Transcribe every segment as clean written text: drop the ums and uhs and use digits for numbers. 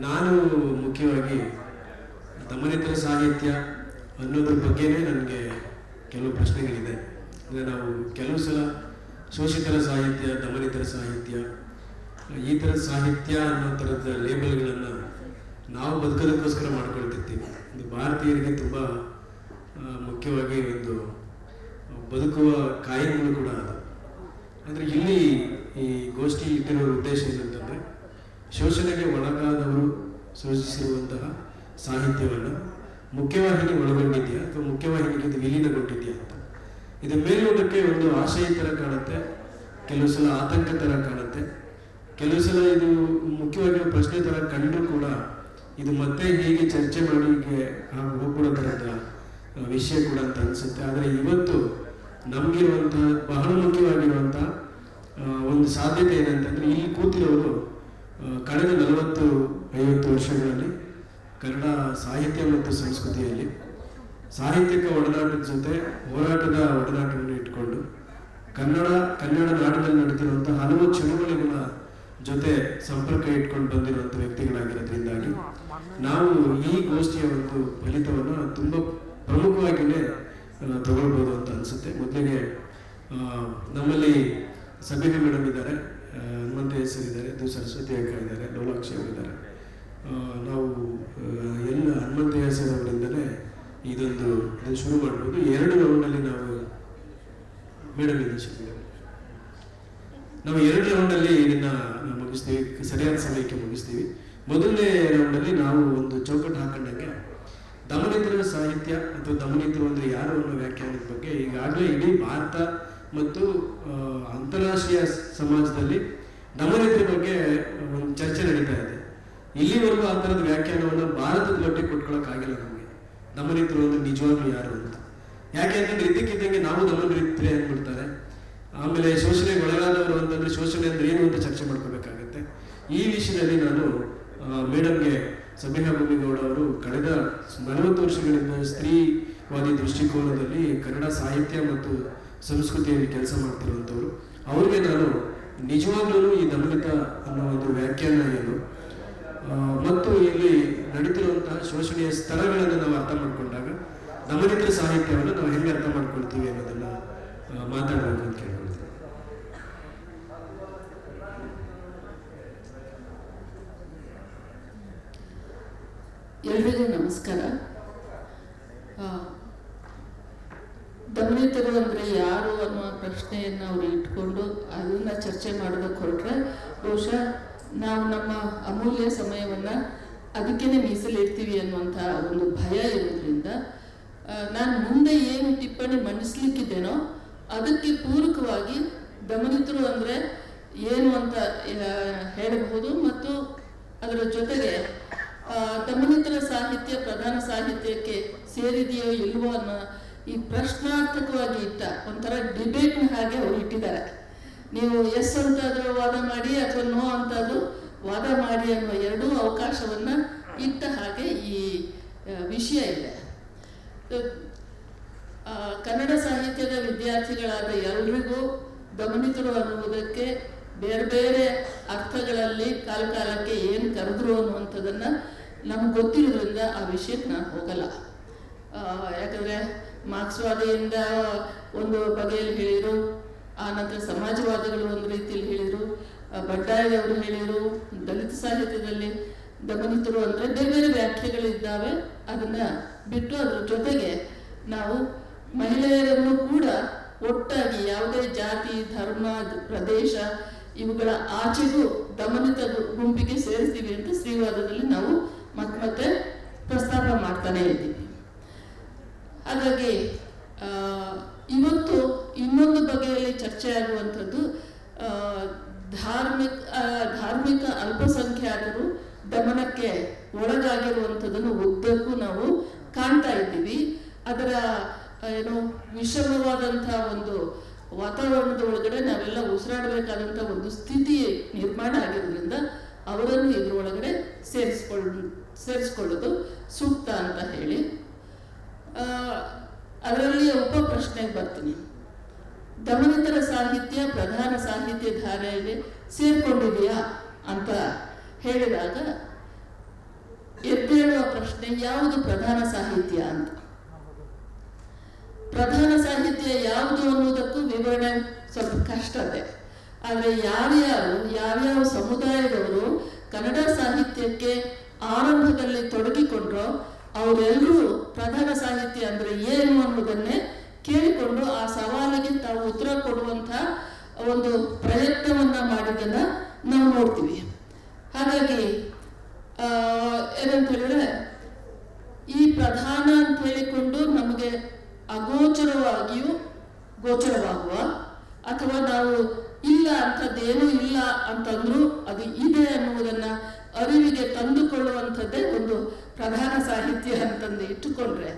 ನಾನು ಮುಖ್ಯವಾಗಿ ದಮನಿತರ ಸಾಹಿತ್ಯ ಅನ್ನೋದ್ರ ಬಗ್ಗೆನೇ ನನಗೆ ಕೆಲವು ಪ್ರಶ್ನೆಗಳಿದೆ. ಅಂದರೆ ನಾವು ಕೆಲವು ಸಲ ಶೋಷಿತರ ಸಾಹಿತ್ಯ, ದಮನಿತರ ಸಾಹಿತ್ಯ, ಈ ಥರದ ಸಾಹಿತ್ಯ ಅನ್ನೋ ಥರದ ಲೇಬಲ್ಗಳನ್ನು ನಾವು ಬದುಕೋದಕ್ಕೋಸ್ಕರ ಮಾಡ್ಕೊಳ್ತಿರ್ತೀವಿ. ಇದು ಭಾರತೀಯರಿಗೆ ತುಂಬ ಮುಖ್ಯವಾಗಿ ಒಂದು ಬದುಕುವ ಕಾಯಿಗಳು ಕೂಡ ಅದು. ಅಂದರೆ ಇಲ್ಲಿ ಈ ಗೋಷ್ಠಿ ಇಟ್ಟಿರೋ ಉದ್ದೇಶ ಏನಂತಂದರೆ, ಶೋಷಣೆಗೆ ಒಳಗಾದವರು ಸೃಜಿಸಿರುವಂತಹ ಸಾಹಿತ್ಯವನ್ನು ಮುಖ್ಯವಾಹಿನಿ ಒಳಗೊಂಡಿದೆಯಾ ಅಥವಾ ಮುಖ್ಯವಾಹಿನಿಗೆ ಇದು ವಿಲೀನಗೊಂಡಿದೆಯಾ ಅಂತ. ಇದು ಮೇಲ್ನೋಟಕ್ಕೆ ಒಂದು ಆಶಯ ಥರ ಕಾಣುತ್ತೆ, ಕೆಲವು ಸಲ ಆತಂಕ ಥರ ಕಾಣುತ್ತೆ, ಕೆಲವು ಸಲ ಇದು ಮುಖ್ಯವಾಗಿ ಪ್ರಶ್ನೆ ಥರ ಕಂಡರೂ ಕೂಡ ಇದು ಮತ್ತೆ ಹೀಗೆ ಚರ್ಚೆ ಮಾಡಿ ಹೋಗ್ಬಿಡೋ ಥರದ ವಿಷಯ ಕೂಡ ಅಂತ ಅನಿಸುತ್ತೆ. ಆದರೆ ಇವತ್ತು ನಮಗಿರುವಂಥ ಬಹಳ ಮುಖ್ಯವಾಗಿರುವಂಥ ಒಂದು ಸಾಧ್ಯತೆ ಏನಂತಂದರೆ, ಇಲ್ಲಿ ಕೂತಿರೋರು ಕಳೆದ 40-50 ವರ್ಷಗಳಲ್ಲಿ ಕನ್ನಡ ಸಾಹಿತ್ಯ ಮತ್ತು ಸಂಸ್ಕೃತಿಯಲ್ಲಿ ಸಾಹಿತ್ಯಿಕ ಒಡನಾಟದ ಜೊತೆ ಹೋರಾಟದ ಒಡನಾಟವನ್ನು ಇಟ್ಕೊಂಡು ಕನ್ನಡ ನಾಡಿನಲ್ಲಿ ನಡೆದಿರುವಂಥ ಹಲವು ಚಳುವಳಿಗಳ ಜೊತೆ ಸಂಪರ್ಕ ಇಟ್ಕೊಂಡು ಬಂದಿರುವಂಥ ವ್ಯಕ್ತಿಗಳಾಗಿರೋದ್ರಿಂದಾಗಿ ನಾವು ಈ ಗೋಷ್ಠಿಯ ಒಂದು ಫಲಿತವನ್ನು ತುಂಬ ಪ್ರಮುಖವಾಗಿಯೇ ತಗೊಳ್ಬೋದು ಅಂತ ಅನಿಸುತ್ತೆ. ಮೊದಲಿಗೆ ನಮ್ಮಲ್ಲಿ ಸಬಿಹಾ ಮೇಡಮ್ ಇದ್ದಾರೆ, ಹನುಮಂತ ಹೆಸರು ಇದ್ದಾರೆ, ಸರಸ್ವತಿ ಅಕ್ಕ ಇದ್ದಾರೆ, ಲೋಲಾಕ್ಷಿ ಅವರಿದ್ದಾರೆ. ನಾವು ಎಲ್ಲ ಹನುಮಂತ ಹೆಸರು ಅವರಿಂದಲೇ ಇದನ್ನು ಶುರು ಮಾಡ್ಬೋದು. 2 ರೌಂಡಲ್ಲಿ ನಾವು ಮೇಡಮ್ ಇಂದ ಶುರು ನಾವು 2 ರೌಂಡಲ್ಲಿ ಇದನ್ನು ಮುಗಿಸ್ತೀವಿ, ಸರಿಯಾದ ಸಮಯಕ್ಕೆ ಮುಗಿಸ್ತೀವಿ. ಮೊದಲನೇ ರೌಂಡಲ್ಲಿ ನಾವು ಒಂದು ಚೌಕಟ್ಟು ಹಾಕೊಂಡಂಗೆ ದಮನಿತರ ಸಾಹಿತ್ಯ ಅಥವಾ ದಮನಿತರು ಅಂದರೆ ಯಾರು ಅನ್ನೋ ವ್ಯಾಖ್ಯಾನದ ಬಗ್ಗೆ ಈಗಾಗಲೇ ಇಡೀ ಭಾರತ ಮತ್ತು ಅಂತಾರಾಷ್ಟ್ರೀಯ ಸಮಾಜದಲ್ಲಿ ದಮನಿತರ ಬಗ್ಗೆ ಒಂದು ಚರ್ಚೆ ನಡೀತಾ ಇದೆ. ಇಲ್ಲಿವರೆಗೂ ಆ ಥರದ ವ್ಯಾಖ್ಯಾನವನ್ನು ಭಾರತದ ಮಟ್ಟಿಗೆ ಕೊಟ್ಕೊಳ್ಳೋಕ್ಕಾಗಿಲ್ಲ ನಮಗೆ. ದಮನಿತರು ಅಂದರೆ ನಿಜವಾಗ್ಲೂ ಯಾರು ಅಂತ. ಯಾಕೆ ಅಂತಂದ್ರೆ ಇದಕ್ಕಿದ್ದಂಗೆ ನಾವು ದಮನಿತರೇ ಅಂದ್ಬಿಡ್ತಾರೆ. ಆಮೇಲೆ ಶೋಷಣೆಗೆ ಒಳಗಾದವರು ಅಂತಂದರೆ ಶೋಷಣೆ ಅಂದರೆ ಏನು ಅಂತ ಚರ್ಚೆ ಮಾಡ್ಕೋಬೇಕಾಗತ್ತೆ. ಈ ವಿಷಯದಲ್ಲಿ ನಾನು ಮೇಡಮ್ಗೆ ಸಬಿಹಾ ಭೂಮಿಗೌಡ ಅವರು ಕಳೆದ 40 ವರ್ಷಗಳಿಂದ ಸ್ತ್ರೀವಾದಿ ದೃಷ್ಟಿಕೋನದಲ್ಲಿ ಕನ್ನಡ ಸಾಹಿತ್ಯ ಮತ್ತು ಸಂಸ್ಕೃತಿಯಲ್ಲಿ ಕೆಲಸ ಮಾಡ್ತಿರುವಂಥವ್ರು. ಅವ್ರಿಗೆ ನಾನು ನಿಜವಾಗ್ಲೂ ಈ ದಮನಿತ ಅನ್ನೋ ಒಂದು ವ್ಯಾಖ್ಯಾನ ಏನು ಮತ್ತು ಇಲ್ಲಿ ನಡೀತಿರುವಂತಹ ಶೋಷಣೆಯ ಸ್ತರಗಳನ್ನು ನಾವು ಅರ್ಥ ಮಾಡ್ಕೊಂಡಾಗ ದಮನಿತರ ಸಾಹಿತ್ಯವನ್ನು ನಾವು ಹೆಂಗೆ ಅರ್ಥ ಮಾಡ್ಕೊಳ್ತೀವಿ ಅನ್ನೋದನ್ನ ಮಾತಾಡಬೇಕು ಅಂತ ಕೇಳ್ಕೊಳ್ತೀವಿ. ಎಲ್ರಿಗೂ ನಮಸ್ಕಾರ. ದಮನಿತರು ಅಂದರೆ ಯಾರು ಅನ್ನುವ ಪ್ರಶ್ನೆಯನ್ನು ಅವರು ಇಟ್ಕೊಂಡು ಅದನ್ನು ಚರ್ಚೆ ಮಾಡೋದಕ್ಕೆ ಹೊರಟ್ರೆ ಬಹುಶಃ ನಾವು ನಮ್ಮ ಅಮೂಲ್ಯ ಸಮಯವನ್ನು ಅದಕ್ಕೇ ಮೀಸಲಿಡ್ತೀವಿ ಅನ್ನುವಂಥ ಒಂದು ಭಯ ಇರೋದ್ರಿಂದ ನಾನು ಮುಂದೆ ಏನು ಟಿಪ್ಪಣಿ ಮಂಡಿಸ್ಲಿಕ್ಕಿದ್ದೇನೋ ಅದಕ್ಕೆ ಪೂರಕವಾಗಿ ದಮನಿತರು ಅಂದರೆ ಏನು ಅಂತ ಹೇಳಬಹುದು ಮತ್ತು ಅದರ ಜೊತೆಗೆ ದಮನಿತರ ಸಾಹಿತ್ಯ ಪ್ರಧಾನ ಸಾಹಿತ್ಯಕ್ಕೆ ಸೇರಿದೆಯೋ ಇಲ್ವೋ ಅನ್ನೋ ಈ ಪ್ರಶ್ನಾರ್ಥಕವಾಗಿ ಇಟ್ಟ ಒಂಥರ ಡಿಬೇಟ್ನ ಹಾಗೆ ಅವರು ಇಟ್ಟಿದ್ದಾರೆ. ನೀವು ಎಸ್ ಅಂತಾದರೂ ವಾದ ಮಾಡಿ ಅಥವಾ ನೋ ಅಂತಾದರೂ ವಾದ ಮಾಡಿ ಅನ್ನುವ 2 ಅವಕಾಶವನ್ನು ಇಟ್ಟ ಹಾಗೆ ಈ ವಿಷಯ ಇದೆ. ಕನ್ನಡ ಸಾಹಿತ್ಯದ ವಿದ್ಯಾರ್ಥಿಗಳಾದ ಎಲ್ರಿಗೂ ದಮನಿತರು ಅನ್ನುವುದಕ್ಕೆ ಬೇರೆ ಬೇರೆ ಅರ್ಥಗಳಲ್ಲಿ ಕಾಲಕ್ಕೆ ಏನು ಕರೆದ್ರು ಅನ್ನುವಂಥದ್ದನ್ನು ನಮ್ಗೆ ಗೊತ್ತಿರೋದ್ರಿಂದ ಆ ವಿಷಯಕ್ಕೆ ನಾನು ಹೋಗಲ್ಲ. ಯಾಕಂದರೆ ಮಾರ್ಕ್ಸ್ವಾದಿಯಿಂದ ಒಂದು ಬಗೆಯಲ್ಲಿ ಹೇಳಿದರು, ಆ ನಂತರ ಸಮಾಜವಾದಿಗಳು ಒಂದು ರೀತಿಯಲ್ಲಿ ಹೇಳಿದರು, ಬಂಡಾಯದವರು ಹೇಳಿದರು. ದಲಿತ ಸಾಹಿತ್ಯದಲ್ಲಿ ದಮನಿತರು ಅಂದರೆ ಬೇರೆ ಬೇರೆ ವ್ಯಾಖ್ಯೆಗಳಿದ್ದಾವೆ. ಅದನ್ನು ಬಿಟ್ಟು ಅದರ ಜೊತೆಗೆ ನಾವು ಮಹಿಳೆಯರನ್ನು ಕೂಡ ಒಟ್ಟಾಗಿ ಯಾವುದೇ ಜಾತಿ, ಧರ್ಮ, ಪ್ರದೇಶ ಇವುಗಳ ಆಚೆಗೂ ದಮನಿತ ಗುಂಪಿಗೆ ಸೇರಿಸ್ತೀವಿ ಅಂತ ಸ್ತ್ರೀವಾದದಲ್ಲಿ ನಾವು ಮತ್ತೆ ಪ್ರಸ್ತಾಪ ಮಾಡ್ತಾನೆ ಇದ್ದೀವಿ. ಹಾಗಾಗಿ ಇವತ್ತು ಇನ್ನೊಂದು ಬಗೆಯಲ್ಲಿ ಚರ್ಚೆ ಆಗುವಂಥದ್ದು ಧಾರ್ಮಿಕ ಅಲ್ಪಸಂಖ್ಯಾತರು ದಮನಕ್ಕೆ ಒಳಗಾಗಿರುವಂಥದ್ದನ್ನು ಉದ್ದಕ್ಕೂ ನಾವು ಕಾಣ್ತಾ ಇದ್ದೀವಿ. ಅದರ ಏನು ವಿಷಮವಾದಂಥ ಒಂದು ವಾತಾವರಣದ ಒಳಗಡೆ ನಾವೆಲ್ಲ ಉಸಿರಾಡಬೇಕಾದಂಥ ಒಂದು ಸ್ಥಿತಿ ನಿರ್ಮಾಣ ಆಗಿರೋದ್ರಿಂದ ಅವರನ್ನು ಇದರೊಳಗಡೆ ಸೇರಿಸ್ಕೊಳ್ಳೋದು ಸೂಕ್ತ ಅಂತ ಹೇಳಿ ಅದರಲ್ಲಿ ಉಪ ಪ್ರಶ್ನೆಗೆ ಬರ್ತೀನಿ. ದಮನಿತರ ಸಾಹಿತ್ಯ ಪ್ರಧಾನ ಸಾಹಿತ್ಯ ಧಾರೆಯಲ್ಲಿ ಸೇರ್ಕೊಂಡಿದೆಯಾ ಅಂತ ಹೇಳಿದಾಗ ಯಾವುದು ಪ್ರಧಾನ ಸಾಹಿತ್ಯ ಅಂತ. ಪ್ರಧಾನ ಸಾಹಿತ್ಯ ಯಾವುದು ಅನ್ನೋದಕ್ಕೂ ವಿವರಣೆ ಸ್ವಲ್ಪ ಕಷ್ಟದೆ. ಆದರೆ ಯಾವ್ಯಾವ ಸಮುದಾಯದವರು ಕನ್ನಡ ಸಾಹಿತ್ಯಕ್ಕೆ ಆರಂಭದಲ್ಲಿ ತೊಡಗಿಕೊಂಡ್ರೋ ಅವರೆಲ್ಲರೂ ಪ್ರಧಾನ ಸಾಹಿತ್ಯ ಅಂದರೆ ಏನು ಅನ್ನೋದನ್ನೇ ಕೇಳಿಕೊಂಡು ಆ ಸವಾಲಿಗೆ ತಾವು ಉತ್ತರ ಕೊಡುವಂಥ ಒಂದು ಪ್ರಯತ್ನವನ್ನ ಮಾಡಿದ್ದನ್ನು ನಾವು ನೋಡ್ತೀವಿ. ಹಾಗಾಗಿ ಏನಂತ ಹೇಳಿದ್ರೆ, ಈ ಪ್ರಧಾನ ಅಂತ ಹೇಳಿಕೊಂಡು ನಮಗೆ ಅಗೋಚರವಾಗಿಯೂ ಗೋಚರವಾಗುವ, ಅಥವಾ ನಾವು ಇಲ್ಲ ಅಂಥದ್ದೇನೂ ಇಲ್ಲ ಅಂತಂದ್ರೂ ಅದು ಇದೆ ಅನ್ನುವುದನ್ನ ಅರಿವಿಗೆ ತಂದುಕೊಳ್ಳುವಂಥದ್ದೇ ಒಂದು ಪ್ರಧಾನ ಸಾಹಿತ್ಯ ಅಂತಂದು ಇಟ್ಟುಕೊಂಡ್ರೆ,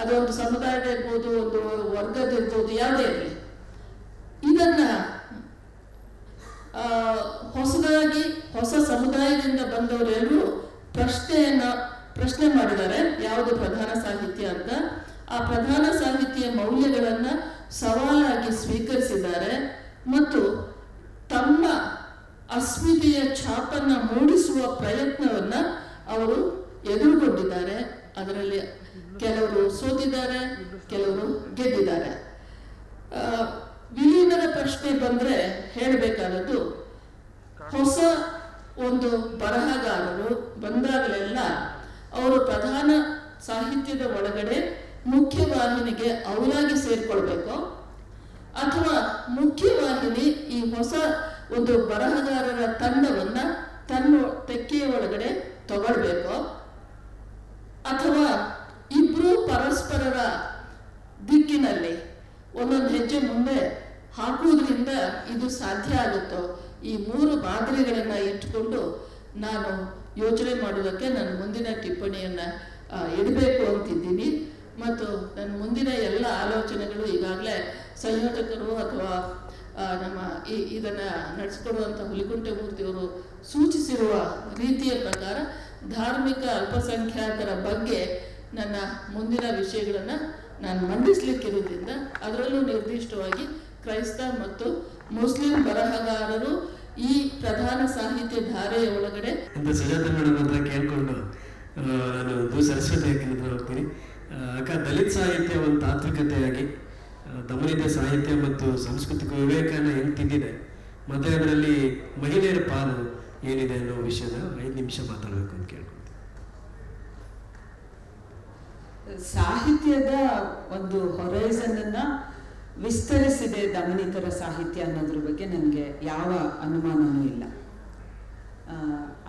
ಅದೊಂದು ಸಮುದಾಯದ ಇರ್ಬೋದು, ಒಂದು ವರ್ಗದಿರ್ಬೋದು, ಯಾವುದೇ ಇರಲಿ, ಇದನ್ನ ಹೊಸದಾಗಿ ಹೊಸ ಸಮುದಾಯದಿಂದ ಬಂದವರೆಲ್ಲರೂ ಪ್ರಶ್ನೆ ಮಾಡಿದ್ದಾರೆ ಯಾವುದು ಪ್ರಧಾನ ಸಾಹಿತ್ಯ ಅಂತ. ಆ ಪ್ರಧಾನ ಸಾಹಿತ್ಯ ಮೌಲ್ಯಗಳನ್ನ ಸವಾಲಾಗಿ ಸ್ವೀಕರಿಸಿದ್ದಾರೆ ಮತ್ತು ತಮ್ಮ ಅಸ್ಮಿತೆಯ ಛಾಪನ್ನ ಮೂಡಿಸುವ ಪ್ರಯತ್ನವನ್ನ ಅವರು ಎದುರುಗೊಂಡಿದ್ದಾರೆ. ಅದರಲ್ಲಿ ಕೆಲವರು ಸೋತಿದ್ದಾರೆ, ಕೆಲವರು ಗೆದ್ದಿದ್ದಾರೆ. ವಿಲೀನದ ಪ್ರಶ್ನೆ ಬಂದ್ರೆ ಹೇಳಬೇಕಾದದ್ದು, ಹೊಸ ಒಂದು ಬರಹಗಾರರು ಬಂದಾಗಲೆಲ್ಲ ಅವರು ಪ್ರಧಾನ ಸಾಹಿತ್ಯದ ಒಳಗಡೆ ಮುಖ್ಯವಾಹಿನಿಗೆ ಅವರಾಗಿ ಸೇರ್ಕೊಳ್ಬೇಕು, ಅಥವಾ ಮುಖ್ಯವಾಹಿನಿ ಈ ಹೊಸ ಒಂದು ಬರಹಗಾರರ ತಂಡವನ್ನ ತನ್ನ ತೆಕ್ಕೆಯ ಒಳಗಡೆ ತಗೊಳ್ಬೇಕು, ಅಥವಾ ಇಬ್ರು ಪರಸ್ಪರರ ದಿಕ್ಕಿನಲ್ಲಿ ಒಂದೊಂದು ಹೆಜ್ಜೆ ಮುಂದೆ ಹಾಕುವುದರಿಂದ ಇದು ಸಾಧ್ಯ ಆಗುತ್ತೋ, ಈ ಮೂರು ಮಾದರಿಗಳನ್ನ ಇಟ್ಟುಕೊಂಡು ನಾನು ಯೋಚನೆ ಮಾಡುವುದಕ್ಕೆ ನನ್ನ ಮುಂದಿನ ಟಿಪ್ಪಣಿಯನ್ನ ಇಡಬೇಕು ಅಂತಿದ್ದೀನಿ. ಮತ್ತು ನನ್ನ ಮುಂದಿನ ಎಲ್ಲ ಆಲೋಚನೆಗಳು ಈಗಾಗಲೇ ಸಂಯೋಜಕರು ಅಥವಾ ನಮ್ಮ ಇದನ್ನು ನಡೆಸಿಕೊಡುವಂಥ ಹುಲಿಕುಂಟೆ ಮೂರ್ತಿಯವರು ಸೂಚಿಸಿರುವ ರೀತಿಯ ಪ್ರಕಾರ ಧಾರ್ಮಿಕ ಅಲ್ಪಸಂಖ್ಯಾತರ ಬಗ್ಗೆ ನನ್ನ ಮುಂದಿನ ವಿಷಯಗಳನ್ನು ನಾನು ಮಂಡಿಸಲಿಕ್ಕಿರುವುದರಿಂದ, ಅದರಲ್ಲೂ ನಿರ್ದಿಷ್ಟವಾಗಿ ಕ್ರೈಸ್ತ ಮತ್ತು ಮುಸ್ಲಿಂ ಬರಹಗಾರರು ಈ ಪ್ರಧಾನ ಸಾಹಿತ್ಯ ಧಾರೆಯ ಒಳಗಡೆ ಅಂತ ಸುಜಾತ ಮೇಡಮ್ ಹತ್ರ ಕೇಳ್ಕೊಂಡು ನಾನು ಸರಸ್ವತಿ ಹತ್ರ ಹೋಗ್ತೀನಿ. ಅಕ್ಕ, ದಲಿತ ಸಾಹಿತ್ಯ ಒಂದು ತಾತ್ವಿಕತೆಯಾಗಿ ದಮನಿತ ಸಾಹಿತ್ಯ ಮತ್ತು ಸಾಂಸ್ಕೃತಿಕ ವಿವೇಕನ ಹೆಂಗೆ ತಿಂದಿದೆ, ಮತ್ತೆ ಅದರಲ್ಲಿ ಮಹಿಳೆಯರ ಪಾಲು ಏನಿದೆ ಅನ್ನೋ ವಿಷಯನ 5 ನಿಮಿಷ ಮಾತಾಡಬೇಕು ಅಂತ ಕೇಳ್ಕೊಳ್ತೀನಿ. ಸಾಹಿತ್ಯದ ಒಂದು ಹೊರೈಸನ್ ಅನ್ನ ವಿಸ್ತರಿಸಿದೆ ದಮನಿತರ ಸಾಹಿತ್ಯ ಅನ್ನೋದ್ರ ಬಗ್ಗೆ ನನಗೆ ಯಾವ ಅನುಮಾನವೂ ಇಲ್ಲ.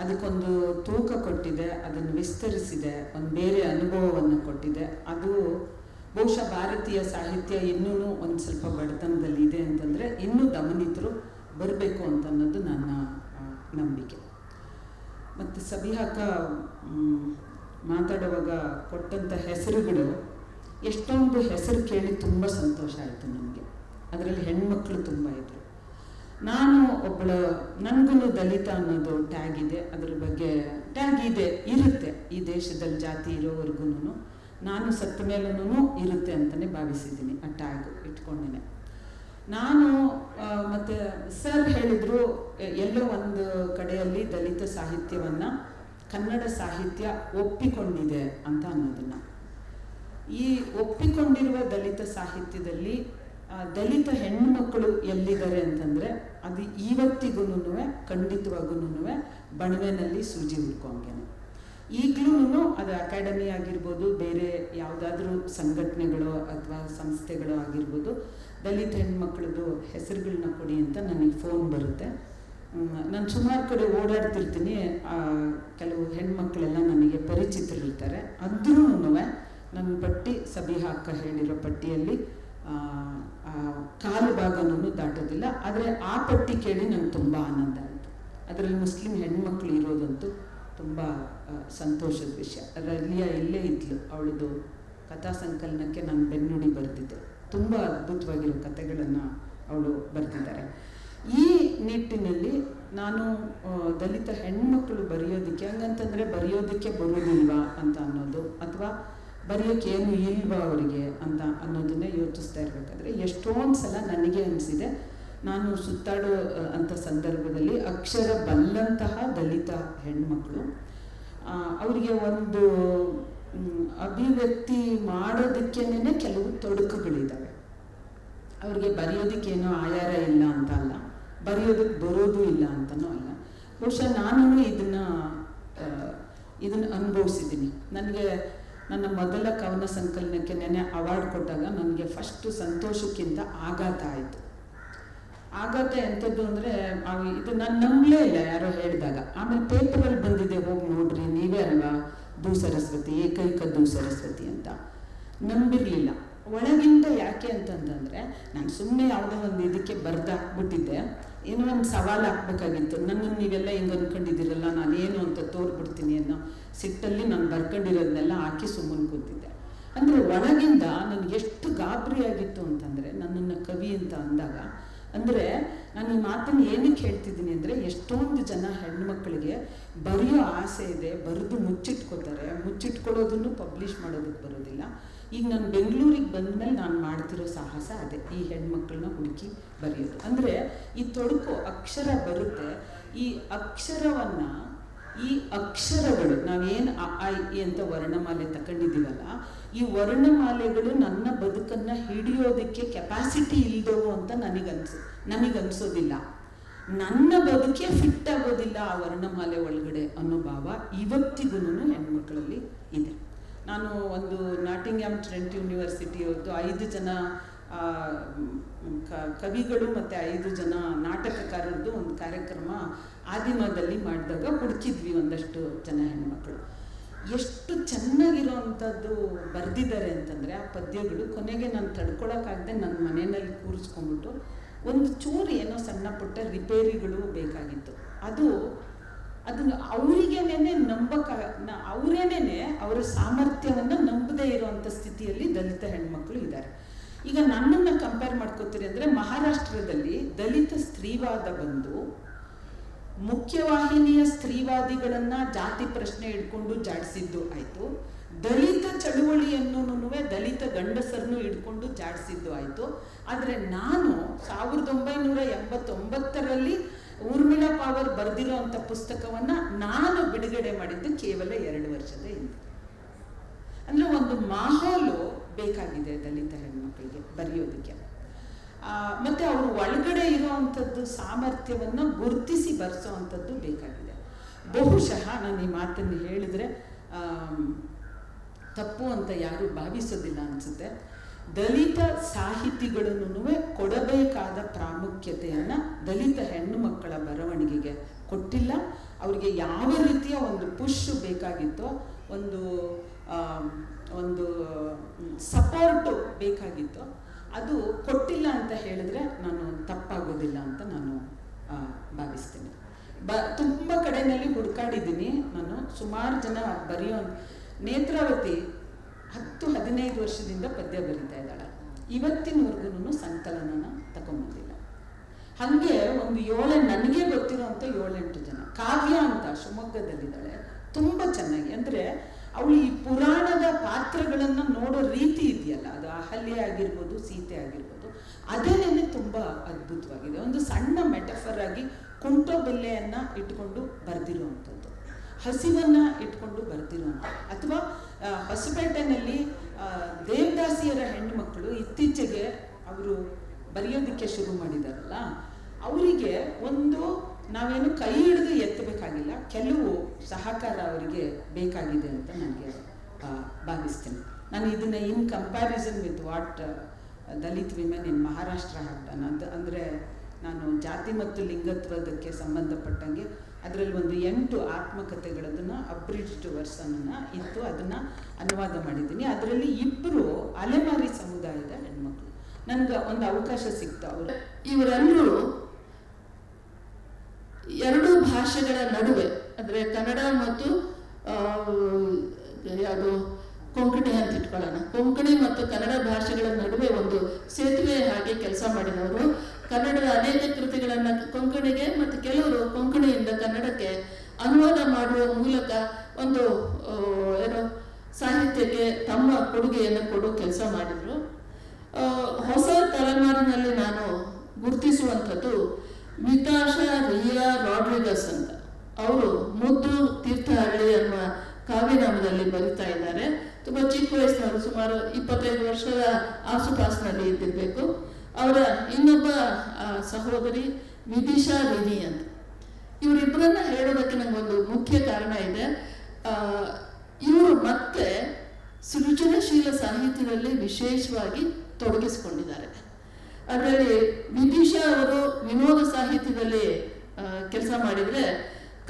ಅದಕ್ಕೊಂದು ತೂಕ ಕೊಟ್ಟಿದೆ, ಅದನ್ನು ವಿಸ್ತರಿಸಿದೆ, ಒಂದು ಬೇರೆ ಅನುಭವವನ್ನು ಕೊಟ್ಟಿದೆ. ಅದು ಬಹುಶಃ ಭಾರತೀಯ ಸಾಹಿತ್ಯ ಇನ್ನೂ ಒಂದು ಸ್ವಲ್ಪ ಬಡತನದಲ್ಲಿ ಇದೆ ಅಂತಂದರೆ ಇನ್ನೂ ದಮನಿತರು ಬರಬೇಕು ಅಂತ ಅನ್ನೋದು ನನ್ನ ನಂಬಿಕೆ. ಮತ್ತು ಸಬಿಹಾಕ ಮಾತಾಡುವಾಗ ಕೊಟ್ಟಂಥ ಹೆಸರುಗಳು, ಎಷ್ಟೊಂದು ಹೆಸರು ಕೇಳಿ ತುಂಬ ಸಂತೋಷ ಆಯಿತು ನನಗೆ. ಅದರಲ್ಲಿ ಹೆಣ್ಮಕ್ಳು ತುಂಬ ಇದ್ರು. ನಾನು ನನಗೂ ದಲಿತ ಅನ್ನೋದು ಟ್ಯಾಗ್ ಇದೆ, ಅದ್ರ ಬಗ್ಗೆ ಟ್ಯಾಗ್ ಇರುತ್ತೆ ಈ ದೇಶದಲ್ಲಿ ಜಾತಿ ಇರೋವರೆಗೂ. ನಾನು ಸತ್ತ ಮೇಲೂ ಇರುತ್ತೆ ಅಂತಲೇ ಭಾವಿಸಿದ್ದೀನಿ, ಆ ಟ್ಯಾಗ್ ಇಟ್ಕೊಂಡೇನೆ ನಾನು. ಮತ್ತು ಸರ್ ಹೇಳಿದರು, ಎಲ್ಲೋ ಒಂದು ಕಡೆಯಲ್ಲಿ ದಲಿತ ಸಾಹಿತ್ಯವನ್ನು ಕನ್ನಡ ಸಾಹಿತ್ಯ ಒಪ್ಪಿಕೊಂಡಿದೆ ಅಂತ ಅನ್ನೋದನ್ನು. ಈ ಒಪ್ಪಿಕೊಂಡಿರುವ ದಲಿತ ಸಾಹಿತ್ಯದಲ್ಲಿ ದಲಿತ ಹೆಣ್ಣುಮಕ್ಕಳು ಎಲ್ಲಿದ್ದಾರೆ ಅಂತಂದರೆ, ಅದು ಇವತ್ತಿಗೂ ಖಂಡಿತವಾಗೂ ಬಣವೆನಲ್ಲಿ ಸೂಜಿ ಹುಡ್ಕೊಂಗೇನೆ. ಈಗಲೂ ಅದು ಅಕಾಡೆಮಿ ಆಗಿರ್ಬೋದು, ಬೇರೆ ಯಾವುದಾದ್ರೂ ಸಂಘಟನೆಗಳು ಅಥವಾ ಸಂಸ್ಥೆಗಳು ಆಗಿರ್ಬೋದು, ದಲಿತ ಹೆಣ್ಮಕ್ಳದ್ದು ಹೆಸರುಗಳನ್ನ ಕೊಡಿ ಅಂತ ನನಗೆ ಫೋನ್ ಬರುತ್ತೆ. ನಾನು ಸುಮಾರು ಕಡೆ ಓಡಾಡ್ತಿರ್ತೀನಿ, ಕೆಲವು ಹೆಣ್ಮಕ್ಳೆಲ್ಲ ನನಗೆ ಪರಿಚಿತರಿರ್ತಾರೆ. ಅಂದ್ರೂ ನನ್ನ ಪಟ್ಟಿ ಸಬಿಹಾ ಅಕ್ಕ ಹೇಳಿರೋ ಪಟ್ಟಿಯಲ್ಲಿ ಕಾಲು ಭಾಗನೂ ದಾಟೋದಿಲ್ಲ. ಆದರೆ ಆ ಪಟ್ಟಿ ಕೇಳಿ ನನಗೆ ತುಂಬ ಆನಂದ ಆಯಿತು. ಅದರಲ್ಲಿ ಮುಸ್ಲಿಂ ಹೆಣ್ಮಕ್ಳು ಇರೋದಂತೂ ತುಂಬ ಸಂತೋಷದ ವಿಷಯ. ರಲಿಯಾ ಇಲ್ಲೇ ಇದ್ಲು, ಅವಳದು ಕಥಾ ಸಂಕಲನಕ್ಕೆ ನಾನು ಬೆನ್ನುಡಿ ಬರೆದಿದ್ದೆ. ತುಂಬ ಅದ್ಭುತವಾಗಿರೋ ಕಥೆಗಳನ್ನು ಅವಳು ಬರೆದಿದ್ದಾರೆ. ಈ ನಿಟ್ಟಿನಲ್ಲಿ ನಾನು ದಲಿತ ಹೆಣ್ಮಕ್ಳು ಬರೆಯೋದಕ್ಕೆ, ಹಂಗಂತಂದರೆ ಬರೆಯೋದಕ್ಕೆ ಬರೋದಿಲ್ವಾ ಅಂತ ಅನ್ನೋದು, ಅಥವಾ ಬರೆಯೋಕ್ಕೆ ಏನು ಇಲ್ವಾ ಅವರಿಗೆ ಅಂತ ಅನ್ನೋದನ್ನೇ ಯೋಚಿಸ್ತಾ ಇರಬೇಕಾದ್ರೆ ಎಷ್ಟೊಂದು ಸಲ ನನಗೆ ಅನಿಸಿದೆ, ನಾನು ಸುತ್ತಾಡೋ ಅಂಥ ಸಂದರ್ಭದಲ್ಲಿ ಅಕ್ಷರ ಬಲ್ಲಂತಹ ದಲಿತ ಹೆಣ್ಮಕ್ಳು, ಅವರಿಗೆ ಒಂದು ಅಭಿವ್ಯಕ್ತಿ ಮಾಡೋದಕ್ಕೇನೆ ಕೆಲವು ತೊಡಕುಗಳಿದ್ದಾವೆ. ಅವ್ರಿಗೆ ಬರೆಯೋದಕ್ಕೇನೋ ಆಯಾರ ಇಲ್ಲ ಅಂತ ಅಲ್ಲ, ಬರೆಯೋದಕ್ಕೆ ಬರೋದು ಇಲ್ಲ ಅಂತನೂ ಅಲ್ಲ. ಬಹುಶಃ ನಾನು ಇದನ್ನು ಅನುಭವಿಸಿದ್ದೀನಿ. ನನಗೆ ನನ್ನ ಮೊದಲ ಕವನ ಸಂಕಲನಕ್ಕೆ ನೆನೆ ಅವಾರ್ಡ್ ಕೊಟ್ಟಾಗ ನನಗೆ ಫಸ್ಟು ಸಂತೋಷಕ್ಕಿಂತ ಆಘಾತ ಆಯಿತು. ಆಘಾತ ಎಂಥದ್ದು ಅಂದರೆ ಇದು ನಾನು ನಂಬಲೇ ಇಲ್ಲ ಯಾರೋ ಹೇಳಿದಾಗ. ಆಮೇಲೆ ಪೇಪರಲ್ಲಿ ಬಂದಿದೆ, ಹೋಗಿ ನೋಡ್ರಿ ನೀವೇ ಅಲ್ವಾ ಭೂಸರಸ್ವತಿ, ಏಕೈಕ ಭೂಸರಸ್ವತಿ ಅಂತ. ನಂಬಿರಲಿಲ್ಲ ಒಳಗಿಂದ. ಯಾಕೆ ಅಂತಂದರೆ ನಾನು ಸುಮ್ಮನೆ ಯಾವುದೋ ಒಂದು ಇದಕ್ಕೆ ಬರ್ದಾಕ್ಬಿಟ್ಟಿದ್ದೆ, ಏನೋ ಒಂದು ಸವಾಲು ಹಾಕ್ಬೇಕಾಗಿತ್ತು. ನನ್ನನ್ನು ನೀವೆಲ್ಲ ಹಿಂಗೆ ಅಂದ್ಕೊಂಡಿದ್ದೀರಲ್ಲ, ನಾನೇನು ಅಂತ ತೋರ್ಬಿಡ್ತೀನಿ ಅನ್ನೋ ಸಿಟ್ಟಲ್ಲಿ ನಾನು ಬರ್ಕೊಂಡಿರೋದನ್ನೆಲ್ಲ ಹಾಕಿ ಸುಮ್ಮನೆ ಕೂತಿದ್ದೆ. ಅಂದರೆ ಒಳಗಿಂದ ನನಗೆ ಎಷ್ಟು ಗಾಬರಿಯಾಗಿತ್ತು ಅಂತಂದರೆ ನನ್ನನ್ನು ಕವಿ ಅಂತ ಅಂದಾಗ. ಅಂದರೆ ನಾನು ಈ ಮಾತನ್ನು ಏನಕ್ಕೆ ಹೇಳ್ತಿದ್ದೀನಿ ಅಂದರೆ, ಎಷ್ಟೊಂದು ಜನ ಹೆಣ್ಮಕ್ಳಿಗೆ ಬರೆಯೋ ಆಸೆ ಇದೆ, ಬರೆದು ಮುಚ್ಚಿಟ್ಕೋತಾರೆ. ಮುಚ್ಚಿಟ್ಕೊಳ್ಳೋದನ್ನು ಪಬ್ಲಿಷ್ ಮಾಡೋದಕ್ಕೆ ಬರೋದಿಲ್ಲ. ಈಗ ನಾನು ಬೆಂಗಳೂರಿಗೆ ಬಂದಮೇಲೆ ನಾನು ಮಾಡ್ತಿರೋ ಸಾಹಸ ಅದೇ, ಈ ಹೆಣ್ಮಕ್ಳನ್ನ ಹುಡುಕಿ ಬರೆಯೋದು. ಅಂದರೆ ಈ ತೊಡಕು ಅಕ್ಷರ ಬರುತ್ತೆ. ಈ ಅಕ್ಷರವನ್ನು, ಈ ಅಕ್ಷರಗಳು ನಾವೇನು ಅ ಇ ಅಂತ ವರ್ಣಮಾಲೆ ತಗೊಂಡಿದ್ದೀವಲ್ಲ, ಈ ವರ್ಣಮಾಲೆಗಳು ನನ್ನ ಬದುಕನ್ನು ಹಿಡಿಯೋದಕ್ಕೆ ಕೆಪಾಸಿಟಿ ಇಲ್ದವು ಅಂತ ನನಗನ್ಸೋದಿಲ್ಲ. ನನ್ನ ಬದುಕೇ ಫಿಟ್ ಆಗೋದಿಲ್ಲ ಆ ವರ್ಣಮಾಲೆ ಒಳಗಡೆ ಅನ್ನೋ ಭಾವ ಇವತ್ತಿಗೂ ಹೆಣ್ಮಕ್ಳಲ್ಲಿ ಇದೆ. ನಾನು ಒಂದು ನಾಟಿಂಗ್ಹ್ಯಾಮ್ ಟ್ರೆಂಟ್ ಯೂನಿವರ್ಸಿಟಿಯವ್ರದ್ದು 5 ಜನ ಕವಿಗಳು ಮತ್ತು 5 ಜನ ನಾಟಕಕಾರರದ್ದು ಒಂದು ಕಾರ್ಯಕ್ರಮ ಆದಿಮದಲ್ಲಿ ಮಾಡಿದಾಗ ಹುಡುಕಿದ್ವಿ ಒಂದಷ್ಟು ಜನ ಹೆಣ್ಮಕ್ಳು. ಎಷ್ಟು ಚೆನ್ನಾಗಿರೋವಂಥದ್ದು ಬರೆದಿದ್ದಾರೆ ಅಂತಂದರೆ ಆ ಪದ್ಯಗಳು. ಕೊನೆಗೆ ನಾನು ತಡ್ಕೊಳಕ್ಕಾಗದೆ ನನ್ನ ಮನೆಯಲ್ಲಿ ಕೂರಿಸ್ಕೊಂಡ್ಬಿಟ್ಟು ಒಂದು ಚೂರು ಏನೋ ಸಣ್ಣ ಪುಟ್ಟ ರಿಪೇರಿಗಳು ಬೇಕಾಗಿತ್ತು. ಅದನ್ನು ಅವರಿಗೇನೆ ಅವರೇನೇ ಅವರ ಸಾಮರ್ಥ್ಯವನ್ನು ನಂಬದೇ ಇರೋವಂಥ ಸ್ಥಿತಿಯಲ್ಲಿ ದಲಿತ ಹೆಣ್ಮಕ್ಳು ಇದ್ದಾರೆ. ಈಗ ನನ್ನನ್ನು ಕಂಪೇರ್ ಮಾಡ್ಕೋತೀರಿ ಅಂದರೆ, ಮಹಾರಾಷ್ಟ್ರದಲ್ಲಿ ದಲಿತ ಸ್ತ್ರೀವಾದ ಬಂದು ಮುಖ್ಯವಾಹಿನಿಯ ಸ್ತ್ರೀವಾದಿಗಳನ್ನು ಜಾತಿ ಪ್ರಶ್ನೆ ಹಿಡ್ಕೊಂಡು ಜಾಡಿಸಿದ್ದು ಆಯಿತು. ದಲಿತ ಚಳುವಳಿಯನ್ನು ದಲಿತ ಗಂಡಸರನ್ನು ಹಿಡ್ಕೊಂಡು ಜಾಡಿಸಿದ್ದು ಆಯಿತು. ಆದರೆ ನಾನು 1989ರಲ್ಲಿ ಊರ್ಮಿಳಾ ಪಾವರ್ ಬರೆದಿರೋ ಅಂಥ ಪುಸ್ತಕವನ್ನು ನಾನು ಬಿಡುಗಡೆ ಮಾಡಿದ್ದು ಕೇವಲ 2 ವರ್ಷದ ಹಿಂದೆ. ಅಂದರೆ ಒಂದು ಮಾಹೋಲು ಬೇಕಾಗಿದೆ ದಲಿತ ಹೆಣ್ಮಕ್ಳಿಗೆ ಬರೆಯೋದಕ್ಕೆ. ಮತ್ತು ಅವರು ಒಳಗಡೆ ಇರೋವಂಥದ್ದು ಸಾಮರ್ಥ್ಯವನ್ನು ಗುರುತಿಸಿ ಬರೆಸೋ ಅಂಥದ್ದು ಬೇಕಾಗಿದೆ. ಬಹುಶಃ ನಾನು ಈ ಮಾತನ್ನು ಹೇಳಿದರೆ ತಪ್ಪು ಅಂತ ಯಾರೂ ಭಾವಿಸೋದಿಲ್ಲ ಅನಿಸುತ್ತೆ. ದಲಿತ ಸಾಹಿತಿಗಳನ್ನು ಕೊಡಬೇಕಾದ ಪ್ರಾಮುಖ್ಯತೆಯನ್ನು ದಲಿತ ಹೆಣ್ಣು ಮಕ್ಕಳ ಬರವಣಿಗೆಗೆ ಕೊಟ್ಟಿಲ್ಲ. ಅವರಿಗೆ ಯಾವ ರೀತಿಯ ಒಂದು ಪುಷ್ ಬೇಕಾಗಿತ್ತೋ, ಒಂದು ಸಪೋರ್ಟು ಬೇಕಾಗಿತ್ತೋ ಅದು ಕೊಟ್ಟಿಲ್ಲ ಅಂತ ಹೇಳಿದ್ರೆ ನಾನು ತಪ್ಪಾಗೋದಿಲ್ಲ ಅಂತ ನಾನು ಭಾವಿಸ್ತೀನಿ. ತುಂಬ ಕಡೆಯಲ್ಲಿ ಹುಡುಕಾಡಿದ್ದೀನಿ ನಾನು. ಸುಮಾರು ಜನ ಬರೆಯೋ ನೇತ್ರಾವತಿ 10-15 ವರ್ಷದಿಂದ ಪದ್ಯ ಬರೀತಾ ಇದ್ದಾಳೆ. ಇವತ್ತಿನವರೆಗೂ ಸಂಕಲನನ ತಗೊಂಬಂದಿಲ್ಲ. ಹಾಗೆ ಒಂದು 7 ನನಗೆ ಗೊತ್ತಿರೋ ಅಂಥ 7-8 ಜನ. ಕಾವ್ಯ ಅಂತ ಶಿವಮೊಗ್ಗದಲ್ಲಿದ್ದಾಳೆ, ತುಂಬ ಚೆನ್ನಾಗಿ. ಅಂದರೆ ಅವಳು ಈ ಪುರಾಣದ ಪಾತ್ರಗಳನ್ನು ನೋಡೋ ರೀತಿ ಇದೆಯಲ್ಲ, ಅದು ಅಹಲ್ಯೆ ಆಗಿರ್ಬೋದು, ಸೀತೆ ಆಗಿರ್ಬೋದು, ಅದೇನೇ ತುಂಬ ಅದ್ಭುತವಾಗಿದೆ. ಒಂದು ಸಣ್ಣ ಮೆಟಫರ್ ಆಗಿ ಕುಂಟೋ ಬೆಲ್ಲೆಯನ್ನು ಇಟ್ಕೊಂಡು ಬರೆದಿರುವಂಥದ್ದು, ಹಸಿವನ್ನು ಇಟ್ಕೊಂಡು ಬರೆದಿರುವಂಥದ್ದು. ಅಥವಾ ಹೊಸಪೇಟೆನಲ್ಲಿ ದೇವದಾಸಿಯರ ಹೆಣ್ಣುಮಕ್ಕಳು ಇತ್ತೀಚೆಗೆ ಅವರು ಬರೆಯೋದಕ್ಕೆ ಶುರು ಮಾಡಿದಾರಲ್ಲ, ಅವರಿಗೆ ಒಂದು ನಾವೇನು ಕೈ ಹಿಡಿದು ಎತ್ತಬೇಕಾಗಿಲ್ಲ, ಕೆಲವು ಸಹಕಾರ ಅವರಿಗೆ ಬೇಕಾಗಿದೆ ಅಂತ ನನಗೆ ಭಾವಿಸ್ತೀನಿ. ನಾನು ಇದನ್ನು ಇನ್ comparison with what Dalit women in Maharashtra have done. ಅಂದರೆ ನಾನು ಜಾತಿ ಮತ್ತು ಲಿಂಗತ್ವದಕ್ಕೆ ಸಂಬಂಧಪಟ್ಟಂಗೆ ಅದರಲ್ಲಿ ಒಂದು 8 ಆತ್ಮಕಥೆಗಳದನ್ನು ಅಬ್ರಿಡ್ಜ್ಡ್ ವರ್ಷನನ್ನು ಇತ್ತು, ಅದನ್ನು ಅನುವಾದ ಮಾಡಿದ್ದೀನಿ. ಅದರಲ್ಲಿ 2 ಅಲೆಮಾರಿ ಸಮುದಾಯದ ಹೆಣ್ಮಕ್ಳು. ನನಗೆ ಒಂದು ಅವಕಾಶ ಸಿಕ್ತು. ಇವರೆಲ್ಲರೂ 2 ಭಾಷೆಗಳ ನಡುವೆ, ಅಂದರೆ ಕನ್ನಡ ಮತ್ತು ಯಾವುದು ಕೊಂಕಣಿ ಅಂತ ಇಟ್ಕೊಳ್ಳೋಣ, ಕೊಂಕಣಿ ಮತ್ತು ಕನ್ನಡ ಭಾಷೆಗಳ ನಡುವೆ ಒಂದು ಸೇತುವೆ ಹಾಗೆ ಕೆಲಸ ಮಾಡಿದವರು. ಕನ್ನಡದ ಅನೇಕ ಕೃತಿಗಳನ್ನು ಕೊಂಕಣಿಗೆ ಮತ್ತು ಕೆಲವರು ಕೊಂಕಣಿಯಿಂದ ಕನ್ನಡಕ್ಕೆ ಅನುವಾದ ಮಾಡುವ ಮೂಲಕ ಒಂದು ಸಾಹಿತ್ಯಕ್ಕೆ ತಮ್ಮ ಕೊಡುಗೆಯನ್ನು ಕೊಡೋ ಕೆಲಸ ಮಾಡಿದರು. ಹೊಸ ತಲೆಮಾರಿನಲ್ಲಿ ನಾನು ಗುರುತಿಸುವಂಥದ್ದು ಮಿತಾಶಾ ರಿಯಾ ರಾಡ್ರಿಗಸ್ ಅಂತ. ಅವರು ಮುದ್ದು ತೀರ್ಥಹಳ್ಳಿ ಅನ್ನುವ ಕಾವ್ಯನಾಮದಲ್ಲಿ ಬರಿತಾ ಇದ್ದಾರೆ. ತುಂಬ ಚಿಕ್ಕ ವಯಸ್ಸಿನವರು, ಸುಮಾರು 25 ವರ್ಷದ ಆಸುಪಾಸಿನಲ್ಲಿ ಇದ್ದಿರಬೇಕು. ಅವರ ಇನ್ನೊಬ್ಬ ಸಹೋದರಿ ವಿದಿಶಾ ರಿನಿ ಅಂತ. ಇವರಿಬ್ಬರನ್ನ ಹೇಳೋದಕ್ಕೆ ನನಗೊಂದು ಮುಖ್ಯ ಕಾರಣ ಇದೆ. ಇವರು ಮತ್ತೆ ಸೃಜನಶೀಲ ಸಾಹಿತ್ಯದಲ್ಲಿ ವಿಶೇಷವಾಗಿ ತೊಡಗಿಸಿಕೊಂಡಿದ್ದಾರೆ. ಅದರಲ್ಲಿ ವಿದಿಶಾ ಅವರು ವಿನೋದ ಸಾಹಿತ್ಯದಲ್ಲಿ ಕೆಲಸ ಮಾಡಿದರೆ,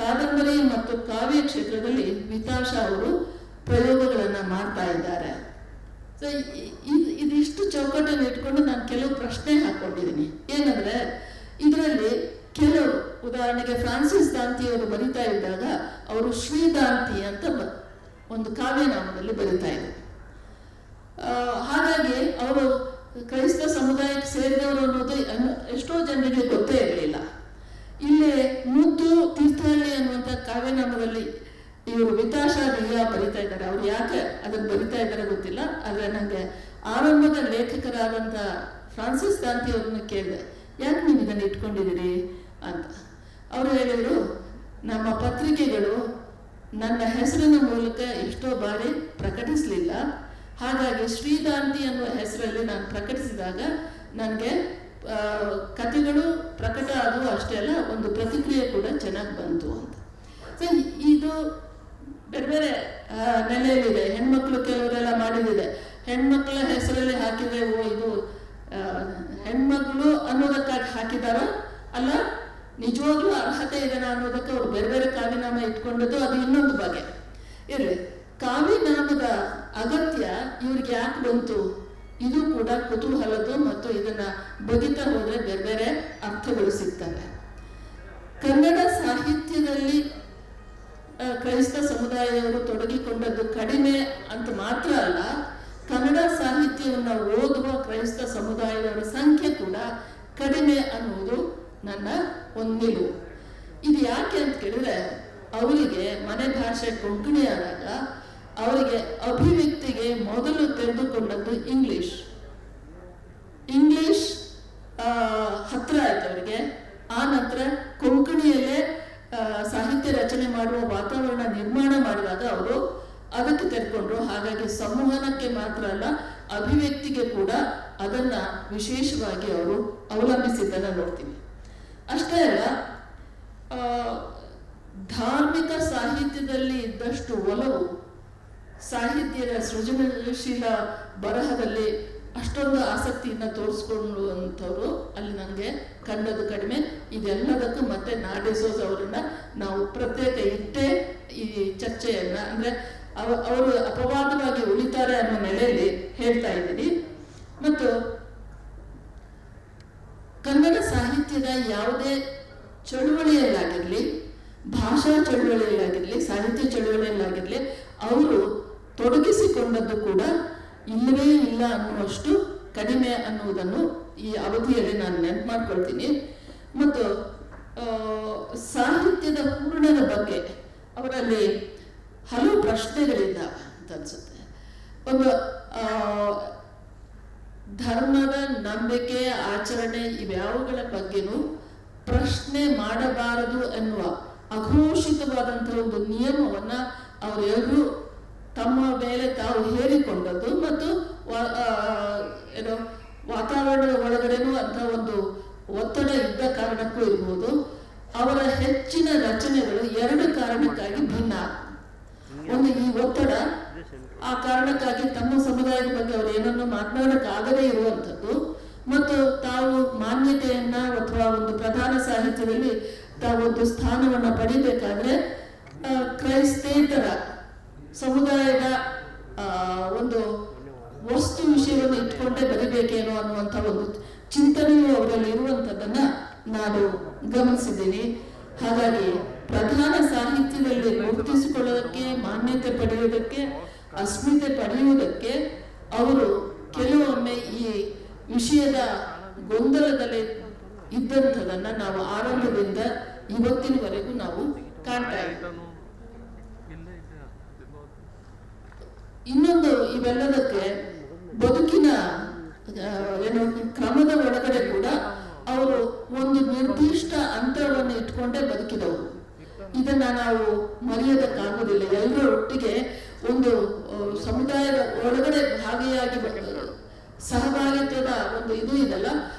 ಕಾದಂಬರಿ ಮತ್ತು ಕಾವ್ಯ ಕ್ಷೇತ್ರದಲ್ಲಿ ವಿತಾಶಾ ಅವರು ಪ್ರಯೋಗಗಳನ್ನು ಮಾಡ್ತಾ ಇದ್ದಾರೆ. ಸೊ ಇದಿಷ್ಟು ಚೌಕಟ್ಟನ್ನು ಇಟ್ಕೊಂಡು ನಾನು ಕೆಲವು ಪ್ರಶ್ನೆ ಹಾಕ್ಕೊಂಡಿದ್ದೀನಿ. ಏನಂದರೆ, ಇದರಲ್ಲಿ ಕೆಲವು, ಉದಾಹರಣೆಗೆ ಫ್ರಾನ್ಸಿಸ್ ದಾಂತಿ ಅವರು ಬರಿತಾ ಇದ್ದಾಗ ಅವರು ಶ್ರೀದಾಂತಿ ಅಂತ ಒಂದು ಕಾವ್ಯನಾಮದಲ್ಲಿ ಬರಿತಾ ಇದ್ರು. ಹಾಗಾಗಿ ಅವರು ಕ್ರೈಸ್ತ ಸಮುದಾಯಕ್ಕೆ ಸೇರಿದವರು ಅನ್ನೋದು ಎಷ್ಟೋ ಜನರಿಗೆ ಗೊತ್ತೇ ಇರಲಿಲ್ಲ. ಇಲ್ಲಿ ಮುದ್ದು ತೀರ್ಥಹಳ್ಳಿ ಅನ್ನುವಂಥ ಕಾವ್ಯನಾಮದಲ್ಲಿ ಇವರು ವಿತಾಶಾ ದಿಯಾ ಬರಿತಾ ಇದ್ದಾರೆ. ಅವ್ರು ಯಾಕೆ ಅದನ್ನು ಬರಿತಾ ಇದ್ದಾರೆ ಗೊತ್ತಿಲ್ಲ. ಆದರೆ ನನಗೆ ಆರಂಭದ ಲೇಖಕರಾದಂಥ ಫ್ರಾನ್ಸಿಸ್ ದಾಂತಿ ಅವ್ರನ್ನ ಕೇಳಿದೆ, ಯಾಕೆ ನೀವು ಇದನ್ನು ಇಟ್ಕೊಂಡಿದ್ದೀರಿ ಅಂತ. ಅವರು ಹೇಳಿದರು, ನಮ್ಮ ಪತ್ರಿಕೆಗಳು ನನ್ನ ಹೆಸರಿನ ಮೂಲಕ ಎಷ್ಟೋ ಬಾರಿ ಪ್ರಕಟಿಸಲಿಲ್ಲ. ಹಾಗಾಗಿ ಶ್ರೀದಾಂತಿ ಅನ್ನುವ ಹೆಸರಲ್ಲಿ ನಾನು ಪ್ರಕಟಿಸಿದಾಗ ನನಗೆ ಕಥೆಗಳು ಪ್ರಕಟ ಆದವು ಅಷ್ಟೇ ಅಲ್ಲ, ಒಂದು ಪ್ರತಿಕ್ರಿಯೆ ಕೂಡ ಚೆನ್ನಾಗಿ ಬಂತು ಅಂತ. ಸೊ ಇದು ಬೇರೆ ಬೇರೆ ನೆಲೆಯಲ್ಲಿದೆ. ಹೆಣ್ಮಕ್ಳು ಕೆಲವರೆಲ್ಲ ಮಾಡಿದಿದೆ. ಹೆಣ್ಮಕ್ಳ ಹೆಸರಲ್ಲಿ ಹಾಕಿದರೆ ಇದು ಹೆಣ್ಮಕ್ಳು ಅನ್ನೋದಕ್ಕಾಗಿ ಹಾಕಿದಾರೋ ಅಲ್ಲ ನಿಜವಾಗ್ಲೂ ಅರ್ಹತೆ ಇದೆನಾ ಅನ್ನೋದಕ್ಕೆ ಅವ್ರು ಬೇರೆ ಬೇರೆ ಕಾವ್ಯನಾಮ ಇಟ್ಕೊಂಡದ್ದು, ಅದು ಇನ್ನೊಂದು ಬಗೆ ಇರಲಿ. ಕಾವ್ಯನಾಮದ ಅಗತ್ಯ ಇವ್ರಿಗೆ ಯಾಕೆ ಬಂತು, ಇದು ಕೂಡ ಕುತೂಹಲದ್ದು. ಮತ್ತು ಇದನ್ನ ಬಗಿತಾ ಹೋದರೆ ಬೇರೆ ಬೇರೆ ಅರ್ಥಗಳು ಸಿಗ್ತವೆ. ಕನ್ನಡ ಸಾಹಿತ್ಯದಲ್ಲಿ ಕ್ರೈಸ್ತ ಸಮುದಾಯದವರು ತೊಡಗಿಕೊಂಡದ್ದು ಕಡಿಮೆ ಅಂತ ಮಾತ್ರ ಅಲ್ಲ, ಕನ್ನಡ ಸಾಹಿತ್ಯವನ್ನು ಓದುವ ಕ್ರೈಸ್ತ ಸಮುದಾಯದವರ ಸಂಖ್ಯೆ ಕೂಡ ಕಡಿಮೆ ಅನ್ನುವುದು ನನ್ನ ಒಂದು ನಿಲುವು. ಇದು ಯಾಕೆ ಅಂತ ಕೇಳಿದ್ರೆ, ಅವರಿಗೆ ಮನೆ ಭಾಷೆ ಕೊಂಕಣಿ ಆದಾಗ ಅವರಿಗೆ ಅಭಿವ್ಯಕ್ತಿಗೆ ಮೊದಲು ತೆರೆದುಕೊಂಡದ್ದು ಇಂಗ್ಲಿಷ್ ಹತ್ರ ಆಯ್ತು ಅವರಿಗೆ. ಆ ನಂತರ ಕೊಂಕಣಿಯಲ್ಲೇ ಸಾಹಿತ್ಯ ರಚನೆ ಮಾಡುವ ವಾತಾವರಣ ನಿರ್ಮಾಣ ಮಾಡಿದಾಗ ಅವರು ಅದಕ್ಕೆ ತೆರೆದುಕೊಂಡ್ರು. ಹಾಗಾಗಿ ಸಂವಹನಕ್ಕೆ ಮಾತ್ರ ಅಲ್ಲ, ಅಭಿವ್ಯಕ್ತಿಗೆ ಕೂಡ ಅದನ್ನು ವಿಶೇಷವಾಗಿ ಅವರು ಅವಲಂಬಿಸಿದ್ದನ್ನು ನೋಡ್ತೀವಿ. ಅಷ್ಟೇ ಅಲ್ಲ, ಧಾರ್ಮಿಕ ಸಾಹಿತ್ಯದಲ್ಲಿ ಇದ್ದಷ್ಟು ಒಲವು ಸಾಹಿತ್ಯದ ಸೃಜನಶೀಲ ಬರಹದಲ್ಲಿ ಅಷ್ಟೊಂದು ಆಸಕ್ತಿಯನ್ನು ತೋರಿಸ್ಕೊಳ್ಳುವಂಥವ್ರು ಅಲ್ಲಿ ನನಗೆ ಕಂಡದ್ದು ಕಡಿಮೆ. ಇದೆಲ್ಲದಕ್ಕೂ ಮತ್ತೆ ನಾಡಿಸೋಸ್ ಅವರನ್ನ ನಾವು ಪ್ರತ್ಯೇಕ ಇಟ್ಟೇ ಈ ಚರ್ಚೆಯನ್ನು, ಅಂದರೆ ಅವರು ಅಪವಾದವಾಗಿ ಉಳಿತಾರೆ ಅನ್ನೋ ನೆಲೆಯಲ್ಲಿ ಹೇಳ್ತಾ ಇದ್ದೀನಿ. ಮತ್ತು ಕನ್ನಡ ಸಾಹಿತ್ಯದ ಯಾವುದೇ ಚಳುವಳಿಯಲ್ಲಾಗಿರಲಿ, ಭಾಷಾ ಚಳುವಳಿಯಲ್ಲಾಗಿರಲಿ, ಸಾಹಿತ್ಯ ಚಳುವಳಿಯಲ್ಲಾಗಿರಲಿ, ಅವರು ತೊಡಗಿಸಿಕೊಂಡದ್ದು ಕೂಡ ಇಲ್ಲವೇ ಇಲ್ಲ ಅನ್ನುವಷ್ಟು ಕಡಿಮೆ ಅನ್ನುವುದನ್ನು ಈ ಅವಧಿಯಲ್ಲಿ ನಾನು ನೆನಪು ಮಾಡ್ಕೊಳ್ತೀನಿ. ಮತ್ತು ಸಾಹಿತ್ಯದ ಪೂರ್ಣದ ಬಗ್ಗೆ ಅವರಲ್ಲಿ ಹಲವು ಪ್ರಶ್ನೆಗಳಿದ್ದಾವೆ ಅಂತ ಅನ್ಸುತ್ತೆ. ಒಂದು ಧರ್ಮದ ನಂಬಿಕೆ, ಆಚರಣೆ ಇವ್ಯಾವುಗಳ ಬಗ್ಗೆನೂ ಪ್ರಶ್ನೆ ಮಾಡಬಾರದು ಎನ್ನುವ ಅಘೋಷಿತವಾದಂಥ ಒಂದು ನಿಯಮವನ್ನು ಅವರೆಲ್ಲರೂ ತಮ್ಮ ಮೇಲೆ ತಾವು ಹೇರಿಕೊಂಡದ್ದು. ಮತ್ತು ಏನೋ ವಾತಾವರಣದ ಒಳಗಡೆನೂ ಅಂತ ಒಂದು ಒತ್ತಡ ಇದ್ದ ಕಾರಣಕ್ಕೂ ಇರ್ಬೋದು. ಅವರ ಹೆಚ್ಚಿನ ರಚನೆಗಳು ಎರಡು ಕಾರಣಕ್ಕಾಗಿ ಭಿನ್ನ. ಒಂದು, ಈ ಒತ್ತಡ, ಆ ಕಾರಣಕ್ಕಾಗಿ ತಮ್ಮ ಸಮುದಾಯದ ಬಗ್ಗೆ ಅವರು ಏನನ್ನು ಮಾತನಾಡೋಕ್ಕಾಗದೇ ಇರುವಂಥದ್ದು. ಮತ್ತು ತಾವು ಮಾನ್ಯತೆಯನ್ನ ಅಥವಾ ಒಂದು ಪ್ರಧಾನ ಸಾಹಿತ್ಯದಲ್ಲಿ ತಾವೊಂದು ಸ್ಥಾನವನ್ನು ಪಡಿಬೇಕಾದ್ರೆ ಕ್ರೈಸ್ತೇತರ ಸಮುದಾಯದ ಒಂದು ವಸ್ತು ವಿಷಯವನ್ನು ಇಟ್ಕೊಂಡೇ ಬರಿಬೇಕೇನೋ ಅನ್ನುವಂಥ ಒಂದು ಚಿಂತನೆಯು ಅವರಲ್ಲಿ ಇರುವಂಥದ್ದನ್ನು ನಾನು ಗಮನಿಸಿದ್ದೀನಿ. ಹಾಗಾಗಿ ಪ್ರಧಾನ ಸಾಹಿತ್ಯದಲ್ಲಿ ಗುರುತಿಸಿಕೊಳ್ಳೋದಕ್ಕೆ, ಮಾನ್ಯತೆ ಪಡೆಯುವುದಕ್ಕೆ, ಅಸ್ಮಿತೆ ಪಡೆಯುವುದಕ್ಕೆ ಅವರು ಕೆಲವೊಮ್ಮೆ ಈ ವಿಷಯದ ಗೊಂದಲದಲ್ಲಿ ಇದ್ದಂಥದನ್ನು ನಾವು ಆರಂಭದಿಂದ ಇವತ್ತಿನವರೆಗೂ ನಾವು ಕಾಣ್ತಾ ಇದ್ದೀವಿ. ಇನ್ನೊಂದು, ಇವೆಲ್ಲದಕ್ಕೆ ಬದುಕಿನ ಕ್ರಮದ ಒಳಗಡೆ ಕೂಡ ಅವರು ಒಂದು ನಿರ್ದಿಷ್ಟ ಅಂತರವನ್ನು ಇಟ್ಕೊಂಡೇ ಬದುಕಿದವರು. ಇದನ್ನ ನಾವು ಮರೆಯೋದಕ್ಕಾಗೋದಿಲ್ಲ. ಎಲ್ಲರೂ ಒಟ್ಟಿಗೆ ಒಂದು ಸಮುದಾಯದ ಒಳಗಡೆ ಭಾಗಿಯಾಗಿ ಸಹಭಾಗಿತ್ವದ ಒಂದು ಇದು ಇದೆಲ್ಲ,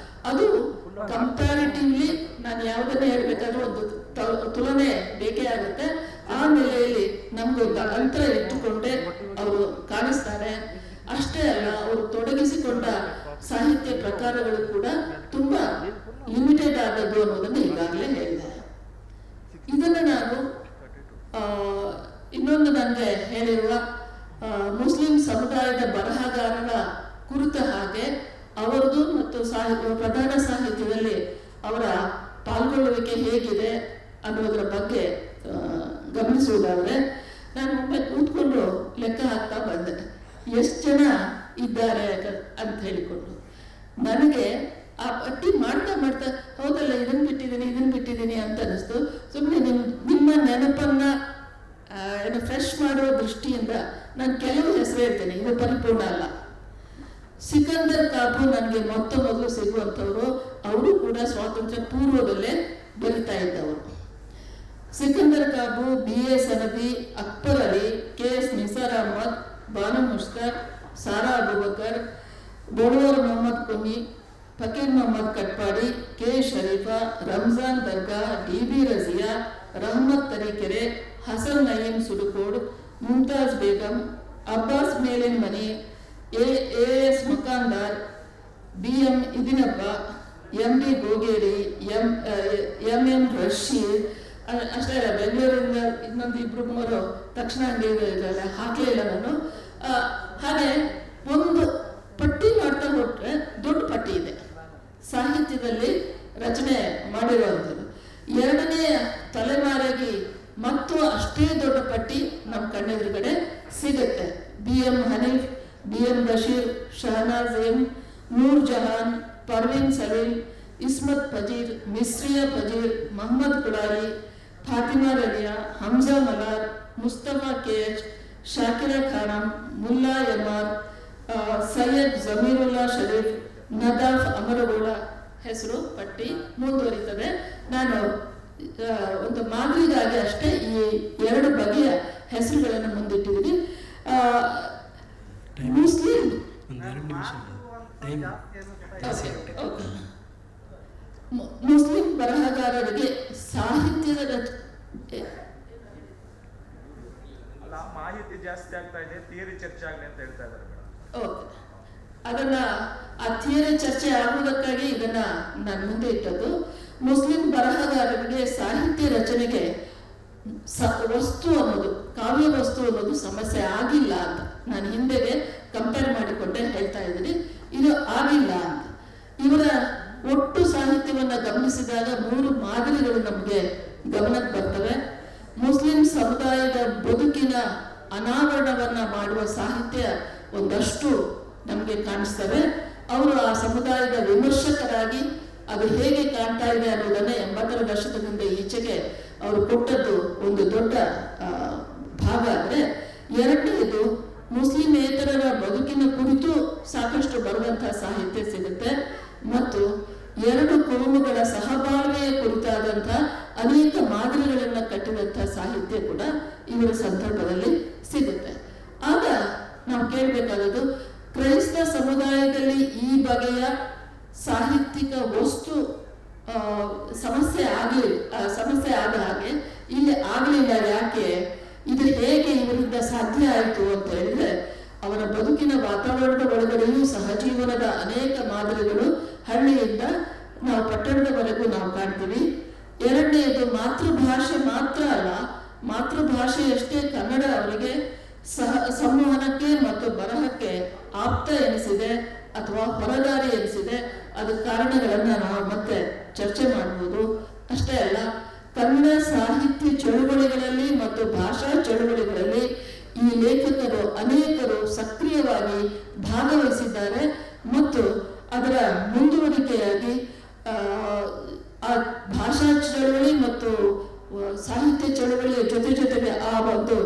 ಅದು ಕಂಪ್ಯಾರಿಟಿವ್ಲಿ ನಾನು ಯಾವುದನ್ನೇ ಹೇಳ್ಬೇಕಾದ್ರೂ ಒಂದು ತುಲನೆ ಬೇಕೇ ಆಗುತ್ತೆ. ಆ ನೆಲೆಯಲ್ಲಿ ನಮ್ಗೊಂದು ಅಂತರ ಇಟ್ಟುಕೊಂಡೇ ಅವರು ಕಾಣಿಸ್ತಾರೆ. ಅಷ್ಟೇ ಅಲ್ಲ, ಅವರು ತೊಡಗಿಸಿಕೊಂಡ ಸಾಹಿತ್ಯ ಪ್ರಕಾರಗಳು ಕೂಡ ತುಂಬಾ ಲಿಮಿಟೆಡ್ ಆದದ್ದು ಅನ್ನೋದನ್ನು ಈಗಾಗಲೇ ಹೇಳಿದೆ. ಇದನ್ನು ನಾನು ಇನ್ನೊಂದು ನನಗೆ ಹೇಳಿರುವ ಮುಸ್ಲಿಂ ಸಮುದಾಯದ ಬರಹಗಾರರ ಕುರಿತ ಹಾಗೆ ಅವರದು ಮತ್ತು ಪ್ರಧಾನ ಸಾಹಿತ್ಯದಲ್ಲಿ ಅವರ ಪಾಲ್ಗೊಳ್ಳುವಿಕೆ ಹೇಗಿದೆ ಅನ್ನೋದರ ಬಗ್ಗೆ ಗಮನಿಸುವುದಾದರೆ, ನಾನು ಒಮ್ಮೆ ಕೂತ್ಕೊಂಡು ಲೆಕ್ಕ ಹಾಕ್ತಾ ಬಂದೆ ಎಷ್ಟು ಜನ ಇದ್ದಾರೆ ಅಂತ ಹೇಳಿಕೊಂಡು. ನನಗೆ ಆ ಪಟ್ಟಿ ಮಾಡ್ತಾ ಮಾಡ್ತಾ ಹೌದಲ್ಲ ಇದನ್ನು ಬಿಟ್ಟಿದ್ದೀನಿ ಅಂತ ಅನಿಸ್ತು. ಸುಮ್ಮನೆ ನಿಮ್ಮ ನೆನಪನ್ನ ಫ್ರೆಶ್ ಮಾಡುವ ದೃಷ್ಟಿಯಿಂದ ನಾನು ಕೆಲವು ಹೆಸರು ಹೇಳ್ತೇನೆ, ಇದು ಪರಿಪೂರ್ಣ ಅಲ್ಲ. ಸಿಕಂದರ್ ಕಾಬು ನನಗೆ ಮೊದಲು ಸಿಗುವಂಥವ್ರು. ಅವರು ಕೂಡ ಸ್ವಾತಂತ್ರ್ಯ ಪೂರ್ವದಲ್ಲೇ ಬರಿತಾ ಇದ್ದವರು. ಸಿಕಂದರ್ ಕಾಬು, BA ಸನದಿ, ಅಕ್ಬರ್ ಅಲಿ, KS ನಿಸಾರ್ ಅಹಮದ್, ಬಾನು ಮುಷ್ತಾಕ್, ಸಾರಾ ಅಬೂಬಕರ್, ಬೋಡವರ್ ಮೊಹಮ್ಮದ್ ಕುನಿ, ಫಕೀರ್ ಮೊಹಮ್ಮದ್ ಕಟ್ಪಾಡಿ, K ಶರೀಫಾ, ರಂಜಾನ್ ದರ್ಗಾ, DB ರಜಿಯಾ, ರಹಮತ್ ತರೀಕೆರೆ, ಹಸನ್ ನಯೀಂ ಸುಡುಕೋಡ್, ಮುಮ್ತಾಜ್ ಬೇಗಂ, ಅಬ್ಬಾಸ್ ಮೇಲಿನ ಮನಿ, AS Makandar, BM ಇದಿನಬ್ಬ, MD Gogeri, MM Rashid. ಅಷ್ಟೇ ಅಲ್ಲ, ಬೆಂಗಳೂರಿಂದ ಇನ್ನೊಂದು 2-3 ತಕ್ಷಣ ಹಾಕಲೇ ಇಲ್ಲ ನಾನು. ಹಾಗೆ ಒಂದು ಪಟ್ಟಿ ಮಾಡ್ತಾ ಹೊರಟ್ರೆ ದೊಡ್ಡ ಪಟ್ಟಿ ಇದೆ ಸಾಹಿತ್ಯದಲ್ಲಿ ರಚನೆ ಮಾಡಿರುವಂಥದ್ದು. ಎರಡನೇ ತಲೆಮಾರಿಗೆ ಮತ್ತು ಅಷ್ಟೇ ದೊಡ್ಡ ಪಟ್ಟಿ ನಮ್ಮ ಕಣ್ಣೆದುರುಗಡೆ ಸಿಗುತ್ತೆ. BM Haneef, BM Basheer, Shahnaz M, Noor Jahan, Parveen Saleem, Ismat Fazeer, Misriya Fazeer, Mohammed Kulari, Fatima Raliya, Hamza Malar, Mustafa KH, Shakira Khanam, Mulla Yamar, Syed Zameerulla Sharif, Nadaf Amaragouda ಹೆಸರು ಪಟ್ಟಿ ಮುಂದುವರಿತದೆ. ನಾನು ಒಂದು ಮಾದರಿಗಾಗಿ ಅಷ್ಟೇ ಈ 2 ಬಗೆಯ ಹೆಸರುಗಳನ್ನು ಮುಂದಿಟ್ಟಿದ್ದೀನಿ. ಮುಸ್ಲಿಂ ಮುಸ್ಲಿಂ ಬರಹಗಾರರಿಗೆ ಸಾಹಿತ್ಯದ ಮಾಹಿತಿ ಜಾಸ್ತಿ ಆಗ್ತಾ ಇದೆ, ಥಿಯರಿ ಚರ್ಚೆ ಆಗಲಿ ಅಂತ ಹೇಳ್ತಾ ಇದ್ದಾರೆ. ಅದನ್ನ ಆ ಥಿಯರಿ ಚರ್ಚೆ ಆಗುವುದಕ್ಕಾಗಿ ಇದನ್ನ ನಾನು ಮುಂದೆ ಇಟ್ಟದ್ದು. ಮುಸ್ಲಿಂ ಬರಹಗಾರರಿಗೆ ಸಾಹಿತ್ಯ ರಚನೆಗೆ ವಸ್ತು ಅನ್ನೋದು, ಕಾವ್ಯ ವಸ್ತು ಅನ್ನೋದು ಸಮಸ್ಯೆ ಆಗಿಲ್ಲ ಅಂತ ನಾನು ಹಿಂದೆಗೆ ಕಂಪೇರ್ ಮಾಡಿಕೊಂಡೆ ಹೇಳ್ತಾ ಇದ್ದೀನಿ. ಇದು ಆಗಿಲ್ಲ ಅಂತ. ಇವರ ಒಟ್ಟು ಸಾಹಿತ್ಯವನ್ನ ಗಮನಿಸಿದಾಗ 3 ಮಾದರಿಗಳು ನಮಗೆ ಗಮನಕ್ಕೆ ಬರ್ತವೆ. ಮುಸ್ಲಿಂ ಸಮುದಾಯದ ಬದುಕಿನ ಅನಾವರಣವನ್ನ ಮಾಡುವ ಸಾಹಿತ್ಯ ಒಂದಷ್ಟು ನಮಗೆ ಕಾಣಿಸ್ತವೆ. ಅವರು ಆ ಸಮುದಾಯದ ವಿಮರ್ಶಕರಾಗಿ ಅದು ಹೇಗೆ ಕಾಣ್ತಾ ಇದೆ ಅನ್ನೋದನ್ನ 80ರ ದಶಕದಿಂದ ಈಚೆಗೆ ಅವರು ಕೊಟ್ಟದ್ದು ಒಂದು ದೊಡ್ಡ ಭಾಗ. ಆದರೆ ಎರಡನೇದು ಮುಸ್ಲಿಮೇತರರ ಬದುಕಿನ ಕುರಿತು ಸಾಕಷ್ಟು ಬರುವಂತಹ ಸಾಹಿತ್ಯ ಸಿಗುತ್ತೆ ಮತ್ತು 2 ಕುಟುಂಬಗಳ ಸಹಬಾಳ್ವೆಯ ಕುರಿತಾದಂತಹ ಅನೇಕ ಮಾದರಿಗಳನ್ನು ಕಟ್ಟಿದಂತಹ ಸಾಹಿತ್ಯ ಕೂಡ ಇವರ ಸಂದರ್ಭದಲ್ಲಿ ಸಿಗುತ್ತೆ. ಆಗ ನಾವು ಕೇಳಬೇಕಾದದ್ದು, ಕ್ರೈಸ್ತ ಸಮುದಾಯದಲ್ಲಿ ಈ ಬಗೆಯ ಸಾಹಿತ್ಯಿಕ ವಸ್ತು ಸಮಸ್ಯೆ ಆದ ಹಾಗೆ ಇಲ್ಲಿ ಆಗಲಿಲ್ಲ. ಯಾಕೆ? ಇದು ಹೇಗೆ ಇವರಿಂದ ಸಾಧ್ಯ ಆಯಿತು ಅಂತ ಹೇಳಿದ್ರೆ, ಅವರ ಬದುಕಿನ ವಾತಾವರಣದ ಒಳಗಡೆಯೂ ಸಹಜೀವನದ ಅನೇಕ ಮಾದರಿಗಳು ಹಳ್ಳಿಯಿಂದ ನಾವು ಪಟ್ಟಣದವರೆಗೂ ನಾವು ಕಾಣ್ತೀವಿ. ಎರಡನೆಯದು, ಮಾತೃಭಾಷೆ ಮಾತ್ರ ಅಲ್ಲ, ಮಾತೃಭಾಷೆಯಷ್ಟೇ ಕನ್ನಡ ಅವರಿಗೆ ಸಂವಹನಕ್ಕೆ ಮತ್ತು ಬರಹಕ್ಕೆ ಆಪ್ತ ಎನಿಸಿದೆ ಅಥವಾ ಹೊರದಾರಿ ಎನಿಸಿದೆ. ಅದಕ್ಕೆ ಕಾರಣಗಳನ್ನು ನಾವು ಮತ್ತೆ ಚರ್ಚೆ ಮಾಡಬಹುದು. ಅಷ್ಟೇ ಅಲ್ಲ, ಕನ್ನಡ ಸಾಹಿತ್ಯ ಚಳುವಳಿಗಳಲ್ಲಿ ಮತ್ತು ಭಾಷಾ ಚಳುವಳಿಗಳಲ್ಲಿ ಈ ಲೇಖಕರು ಅನೇಕರು ಸಕ್ರಿಯವಾಗಿ ಭಾಗವಹಿಸಿದ್ದಾರೆ ಮತ್ತು ಅದರ ಮುಂದುವರಿಕೆಯಾಗಿ ಆ ಭಾಷಾ ಚಳವಳಿ ಮತ್ತು ಸಾಹಿತ್ಯ ಚಳವಳಿಯ ಜೊತೆಗೆ ಆ ಒಂದು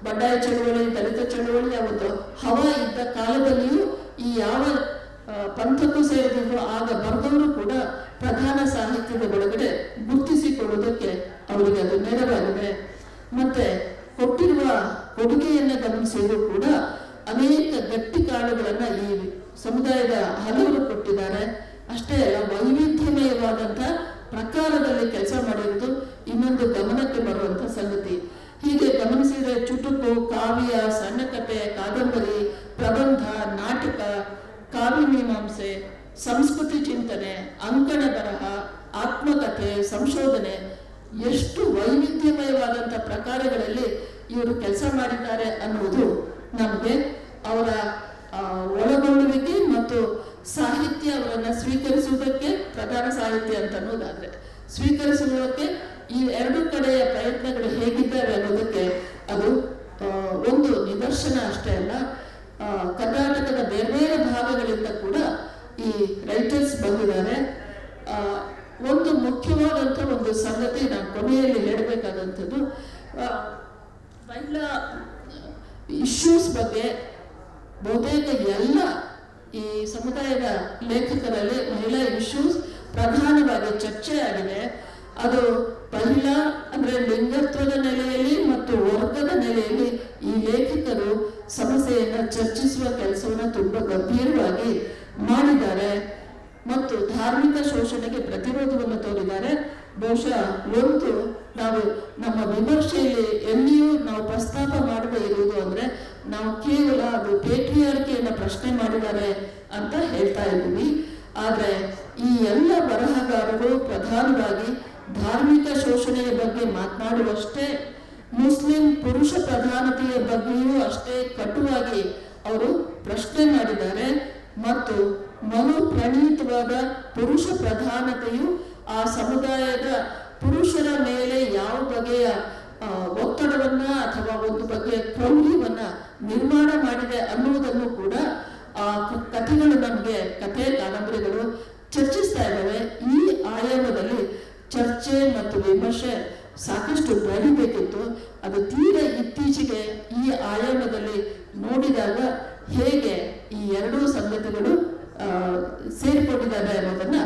ಬಂಡಾಯ ಚಳವಳಿ, ದಲಿತ ಚಳವಳಿಯ ಒಂದು ಹವಾ ಇದ್ದ ಕಾಲದಲ್ಲಿಯೂ ಈ ಯಾವ ಪಂಥಕ್ಕೂ ಸೇರಿದ್ರು ಆಗ ಬರೆದವರು ಕೂಡ ಪ್ರಧಾನ ಸಾಹಿತ್ಯದ ಒಳಗಡೆ ಗುರುತಿಸಿಕೊಳ್ಳುವುದಕ್ಕೆ ಅವರಿಗೆ ಅದು ನೆರವಾಗಿದೆ. ಮತ್ತೆ ಕೊಟ್ಟಿರುವ ಕೊಡುಗೆಯನ್ನು ಗಮನಿಸಿದ್ರು ಕೂಡ ಅನೇಕ ಗಟ್ಟಿ ಕಾಳುಗಳನ್ನು ಈ ಸಮುದಾಯದ ಹಲವರು ಕೊಟ್ಟಿದ್ದಾರೆ. ಅಷ್ಟೇ ಅಲ್ಲ, ವೈವಿಧ್ಯಮಯವಾದಂಥ ಪ್ರಕಾರದಲ್ಲಿ ಕೆಲಸ ಮಾಡಿರೋದು ಇನ್ನೊಂದು ಗಮನಕ್ಕೆ ಬರುವಂಥ ಸಂಗತಿ. ಹೀಗೆ ಗಮನಿಸಿದರೆ ಚುಟುಕು, ಕಾವ್ಯ, ಸಣ್ಣ ಕಥೆ, ಕಾದಂಬರಿ, ಪ್ರಬಂಧ, ನಾಟಕ, ಕಾವ್ಯಮೀಮಾಂಸೆ, ಸಂಸ್ಕೃತಿ ಚಿಂತನೆ, ಅಂಕಣ ಬರಹ, ಆತ್ಮಕಥೆ, ಸಂಶೋಧನೆ, ಎಷ್ಟು ವೈವಿಧ್ಯಮಯವಾದಂಥ ಪ್ರಕಾರಗಳಲ್ಲಿ ಇವರು ಕೆಲಸ ಮಾಡಿದ್ದಾರೆ ಅನ್ನುವುದು ನಮಗೆ ಅವರ ಒಳಗೊಳ್ಳುವಿಕೆ ಮತ್ತು ಸಾಹಿತ್ಯ ಅವರನ್ನು ಸ್ವೀಕರಿಸುವುದಕ್ಕೆ, ಪ್ರಧಾನ ಸಾಹಿತ್ಯ ಅಂತ ಅನ್ನೋದಾದರೆ ಸ್ವೀಕರಿಸುವುದಕ್ಕೆ ಈ ಎರಡು ಕಡೆಯ ಪ್ರಯತ್ನಗಳು ಹೇಗಿದ್ದಾವೆ ಅನ್ನೋದಕ್ಕೆ ಅದು ಒಂದು ನಿದರ್ಶನ ಅಷ್ಟೇ ಅಲ್ಲ. ಕರ್ನಾಟಕದ ಬೇರೆ ಬೇರೆ ಭಾಗಗಳಿಂದ ಕೂಡ ಈ ರೈಟರ್ಸ್ ಬಂದಿದ್ದಾರೆ. ಒಂದು ಮುಖ್ಯವಾದಂಥ ಒಂದು ಸಂಗತಿ ನಾನು ಕೊನೆಯಲ್ಲಿ ಹೇಳಬೇಕಾದಂಥದ್ದು, ಮಹಿಳಾ ಇಶ್ಯೂಸ್ ಬಗ್ಗೆ ಬಹುತೇಕ ಎಲ್ಲ ಈ ಸಮುದಾಯದ ಲೇಖಕರಲ್ಲಿ ಮಹಿಳಾ ಇಶ್ಯೂಸ್ ಪ್ರಧಾನವಾಗಿ ಚರ್ಚೆ ಆಗಿದೆ. ಅದು ಮಹಿಳಾ ಅಂದರೆ ಲಿಂಗತ್ವದ ನೆಲೆಯಲ್ಲಿ ಮತ್ತು ವರ್ಗದ ನೆಲೆಯಲ್ಲಿ ಈ ಲೇಖಕರು ಸಮಸ್ಯೆಯನ್ನು ಚರ್ಚಿಸುವ ಕೆಲಸವನ್ನು ತುಂಬ ಗಂಭೀರವಾಗಿ ಮಾಡಿದ್ದಾರೆ ಮತ್ತು ಧಾರ್ಮಿಕ ಶೋಷಣೆಗೆ ಪ್ರತಿರೋಧವನ್ನು ತೋರಿದ್ದಾರೆ. ಬಹುಶಃ ಒಂದು ನಾವು ನಮ್ಮ ವಿಮರ್ಶೆಯಲ್ಲಿ ಎಲ್ಲಿಯೂ ನಾವು ಪ್ರಸ್ತಾಪ ಮಾಡದೇ ಇರುವುದು ಅಂದರೆ ನಾವು ಕೇವಲ ಅದು ಪೇಟ್ರಿಯಾರ್ಕಿಯನ್ನು ಪ್ರಶ್ನೆ ಮಾಡಿದ್ದಾರೆ ಅಂತ ಹೇಳ್ತಾ ಇದ್ದೀವಿ. ಆದರೆ ಈ ಎಲ್ಲ ಬರಹಗಾರರು ಪ್ರಧಾನವಾಗಿ ಧಾರ್ಮಿಕ ಶೋಷಣೆಯ ಬಗ್ಗೆ ಮಾತನಾಡುವಷ್ಟೇ, ಮುಸ್ಲಿಂ ಪುರುಷ ಪ್ರಧಾನತೆಯ ಬಗ್ಗೆಯೂ ಅಷ್ಟೇ ಕಟುವಾಗಿ ಅವರು ಪ್ರಶ್ನೆ ಮಾಡಿದ್ದಾರೆ. ಮತ್ತು ಮನು ಪ್ರಣೀತವಾದ ಪುರುಷ ಪ್ರಧಾನತೆಯು ಆ ಸಮುದಾಯದ ಪುರುಷರ ಮೇಲೆ ಯಾವ ಬಗೆಯ ಒತ್ತಡವನ್ನ ಅಥವಾ ಒಂದು ಬಗೆಯ ಕ್ರೌರ್ಯವನ್ನ ನಿರ್ಮಾಣ ಮಾಡಿದೆ ಅನ್ನುವುದನ್ನು ಕೂಡ ಆ ಕಥೆಗಳು, ನಮಗೆ ಕಥೆ ಕಾದಂಬರಿಗಳು ಚರ್ಚಿಸ್ತಾ ಇದ್ದಾವೆ. ಈ ಆಯಾಮದಲ್ಲಿ ಚರ್ಚೆ ಮತ್ತು ವಿಮರ್ಶೆ ಸಾಕಷ್ಟು ಬೆಳಿಬೇಕಿತ್ತು. ಅದು ತೀರ ಇತ್ತೀಚೆಗೆ ಈ ಆಯಾಮದಲ್ಲಿ ನೋಡಿದಾಗ ಹೇಗೆ ಈ ಎರಡೂ ಸಂಗತಿಗಳು ಸೇರಿಕೊಂಡಿದ್ದಾವೆ ಅನ್ನೋದನ್ನ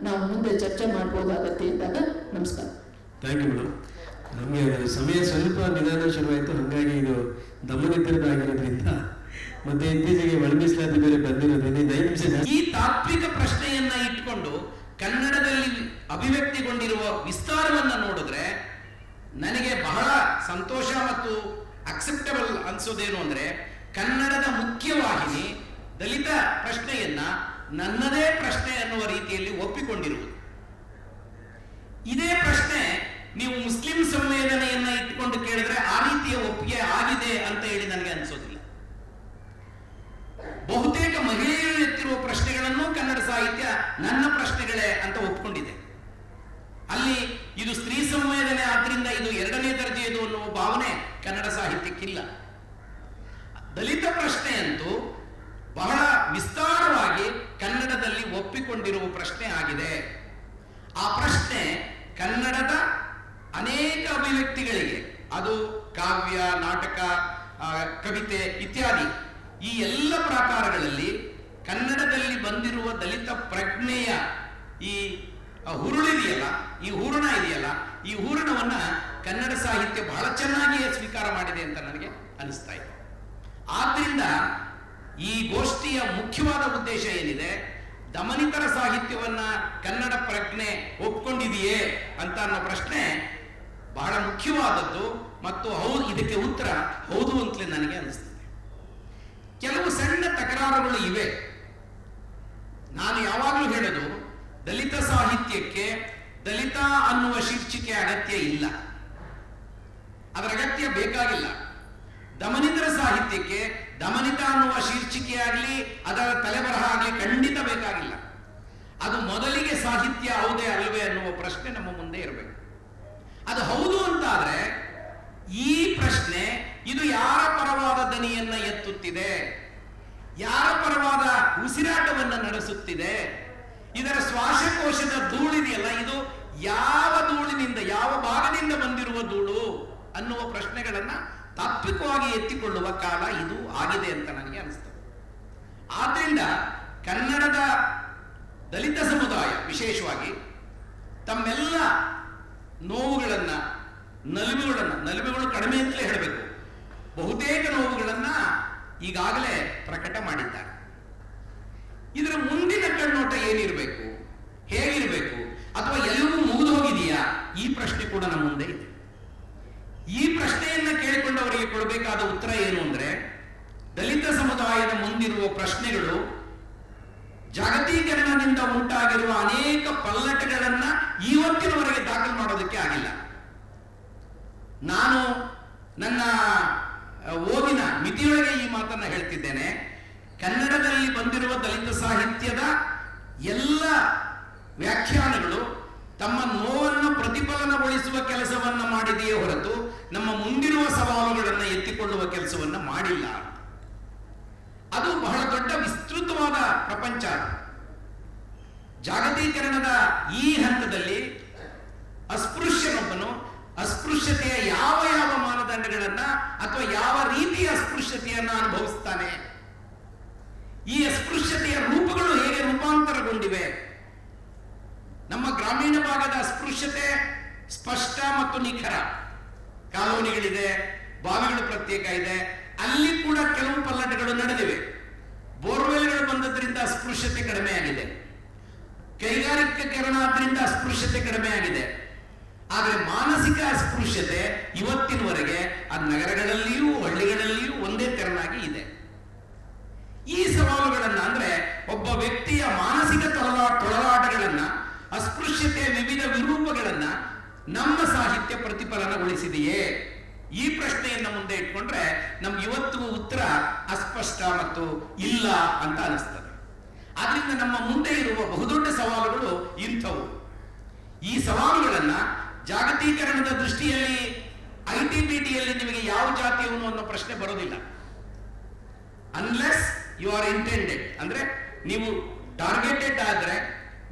ನಾವು ಮುಂದೆ ಚರ್ಚೆ ಮಾಡ್ಬೋದಾಗತ್ತೆ ಇದ್ದಾಗ. ನಮಸ್ಕಾರ. Thank you madam. ನಮಗೆ ಸಮಯ ಸ್ವಲ್ಪ ನಿಧಾನ ಶುರುವಾಯಿತು, ಹಾಗಾಗಿ ಇದು ದಮನಿತರದಾಗಿರೋದ್ರಿಂದ ಮತ್ತೆ ಇತ್ತೀಚೆಗೆ ಒಳಮೀಸಲಾತಿ ಬೇರೆ ಬಂದಿರೋದ್ರಿಂದ 5 ನಿಮಿಷ. ಈ ತಾತ್ವಿಕ ಪ್ರಶ್ನೆಯನ್ನ ಇಟ್ಕೊಂಡು ಕನ್ನಡದಲ್ಲಿ ಅಭಿವ್ಯಕ್ತಿಗೊಂಡಿರುವ ವಿಸ್ತಾರವನ್ನ ನೋಡಿದ್ರೆ ನನಗೆ ಬಹಳ ಸಂತೋಷ ಮತ್ತು ಅಕ್ಸೆಪ್ಟಬಲ್ ಅನ್ಸೋದೇನು ಅಂದ್ರೆ, ಕನ್ನಡದ ಮುಖ್ಯವಾಹಿನಿ ದಲಿತ ಪ್ರಶ್ನೆಯನ್ನ ನನ್ನದೇ ಪ್ರಶ್ನೆ ಅನ್ನುವ ರೀತಿಯಲ್ಲಿ ಒಪ್ಪಿಕೊಂಡಿರುವುದು. ಇದೇ ಪ್ರಶ್ನೆ ನೀವು ಮುಸ್ಲಿಂ ಸಂವೇದನೆಯನ್ನ ಇಟ್ಟುಕೊಂಡು ಕೇಳಿದ್ರೆ ಆ ರೀತಿಯ ಒಪ್ಪಿಗೆ ಆಗಿದೆ ಅಂತ ಹೇಳಿ ನನಗೆ ಅನ್ಸೋದಿಲ್ಲ. ಬಹುತೇಕ ಮಹಿಳೆಯರು ಎತ್ತಿರುವ ಪ್ರಶ್ನೆಗಳನ್ನು ಕನ್ನಡ ಸಾಹಿತ್ಯ ನನ್ನ ಪ್ರಶ್ನೆಗಳೇ ಅಂತ ಒಪ್ಪಿಕೊಂಡಿದೆ. ಅಲ್ಲಿ ಇದು ಸ್ತ್ರೀ ಸಂವೇದನೆ ಆದ್ರಿಂದ ಇದು 2ನೇ ದರ್ಜೆಯದು ಅನ್ನುವ ಭಾವನೆ ಕನ್ನಡ ಸಾಹಿತ್ಯಕ್ಕಿಲ್ಲ. ದಲಿತ ಪ್ರಶ್ನೆಯಂತೂ ಬಹಳ ವಿಸ್ತಾರವಾಗಿ ಕನ್ನಡದಲ್ಲಿ ಒಪ್ಪಿಕೊಂಡಿರುವ ಪ್ರಶ್ನೆ ಆಗಿದೆ. ಆ ಪ್ರಶ್ನೆ ಕನ್ನಡದ ಅನೇಕ ಅಭಿವ್ಯಕ್ತಿಗಳಿಗೆ, ಅದು ಕಾವ್ಯ, ನಾಟಕ, ಕವಿತೆ ಇತ್ಯಾದಿ ಈ ಎಲ್ಲ ಪ್ರಕಾರಗಳಲ್ಲಿ ಕನ್ನಡದಲ್ಲಿ ಬಂದಿರುವ ದಲಿತ ಪ್ರಜ್ಞೆಯ ಈ ಹುರುಳಿದೆಯಲ್ಲ, ಈ ಹೂರಣ ಇದೆಯಲ್ಲ, ಈ ಹೂರಣವನ್ನ ಕನ್ನಡ ಸಾಹಿತ್ಯ ಬಹಳ ಚೆನ್ನಾಗಿಯೇ ಸ್ವೀಕಾರ ಮಾಡಿದೆ ಅಂತ ನನಗೆ ಅನಿಸ್ತಾ ಇದೆ. ಆದ್ರಿಂದ ಈ ಗೋಷ್ಠಿಯ ಮುಖ್ಯವಾದ ಉದ್ದೇಶ ಏನಿದೆ, ದಮನಿತರ ಸಾಹಿತ್ಯವನ್ನ ಕನ್ನಡ ಪ್ರಜ್ಞೆ ಒಪ್ಕೊಂಡಿದೆಯೇ ಅಂತ ಅನ್ನೋ ಪ್ರಶ್ನೆ ಬಹಳ ಮುಖ್ಯವಾದದ್ದು. ಮತ್ತು ಹೌದು, ಇದಕ್ಕೆ ಉತ್ತರ ಹೌದು ಅಂತಲೇ ನನಗೆ ಅನಿಸ್ತದೆ. ಕೆಲವು ಸಣ್ಣ ತಕರಾರುಗಳು ಇವೆ. ನಾನು ಯಾವಾಗಲೂ ಹೇಳೋದು, ದಲಿತ ಸಾಹಿತ್ಯಕ್ಕೆ ದಲಿತ ಅನ್ನುವ ಶೀರ್ಷಿಕೆ ಅಗತ್ಯ ಇಲ್ಲ, ಅದರ ಅಗತ್ಯ ಬೇಕಾಗಿಲ್ಲ. ದಮನಿತರ ಸಾಹಿತ್ಯಕ್ಕೆ ದಮನಿತ ಅನ್ನುವ ಶೀರ್ಷಿಕೆ ಆಗಲಿ ಅದರ ತಲೆಬರಹ ಆಗಲಿ ಖಂಡಿತ ಬೇಕಾಗಿಲ್ಲ. ಅದು ಮೊದಲಿಗೆ ಸಾಹಿತ್ಯ ಹೌದೇ ಅಲ್ವೇ ಅನ್ನುವ ಪ್ರಶ್ನೆ ನಮ್ಮ ಮುಂದೆ ಇರಬೇಕು. ಅದು ಹೌದು ಅಂತಾದ್ರೆ ಈ ಪ್ರಶ್ನೆ ಇದು ಯಾರ ಪರವಾದ ದನಿಯನ್ನ ಎತ್ತುತ್ತಿದೆ, ಯಾರ ಪರವಾದ ಉಸಿರಾಟವನ್ನ ನಡೆಸುತ್ತಿದೆ, ಇದರ ಶ್ವಾಸಕೋಶದ ಧೂಳಿದೆಯಲ್ಲ, ಇದು ಯಾವ ಧೂಳಿನಿಂದ, ಯಾವ ಭಾಗದಿಂದ ಬಂದಿರುವ ಧೂಳು ಅನ್ನುವ ಪ್ರಶ್ನೆಗಳನ್ನ ತಾತ್ವಿಕವಾಗಿ ಎತ್ತಿಕೊಳ್ಳುವ ಕಾಲ ಇದು ಆಗಿದೆ ಅಂತ ನನಗೆ ಅನಿಸ್ತದೆ. ಆದ್ರಿಂದ ಕನ್ನಡದ ದಲಿತ ಸಮುದಾಯ ವಿಶೇಷವಾಗಿ ತಮ್ಮೆಲ್ಲ ನೋವುಗಳನ್ನ, ನಲಿವುಗಳು ಕಡಿಮೆ ಅಂತಲೇ ಹೇಳಬೇಕು, ಈಗಾಗಲೇ ಪ್ರಕಟ ಮಾಡಿದ್ದಾರೆ. ಇದರ ಮುಂದಿನ ಕಣ್ಣೋಟ ಏನಿರಬೇಕು, ಹೇಗಿರಬೇಕು, ಅಥವಾ ಎಲ್ಲವೂ ಮುಗಿದು ಹೋಗಿದೆಯಾ, ಈ ಪ್ರಶ್ನೆ ಕೂಡ ನಮ್ಮ ಮುಂದೆ ಇದೆ. ಈ ಪ್ರಶ್ನೆಯನ್ನ ಕೇಳಿಕೊಂಡವರಿಗೆ ಕೊಡಬೇಕಾದ ಉತ್ತರ ಏನು ಅಂದ್ರೆ, ದಲಿತ ಸಮುದಾಯದ ಮುಂದಿರುವ ಪ್ರಶ್ನೆಗಳು ಜಾಗತೀಕರಣದಿಂದ ಉಂಟಾಗಿರುವ ಅನೇಕ ಪಲ್ಲಟಗಳನ್ನ ಇವತ್ತಿನವರೆಗೆ ದಾಖಲು ಮಾಡೋದಕ್ಕೆ ಆಗಿಲ್ಲ. ನಾನು ನನ್ನ ಓದಿನ ಮಿತಿಯೊಳಗೆ ಈ ಮಾತನ್ನ ಹೇಳ್ತಿದ್ದೇನೆ. ಕನ್ನಡದಲ್ಲಿ ಬಂದಿರುವ ದಲಿತ ಸಾಹಿತ್ಯದ ಎಲ್ಲ ವ್ಯಾಖ್ಯಾನಗಳು ತಮ್ಮ ನೋವನ್ನು ಪ್ರತಿಫಲನಗೊಳಿಸುವ ಕೆಲಸವನ್ನ ಮಾಡಿದೆಯೇ ಹೊರತು ನಮ್ಮ ಮುಂದಿರುವ ಸವಾಲುಗಳನ್ನು ಎತ್ತಿಕೊಳ್ಳುವ ಕೆಲಸವನ್ನ ಮಾಡಿಲ್ಲ. ಅದು ಬಹಳ ದೊಡ್ಡ ವಿಸ್ತೃತವಾದ ಪ್ರಪಂಚ. ಜಾಗತೀಕರಣದ ಈ ಹಂತದಲ್ಲಿ ಅಸ್ಪೃಶ್ಯನೊಬ್ಬನು ಅಸ್ಪೃಶ್ಯತೆಯ ಯಾವ ಯಾವ ಮಾನದಂಡಗಳನ್ನ ಅಥವಾ ಯಾವ ರೀತಿಯ ಅಸ್ಪೃಶ್ಯತೆಯನ್ನ ಅನುಭವಿಸ್ತಾನೆ, ಈ ಅಸ್ಪೃಶ್ಯತೆಯ ರೂಪಗಳು ಹೇಗೆ ರೂಪಾಂತರಗೊಂಡಿವೆ. ನಮ್ಮ ಗ್ರಾಮೀಣ ಭಾಗದ ಅಸ್ಪೃಶ್ಯತೆ ಸ್ಪಷ್ಟ ಮತ್ತು ನಿಖರ. ಕಾಲೋನಿಗಳಿದೆ, ಬಾವಿಗಳು ಪ್ರತ್ಯೇಕ ಇದೆ, ಅಲ್ಲಿ ಕೂಡ ಕೆಲವು ಪಲ್ಲಟಗಳು ನಡೆದಿವೆ. ಬೋರ್ವೆಲ್ಗಳು ಬಂದದ್ರಿಂದ ಅಸ್ಪೃಶ್ಯತೆ ಕಡಿಮೆ ಆಗಿದೆ, ಕೈಗಾರಿಕೀಕರಣ ಆದ್ರಿಂದ ಅಸ್ಪೃಶ್ಯತೆ ಕಡಿಮೆ ಆಗಿದೆ. ಆದರೆ ಮಾನಸಿಕ ಅಸ್ಪೃಶ್ಯತೆ ಇವತ್ತಿನವರೆಗೆ ಆ ನಗರಗಳಲ್ಲಿಯೂ ಹಳ್ಳಿಗಳಲ್ಲಿಯೂ ಒಂದೇ ತೆರನಾಗಿ ಇದೆ. ಈ ಸವಾಲುಗಳನ್ನ ಅಂದ್ರೆ ಒಬ್ಬ ವ್ಯಕ್ತಿಯ ಮಾನಸಿಕ ತೊಳಲಾಟಗಳನ್ನ, ಅಸ್ಪೃಶ್ಯತೆಯ ವಿವಿಧ ವಿರೂಪಗಳನ್ನ ನಮ್ಮ ಸಾಹಿತ್ಯ ಪ್ರತಿಫಲನಗೊಳಿಸಿದೆಯೇ? ಈ ಪ್ರಶ್ನೆಯನ್ನ ಮುಂದೆ ಇಟ್ಕೊಂಡ್ರೆ ನಮ್ಗೆ ಇವತ್ತಿಗೂ ಉತ್ತರ ಅಸ್ಪಷ್ಟ ಮತ್ತು ಇಲ್ಲ ಅಂತ ಅನಿಸ್ತದೆ. ಆದ್ರಿಂದ ನಮ್ಮ ಮುಂದೆ ಇರುವ ಬಹುದೊಡ್ಡ ಸವಾಲುಗಳು ಇಂಥವು. ಈ ಸವಾಲುಗಳನ್ನ ಜಾಗತೀಕರಣದ ದೃಷ್ಟಿಯಲ್ಲಿ ITBTಯಲ್ಲಿ ನಿಮಗೆ ಯಾವ ಜಾತಿಯವನು ಅನ್ನೋ ಪ್ರಶ್ನೆ ಬರೋದಿಲ್ಲ. ಅನ್ಲೆಸ್ ಯು ಆರ್ ಇಂಟೆಂಡೆಡ್, ಅಂದ್ರೆ ನೀವು ಟಾರ್ಗೆಟೆಡ್ ಆದ್ರೆ,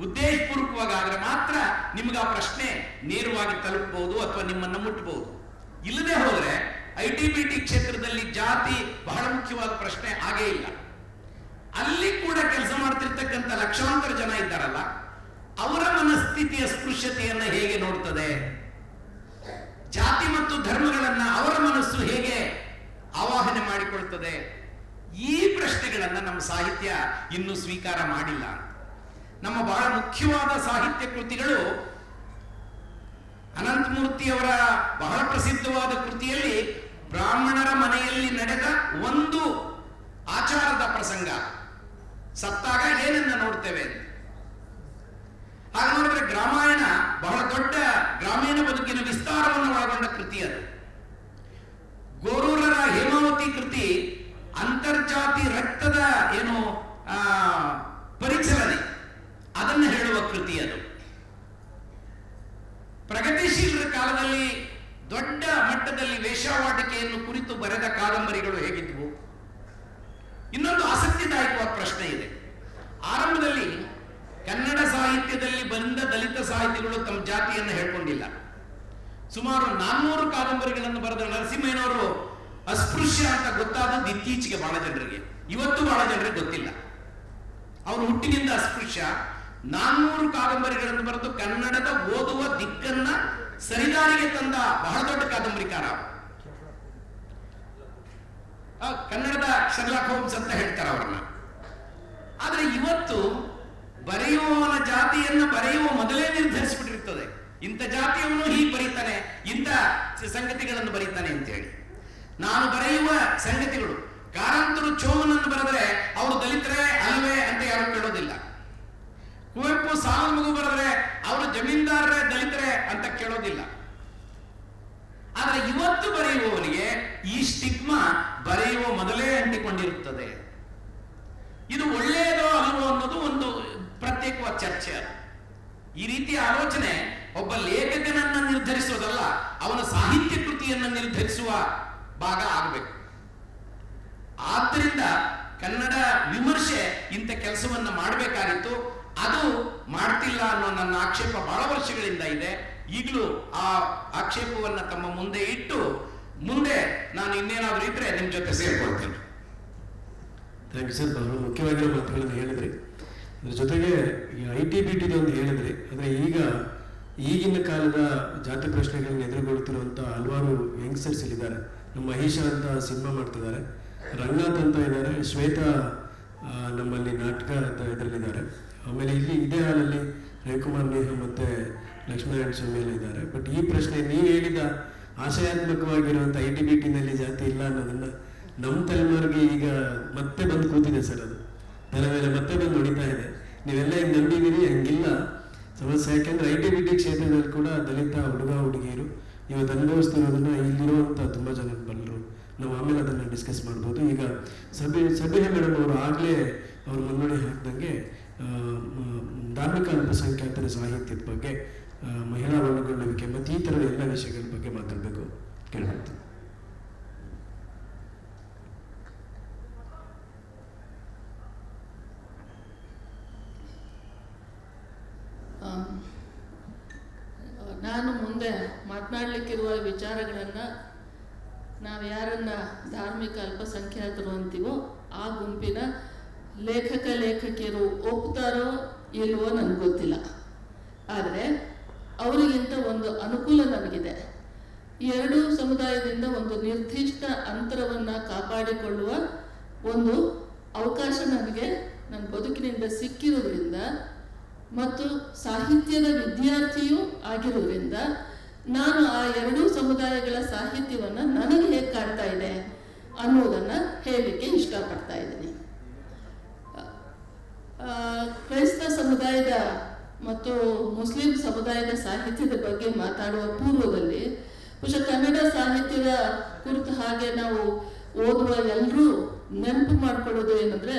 ಉದ್ದೇಶಪೂರ್ವಕವಾಗಿ ಆದ್ರೆ ಮಾತ್ರ ನಿಮ್ಗೆ ಆ ಪ್ರಶ್ನೆ ನೇರವಾಗಿ ತಲುಪಬಹುದು ಅಥವಾ ನಿಮ್ಮನ್ನ ಮುಟ್ಟಬಹುದು. ಇಲ್ಲದೆ ಹೋದ್ರೆ ITBT ಕ್ಷೇತ್ರದಲ್ಲಿ ಜಾತಿ ಬಹಳ ಮುಖ್ಯವಾದ ಪ್ರಶ್ನೆ ಆಗೇ ಇಲ್ಲ. ಅಲ್ಲಿ ಕೂಡ ಕೆಲಸ ಮಾಡ್ತಿರ್ತಕ್ಕಂಥ ಲಕ್ಷಾಂತರ ಜನ ಇದ್ದಾರಲ್ಲ, ಅವರ ಮನಸ್ಥಿತಿಯ ಸ್ಪೃಶ್ಯತೆಯನ್ನ ಹೇಗೆ ನೋಡ್ತದೆ, ಜಾತಿ ಮತ್ತು ಧರ್ಮಗಳನ್ನ ಅವರ ಮನಸ್ಸು ಹೇಗೆ ಆವಾಹನೆ ಮಾಡಿಕೊಳ್ತದೆ, ಈ ಪ್ರಶ್ನೆಗಳನ್ನ ನಮ್ಮ ಸಾಹಿತ್ಯ ಇನ್ನೂ ಸ್ವೀಕಾರ ಮಾಡಿಲ್ಲ. ನಮ್ಮ ಬಹಳ ಮುಖ್ಯವಾದ ಸಾಹಿತ್ಯ ಕೃತಿಗಳು, ಅನಂತಮೂರ್ತಿಯವರ ಬಹಳ ಪ್ರಸಿದ್ಧವಾದ ಕೃತಿಯಲ್ಲಿ ಬ್ರಾಹ್ಮಣರ ಮನೆಯಲ್ಲಿ ನಡೆದ ಒಂದು ಆಚಾರದ ಪ್ರಸಂಗ, ಸತ್ತಾಗ ಏನನ್ನ ನೋಡ್ತೇವೆ. ಹಾಗೆ ನೋಡಿದ್ರೆ ಗ್ರಾಮಾಯಣ ಬಹಳ ದೊಡ್ಡ ಗ್ರಾಮೀಣ ಬದುಕಿನ ವಿಸ್ತಾರವನ್ನು ಒಳಗೊಂಡ ಕೃತಿ ಅದು. ಗೋರೂರರ ಹೇಮಾವತಿ ಕೃತಿ ಅಂತರ್ಜಾತಿ ರಕ್ತದ ಏನು ಪರಿಚಲನೆ ಅದನ್ನು ಹೇಳುವ ಕೃತಿ ಅದು. ಪ್ರಗತಿಶೀಲರ ಕಾಲದಲ್ಲಿ ದೊಡ್ಡ ಮಟ್ಟದಲ್ಲಿ ವೇಶ್ಯಾವಾಟಿಕೆಯನ್ನು ಕುರಿತು ಬರೆದ ಕಾದಂಬರಿಗಳು ಹೇಗಿದ್ವು? ಇನ್ನೊಂದು ಆಸಕ್ತಿದಾಯಕವಾದ ಪ್ರಶ್ನೆ ಇದೆ. ಆರಂಭದಲ್ಲಿ ಕನ್ನಡ ಸಾಹಿತ್ಯದಲ್ಲಿ ಬಂದ ದಲಿತ ಸಾಹಿತಿಗಳು ತಮ್ಮ ಜಾತಿಯನ್ನು ಹೇಳ್ಕೊಂಡಿಲ್ಲ. ಸುಮಾರು 400 ಕಾದಂಬರಿಗಳನ್ನು ಬರೆದ ನರಸಿಂಹಯ್ಯನವರು ಅಸ್ಪೃಶ್ಯ ಅಂತ ಗೊತ್ತಾದದ್ದು ಇತ್ತೀಚೆಗೆ ಬಹಳ ಜನರಿಗೆ, ಇವತ್ತು ಬಹಳ ಜನರಿಗೆ ಗೊತ್ತಿಲ್ಲ. ಅವರು ಹುಟ್ಟಿನಿಂದ ಅಸ್ಪೃಶ್ಯ. 400 ಕಾದಂಬರಿಗಳನ್ನು ಬರೆದು ಕನ್ನಡದ ಓದುವ ದಿಕ್ಕನ್ನ ಸರಿದಾರಿಗೆ ತಂದ ಬಹಳ ದೊಡ್ಡ ಕಾದಂಬರಿಕಾರ. ಕನ್ನಡದ ಶರ್ಲಾಕ್ ಹೋಮ್ಸ್ ಅಂತ ಹೇಳ್ತಾರೆ ಅವರನ್ನ. ಆದ್ರೆ ಇವತ್ತು ಬರೆಯುವವನ ಜಾತಿಯನ್ನ ಬರೆಯುವ ಮೊದಲೇ ನಿರ್ಧರಿಸಿಬಿಟ್ಟಿರ್ತದೆ. ಇಂಥ ಜಾತಿಯವನು ಹೀಗೆ ಬರೀತಾನೆ, ಇಂಥ ಸಂಗತಿಗಳನ್ನು ಬರೀತಾನೆ ಅಂತ ಹೇಳಿ. ನಾನು ಬರೆಯುವ ಸಂಗತಿಗಳು, ಕಾರಂತರು ಚೋಮನನ್ನು ಬರೆದ್ರೆ ಅವರು ದಲಿತರೇ ಅಲ್ವೇ ಅಂತ ಯಾರು ಕೇಳೋದಿಲ್ಲ. ಕುವೆಂಪು ಸಾಲದ ಮಗು ಬರೆದ್ರೆ ಅವರು ಜಮೀನ್ದಾರರೇ ದಲಿತರೇ ಅಂತ ಕೇಳೋದಿಲ್ಲ. ಆದ್ರೆ ಇವತ್ತು ಬರೆಯುವವನಿಗೆ ಈ ಸ್ಟಿಗ್ಮಾ ಬರೆಯುವ ಮೊದಲೇ ಅಂಟಿಕೊಂಡಿರುತ್ತದೆ. ಇದು ಒಳ್ಳೆಯದೋ ಅಲ್ವೋ ಅನ್ನೋದು ಒಂದು ಪ್ರತ್ಯೇಕವಾದ ಚರ್ಚೆ. ಈ ರೀತಿಯ ಆಲೋಚನೆ ಒಬ್ಬ ಲೇಖಕನನ್ನ ನಿರ್ಧರಿಸೋದಲ್ಲ, ಅವನ ಸಾಹಿತ್ಯ ಕೃತಿಯನ್ನು ನಿರ್ಧರಿಸುವ ಭಾಗ ಆಗಬೇಕು. ಆದ್ದರಿಂದ ಕನ್ನಡ ವಿಮರ್ಶೆ ಇಂಥ ಕೆಲಸವನ್ನ ಮಾಡಬೇಕಾಗಿತ್ತು. ಅದು ಮಾಡ್ತಿಲ್ಲ ಅನ್ನೋ ನನ್ನ ಆಕ್ಷೇಪ ಬಹಳ ವರ್ಷಗಳಿಂದ ಇದೆ. ಈಗಲೂ ಆ ಆಕ್ಷೇಪವನ್ನ ತಮ್ಮ ಮುಂದೆ ಇಟ್ಟು ಮುಂದೆ ನಾನು ಇನ್ನೇನಾದ್ರೂ ಇದ್ರೆ ನಿಮ್ ಜೊತೆ ಸೇರ್ಕೊಳ್ತೇನೆ. Thank you sir. ಬಹಳ ಮುಖ್ಯವಾಗಿರೋ ಮಾತುಗಳನ್ನು ಹೇಳಿದ್ರಿ. ಅದ್ರ ಜೊತೆಗೆ ಈ ITBT ಒಂದು ಹೇಳಿದ್ರಿ. ಅಂದರೆ ಈಗಿನ ಕಾಲದ ಜಾತಿ ಪ್ರಶ್ನೆಗಳನ್ನ ಎದುರುಗೊಳ್ತಿರುವಂಥ ಹಲವಾರು ಯಂಗ್ಸ್ಟರ್ಸ್ ಇಲ್ಲಿದ್ದಾರೆ. ನಮ್ಮ ಮಹೇಶ ಅಂತ ಸಿನಿಮಾ ಮಾಡ್ತಿದ್ದಾರೆ. ರಂಗನಾಥ್ ಅಂತ ಇದ್ದಾರೆ, ಶ್ವೇತಾ ನಮ್ಮಲ್ಲಿ ನಾಟಕ ಅಂತ ಇದರಲ್ಲಿದ್ದಾರೆ. ಆಮೇಲೆ ಇಲ್ಲಿ ಇದೇ ಹಾಲಲ್ಲಿ ರವಿಕುಮಾರ್ ನೇಹ ಮತ್ತು ಲಕ್ಷ್ಮೀನಾರಾಯಣ ಸ್ವಾಮಿ ಎಲ್ಲ ಇದ್ದಾರೆ. ಬಟ್ ಈ ಪ್ರಶ್ನೆ ನೀವು ಹೇಳಿದ ಆಶಯಾತ್ಮಕವಾಗಿರುವಂಥ ITBT-ನಲ್ಲಿ ಜಾತಿ ಇಲ್ಲ ಅನ್ನೋದನ್ನು ನಮ್ಮ ತಲೆಮಾರಿಗೆ ಈಗ ಮತ್ತೆ ಬಂದು ಕೂತಿದೆ ಸರ್. ಅದು ತಲೆ ಮೇಲೆ ಮತ್ತೆ ಬಂದು ಹೊಡಿತಾ ಇದೆ. ನೀವೆಲ್ಲ ಹಿಂಗೆ ನಂಬಿದ್ದೀರಿ, ಹಂಗಿಲ್ಲ ಸಮಸ್ಯೆ. ಯಾಕೆಂದರೆ ITBT ಕ್ಷೇತ್ರದಲ್ಲಿ ಕೂಡ ದಲಿತ ಹುಡುಗ ಹುಡುಗಿಯರು ಇವತ್ತು ಅನುಭವಿಸ್ತಿರೋದನ್ನು ಇಲ್ಲಿರುವಂಥ ತುಂಬ ಜನ ಬಲ್ಲರು. ನಾವು ಆಮೇಲೆ ಅದನ್ನು ಡಿಸ್ಕಸ್ ಮಾಡ್ಬೋದು. ಈಗ ಸಭೆ ಮೇಡಮ್ ಅವರು ಆಗಲೇ ಅವರು ಮುನ್ನುಡಿ ಹಾಕಿದಂಗೆ ಧಾರ್ಮಿಕ ಅಲ್ಪಸಂಖ್ಯಾತರ ಸಾಹಿತ್ಯದ ಬಗ್ಗೆ, ಮಹಿಳಾ ಒಳಗೊಳ್ಳುವಿಕೆ ಮತ್ತು ಈ ಥರದ ಎಲ್ಲ ವಿಷಯಗಳ ಬಗ್ಗೆ ಮಾತಾಡಬೇಕು ಕೇಳ್ಬೋದು. ನಾನು ಮುಂದೆ ಮಾತನಾಡಲಿಕ್ಕಿರುವ ವಿಚಾರಗಳನ್ನು ನಾವು ಯಾರನ್ನ ಧಾರ್ಮಿಕ ಅಲ್ಪಸಂಖ್ಯಾತರು ಅಂತೀವೋ ಆ ಗುಂಪಿನ ಲೇಖಕಿಯರು ಒಪ್ತಾರೋ ಇಲ್ವೋ ನನಗೆ ಗೊತ್ತಿಲ್ಲ. ಆದರೆ ಅವರಿಗಿಂತ ಒಂದು ಅನುಕೂಲ ನನಗಿದೆ. ಎರಡೂ ಸಮುದಾಯದಿಂದ ಒಂದು ನಿರ್ದಿಷ್ಟ ಅಂತರವನ್ನು ಕಾಪಾಡಿಕೊಳ್ಳುವ ಒಂದು ಅವಕಾಶ ನನಗೆ ನನ್ನ ಬದುಕಿನಿಂದ ಸಿಕ್ಕಿರೋದ್ರಿಂದ ಮತ್ತು ಸಾಹಿತ್ಯದ ವಿದ್ಯಾರ್ಥಿಯೂ ಆಗಿರೋದ್ರಿಂದ ನಾನು ಆ ಎರಡೂ ಸಮುದಾಯಗಳ ಸಾಹಿತ್ಯವನ್ನು ನನಗೆ ಹೇಗೆ ಕಾಡ್ತಾ ಇದೆ ಅನ್ನೋದನ್ನು ಹೇಳಲಿಕ್ಕೆ ಇಷ್ಟಪಡ್ತಾ ಇದ್ದೀನಿ. ಕ್ರೈಸ್ತ ಸಮುದಾಯದ ಮತ್ತು ಮುಸ್ಲಿಂ ಸಮುದಾಯದ ಸಾಹಿತ್ಯದ ಬಗ್ಗೆ ಮಾತಾಡುವ ಪೂರ್ವದಲ್ಲಿ ಬಹುಶಃ ಕನ್ನಡ ಸಾಹಿತ್ಯದ ಕುರಿತು ಹಾಗೆ ನಾವು ಓದುವ ಎಲ್ಲರೂ ನೆನಪು ಮಾಡಿಕೊಳ್ಳೋದು ಏನಂದರೆ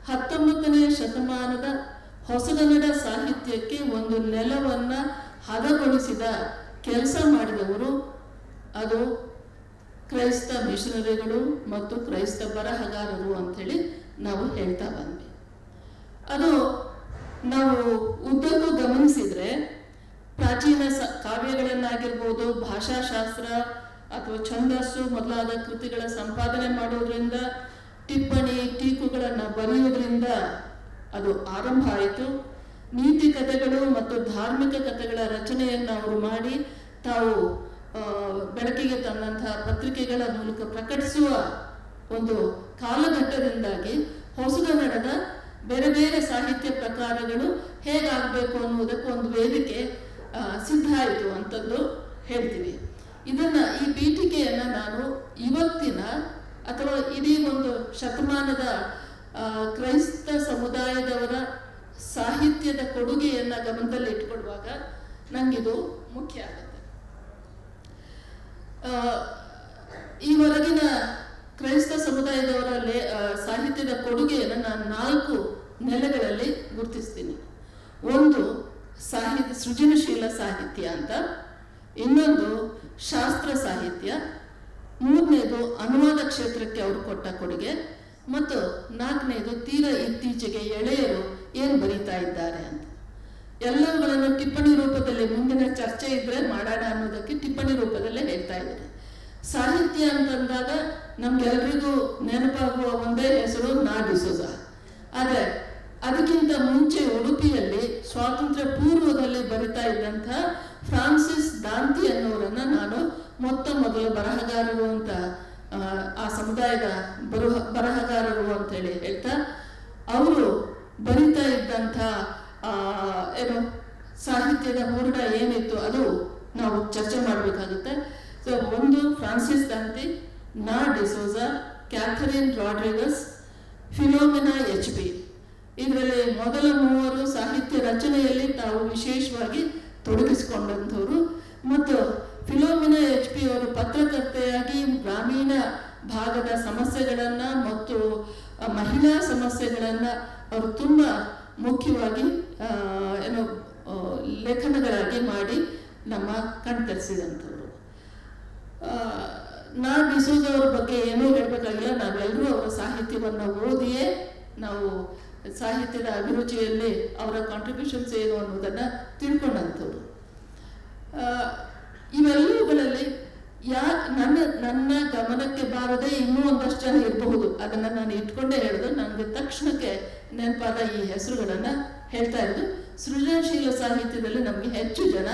19ನೇ ಶತಮಾನದ ಹೊಸಗನ್ನಡ ಸಾಹಿತ್ಯಕ್ಕೆ ಒಂದು ನೆಲವನ್ನು ಹದಗೊಳಿಸಿದ ಕೆಲಸ ಮಾಡಿದವರು ಅದು ಕ್ರೈಸ್ತ ಮಿಷನರಿಗಳು ಮತ್ತು ಕ್ರೈಸ್ತ ಬರಹಗಾರರು ಅಂಥೇಳಿ ನಾವು ಹೇಳ್ತಾ ಬಂದ್ವಿ. ಅದು ನಾವು ಉದ್ದಕ್ಕೂ ಗಮನಿಸಿದರೆ ಪ್ರಾಚೀನ ಕಾವ್ಯಗಳನ್ನಾಗಿರ್ಬೋದು, ಭಾಷಾಶಾಸ್ತ್ರ ಅಥವಾ ಛಂದಸ್ಸು ಮೊದಲಾದ ಕೃತಿಗಳ ಸಂಪಾದನೆ ಮಾಡೋದ್ರಿಂದ, ಟಿಪ್ಪಣಿ ಟೀಕುಗಳನ್ನು ಬರೆಯೋದ್ರಿಂದ ಅದು ಆರಂಭ ಆಯಿತು. ನೀತಿ ಕಥೆಗಳು ಮತ್ತು ಧಾರ್ಮಿಕ ಕಥೆಗಳ ರಚನೆಯನ್ನು ಅವರು ಮಾಡಿ ತಾವು ಬೆಳಕಿಗೆ ತಂದಂತಹ ಪತ್ರಿಕೆಗಳ ಮೂಲಕ ಪ್ರಕಟಿಸುವ ಒಂದು ಕಾಲಘಟ್ಟದಿಂದಾಗಿ ಹೊಸಗನ್ನಡದ ಬೇರೆ ಬೇರೆ ಸಾಹಿತ್ಯ ಪ್ರಕಾರಗಳು ಹೇಗಾಗಬೇಕು ಅನ್ನೋದಕ್ಕೆ ಒಂದು ವೇದಿಕೆ ಸಿದ್ಧ ಆಯಿತು ಅಂತಂದು ಹೇಳ್ತೀವಿ. ಈ ಪೀಠಿಕೆಯನ್ನು ನಾನು ಇವತ್ತಿನ ಅಥವಾ ಇಡೀ ಒಂದು ಶತಮಾನದ ಕ್ರೈಸ್ತ ಸಮುದಾಯದವರ ಸಾಹಿತ್ಯದ ಕೊಡುಗೆಯನ್ನು ಗಮನದಲ್ಲಿ ಇಟ್ಕೊಳ್ಳುವಾಗ ನನಗಿದು ಮುಖ್ಯ ಆಗುತ್ತೆ. ಈವರೆಗಿನ ಕ್ರೈಸ್ತ ಸಮುದಾಯದವರ ಸಾಹಿತ್ಯದ ಕೊಡುಗೆಯನ್ನು ನಾನು 4 ನೆಲೆಗಳಲ್ಲಿ ಗುರುತಿಸ್ತೀನಿ. ಒಂದು ಸೃಜನಶೀಲ ಸಾಹಿತ್ಯ ಅಂತ, ಇನ್ನೊಂದು ಶಾಸ್ತ್ರ ಸಾಹಿತ್ಯ, ಮೂರನೇದು ಅನುವಾದ ಕ್ಷೇತ್ರಕ್ಕೆ ಅವರು ಕೊಟ್ಟ ಕೊಡುಗೆ, ಮತ್ತು 4ನೇದು ತೀರಾ ಇತ್ತೀಚೆಗೆ ಎಳೆಯರು ಏನು ಬರೀತಾ ಇದ್ದಾರೆ ಅಂತ. ಎಲ್ಲವುಗಳನ್ನು ಟಿಪ್ಪಣಿ ರೂಪದಲ್ಲಿ ಮುಂದಿನ ಚರ್ಚೆ ಇದ್ರೆ ಮಾಡೋಣ ಅನ್ನೋದಕ್ಕೆ ಟಿಪ್ಪಣಿ ರೂಪದಲ್ಲೇ ಹೇಳ್ತಾ ಇದ್ದಾರೆ. ಸಾಹಿತ್ಯ ಅಂತಂದಾಗ ನಮ್ಗೆಲ್ರಿಗೂ ನೆನಪಾಗುವ ಒಂದೇ ಹೆಸರು ನಾ ಡಿಸೋಜ. ಆದರೆ ಅದಕ್ಕಿಂತ ಮುಂಚೆ ಉಡುಪಿಯಲ್ಲಿ ಸ್ವಾತಂತ್ರ್ಯ ಪೂರ್ವದಲ್ಲಿ ಬರಿತಾ ಇದ್ದಂಥ ಫ್ರಾನ್ಸಿಸ್ ದಾಂತಿ ಅನ್ನೋರನ್ನು ನಾನು ಮೊದಲ ಬರಹಗಾರರು ಅಂತ, ಆ ಸಮುದಾಯದ ಬರಹಗಾರರು ಅಂತೇಳಿ ಹೇಳ್ತಾ, ಅವರು ಬರಿತಾ ಇದ್ದಂಥ ಸಾಹಿತ್ಯದ ಹೂರಣ ಏನಿತ್ತು ಅದು ನಾವು ಚರ್ಚೆ ಮಾಡಬೇಕಾಗುತ್ತೆ. ಸೊ ಒಂದು ಫ್ರಾನ್ಸಿಸ್ ದಾಂತಿ, ನಾ D'Souza, Catherine Rodrigues, Philomena HP. ಇದರಲ್ಲಿ ಮೊದಲ 3 ಸಾಹಿತ್ಯ ರಚನೆಯಲ್ಲಿ ತಾವು ವಿಶೇಷವಾಗಿ ತೊಡಗಿಸಿಕೊಂಡಂಥವ್ರು. ಮತ್ತು ಫಿಲೋಮಿನಾ HP ಅವರು ಪತ್ರಕರ್ತೆಯಾಗಿ ಗ್ರಾಮೀಣ ಭಾಗದ ಸಮಸ್ಯೆಗಳನ್ನು ಮತ್ತು ಮಹಿಳಾ ಸಮಸ್ಯೆಗಳನ್ನು ಅವರು ತುಂಬ ಮುಖ್ಯವಾಗಿ ಲೇಖನಗಳಾಗಿ ಮಾಡಿ ನಮ್ಮ ಕಣ್ತರಿಸಿದಂಥವ್ರು. ನಾ ಡಿಸೋಜ ಅವ್ರ ಬಗ್ಗೆ ಏನೂ ಹೇಳಬೇಕಾಗಿಲ್ಲ. ನಾವೆಲ್ಲರೂ ಅವರ ಸಾಹಿತ್ಯವನ್ನು ಓದಿಯೇ ನಾವು ಸಾಹಿತ್ಯದ ಅಭಿರುಚಿಯಲ್ಲಿ ಅವರ ಕಾಂಟ್ರಿಬ್ಯೂಷನ್ಸ್ ಏನು ಅನ್ನೋದನ್ನು ತಿಳ್ಕೊಂಡಂಥವ್ರು. ಇವೆಲ್ಲವುಗಳಲ್ಲಿ ನನ್ನ ಗಮನಕ್ಕೆ ಬಾರದೆ ಇನ್ನೂ ಒಂದಷ್ಟು ಜನ ಇರಬಹುದು. ಅದನ್ನು ನಾನು ಇಟ್ಕೊಂಡೇ ಹೇಳಿದು. ನನಗೆ ತಕ್ಷಣಕ್ಕೆ ನೆನಪಾದ ಈ ಹೆಸರುಗಳನ್ನು ಹೇಳ್ತಾ ಇರೋದು. ಸೃಜನಶೀಲ ಸಾಹಿತ್ಯದಲ್ಲಿ ನಮಗೆ ಹೆಚ್ಚು ಜನ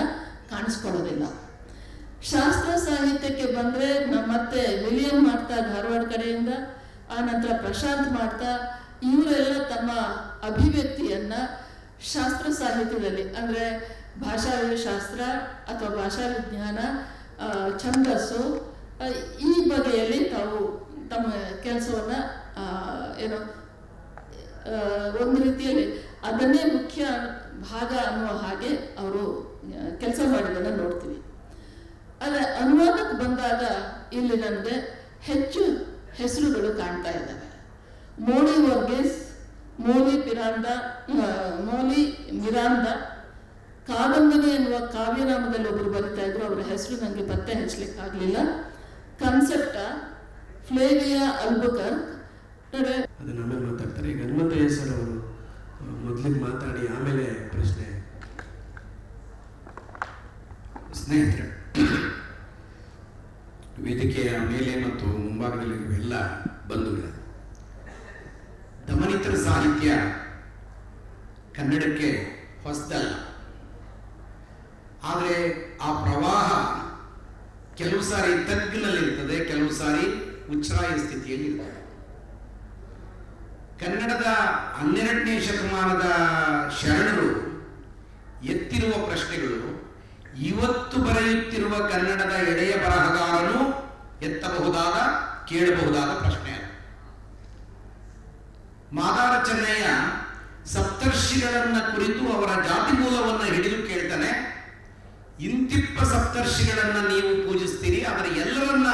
ಕಾಣಿಸ್ಕೊಳ್ಳೋದಿಲ್ಲ. ಶಾಸ್ತ್ರ ಸಾಹಿತ್ಯಕ್ಕೆ ಬಂದರೆ ಮತ್ತೆ ವಿಲಿಯಂ ಮಾರ್ತಾ ಧಾರವಾಡ ಕಡೆಯಿಂದ, ಆನಂತರ ಪ್ರಶಾಂತ್ ಮಾಡ್ತಾ, ಇವರೆಲ್ಲ ತಮ್ಮ ಅಭಿವ್ಯಕ್ತಿಯನ್ನ ಶಾಸ್ತ್ರ ಸಾಹಿತ್ಯದಲ್ಲಿ ಅಂದರೆ ಭಾಷಾಶಾಸ್ತ್ರ ಅಥವಾ ಭಾಷಾ ವಿಜ್ಞಾನ, ಛಂದಸ್ಸು, ಈ ಬಗೆಯಲ್ಲಿ ತಾವು ತಮ್ಮ ಕೆಲಸವನ್ನು ಏನೋ ಒಂದು ರೀತಿಯಲ್ಲಿ ಅದನ್ನೇ ಮುಖ್ಯ ಭಾಗ ಅನ್ನುವ ಹಾಗೆ ಅವರು ಕೆಲಸ ಮಾಡಿದ್ದನ್ನು ನೋಡ್ತೀವಿ. ಆದರೆ ಅನುವಾದಕ್ಕೆ ಬಂದಾಗ ಇಲ್ಲಿ ನನಗೆ ಹೆಚ್ಚು ಹೆಸರುಗಳು ಕಾಣ್ತಾ ಇದ್ದಾವೆ. ಮೋಲಿ ವರ್ಗೀಸ್, ಮೋಲಿ ಮಿರಾಂಡ, ಕಾದಂಬರಿ ಎನ್ನುವ ಕಾವ್ಯನಾಮದಲ್ಲಿ ಒಬ್ಬರು ಬರಿತಾ ಇದ್ರು, ಅವರ ಹೆಸರು ನನಗೆ ಪತ್ತೆ ಹಚ್ಚಲಿಕ್ಕಾಗಲಿಲ್ಲ. ಕನ್ಸೆಪ್ಟ, ಫ್ಲೇವಿಯಾ ಅಲ್ಬುಕರ್ಕ್. ಅದನ್ನ ಆಮೇಲೆ ಮಾತಾಡ್ತಾರೆ. ಈಗ ಹನುಮಂತಯ್ಯ ಸರ್ ಅವರು ಮೊದಲಿಗೆ ಮಾತಾಡಿ ಆಮೇಲೆ ಪ್ರಶ್ನೆ. ಸ್ನೇಹಿತರೆ, ವೇದಿಕೆಯ ಮೇಲೆ ಮತ್ತು ಮುಂಭಾಗದಲ್ಲಿರುವ ಎಲ್ಲ ಬಂಧುಗಳೇ, ದಮನಿತರ ಸಾಹಿತ್ಯ ಕನ್ನಡಕ್ಕೆ ಹೊಸದಲ್ಲ. ಆದರೆ ಆ ಪ್ರವಾಹ ಕೆಲವು ಸಾರಿ ತಗ್ಗಿನಲ್ಲಿರ್ತದೆ, ಕೆಲವು ಸಾರಿ ಉಚ್ಛ್ರಾಯ ಸ್ಥಿತಿಯಲ್ಲಿ ಇರ್ತದೆ. ಕನ್ನಡದ 12ನೇ ಶತಮಾನದ ಶರಣರು ಎತ್ತಿರುವ ಪ್ರಶ್ನೆಗಳು ಇವತ್ತು ಬರೆಯುತ್ತಿರುವ ಕನ್ನಡದ ಎಳೆಯ ಬರಹಗಾರನು ಎತ್ತಬಹುದಾದ, ಕೇಳಬಹುದಾದ ಪ್ರಶ್ನೆ. ಮಾದಾರ ಚೆನ್ನಯ್ಯ ಸಪ್ತರ್ಷಿಗಳನ್ನ ಕುರಿತು ಅವರ ಜಾತಿ ಮೂಲವನ್ನು ಹಿಡಿದು ಕೇಳ್ತಾನೆ. ಇಂತಿಪ್ಪ ಸಪ್ತರ್ಷಿಗಳನ್ನ ನೀವು ಪೂಜಿಸ್ತೀರಿ, ಆದರೆ ಎಲ್ಲರನ್ನ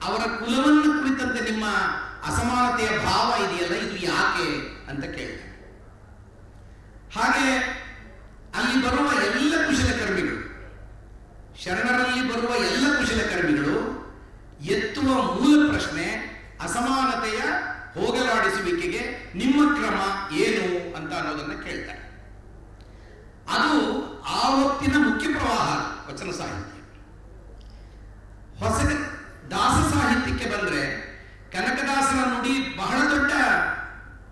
ಅವರ ಕುಲವನ್ನು ಕುರಿತಂತೆ ನಿಮ್ಮ ಅಸಮಾನತೆಯ ಭಾವ ಇದೆಯಲ್ಲ, ಇದು ಯಾಕೆ ಅಂತ ಕೇಳ್ತಾನೆ. ಹಾಗೆ ಅಲ್ಲಿ ಬರುವ ಎಲ್ಲ ಕುಶಲಕರ್ಮಿಗಳು, ಶರಣರಲ್ಲಿ ಬರುವ ಎಲ್ಲ ಕುಶಲಕರ್ಮಿಗಳು ಎತ್ತುವ ಮೂಲ ಪ್ರಶ್ನೆ ಅಸಮಾನತೆಯ ಹೋಗಲಾಡಿಸುವಿಕೆಗೆ ನಿಮ್ಮ ಕ್ರಮ ಏನು ಅಂತ ಅನ್ನೋದನ್ನ ಕೇಳ್ತಾರೆ. ಅದು ಆ ಹೊತ್ತಿನ ಮುಖ್ಯ ಪ್ರವಾಹ ವಚನ ಸಾಹಿತ್ಯ. ಹೊಸ ದಾಸ ಸಾಹಿತ್ಯಕ್ಕೆ ಬಂದ್ರೆ ಕನಕದಾಸರ ನುಡಿ ಬಹಳ ದೊಡ್ಡ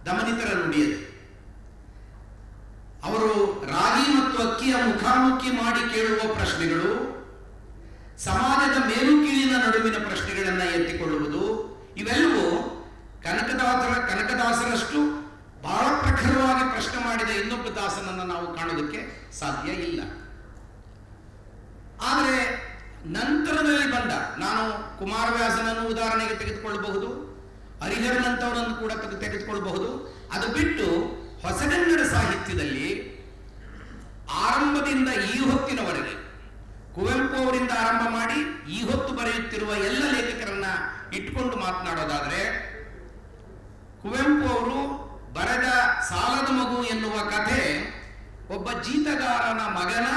ದಮನಿತರ ನುಡಿಯದು. ಅವರು ರಾಗಿ ಮತ್ತು ಅಕ್ಕಿಯ ಮುಖಾಮುಖಿ ಮಾಡಿ ಕೇಳುವ ಪ್ರಶ್ನೆಗಳು, ಸಮಾಜದ ಮೇಲು ಕೀಳಿನ ನಡುವಿನ ಪ್ರಶ್ನೆಗಳನ್ನ ಎತ್ತಿಕೊಳ್ಳುವುದು, ಇವೆಲ್ಲವೂ ಕನಕದಾಸರಷ್ಟು ಬಹಳ ಪ್ರಖರವಾಗಿ ಪ್ರಶ್ನೆ ಮಾಡಿದ ಇನ್ನೊಬ್ಬ ದಾಸನನ್ನು ನಾವು ಕಾಣೋದಕ್ಕೆ ಸಾಧ್ಯ ಇಲ್ಲ. ಆದರೆ ನಂತರದಲ್ಲಿ ಬಂದ, ನಾನು ಕುಮಾರವ್ಯಾಸನನ್ನು ಉದಾಹರಣೆಗೆ ತೆಗೆದುಕೊಳ್ಳಬಹುದು, ಹರಿಹರನಂತವರನ್ನು ಕೂಡ ತೆಗೆದುಕೊಳ್ಳಬಹುದು. ಅದು ಬಿಟ್ಟು ಹೊಸಗನ್ನಡ ಸಾಹಿತ್ಯದಲ್ಲಿ ಆರಂಭದಿಂದ ಈ ಹೊತ್ತಿನವರೆಗೆ ಕುವೆಂಪು ಅವರಿಂದ ಆರಂಭ ಮಾಡಿ ಈ ಹೊತ್ತು ಬರೆಯುತ್ತಿರುವ ಎಲ್ಲ ಲೇಖಕರನ್ನ ಇಟ್ಕೊಂಡು ಮಾತನಾಡೋದಾದ್ರೆ, ಕುವೆಂಪು ಅವರು ಬರೆದ ಸಾಲದ ಮಗು ಎನ್ನುವ ಕಥೆ ಒಬ್ಬ ಜೀತಗಾರನ ಮಗನ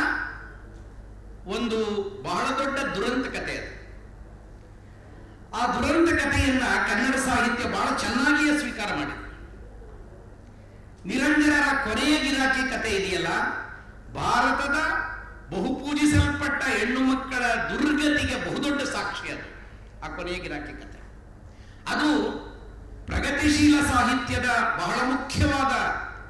ಒಂದು ಬಹಳ ದೊಡ್ಡ ದುರಂತ ಕಥೆ ಅದು. ಆ ದುರಂತ ಕಥೆಯನ್ನ ಕನ್ನಡ ಸಾಹಿತ್ಯ ಬಹಳ ಚೆನ್ನಾಗಿಯೇ ಸ್ವೀಕಾರ ಮಾಡಿದೆ. ನಿರಂಜನರ ಕೊನೆಯ ಗಿರಾಕಿ ಕಥೆ ಇದೆಯಲ್ಲ, ಭಾರತದ ಬಹುಪೂಜಿಸಲ್ಪಟ್ಟ ಹೆಣ್ಣು ಮಕ್ಕಳ ದುರ್ಗತಿಗೆ ಬಹುದೊಡ್ಡ ಸಾಕ್ಷಿ ಅದು. ಆ ಕೊನೆಯ ಗಿರಾಕಿ ಕಥೆ ಅದು ಪ್ರಗತಿಶೀಲ ಸಾಹಿತ್ಯದ ಬಹಳ ಮುಖ್ಯವಾದ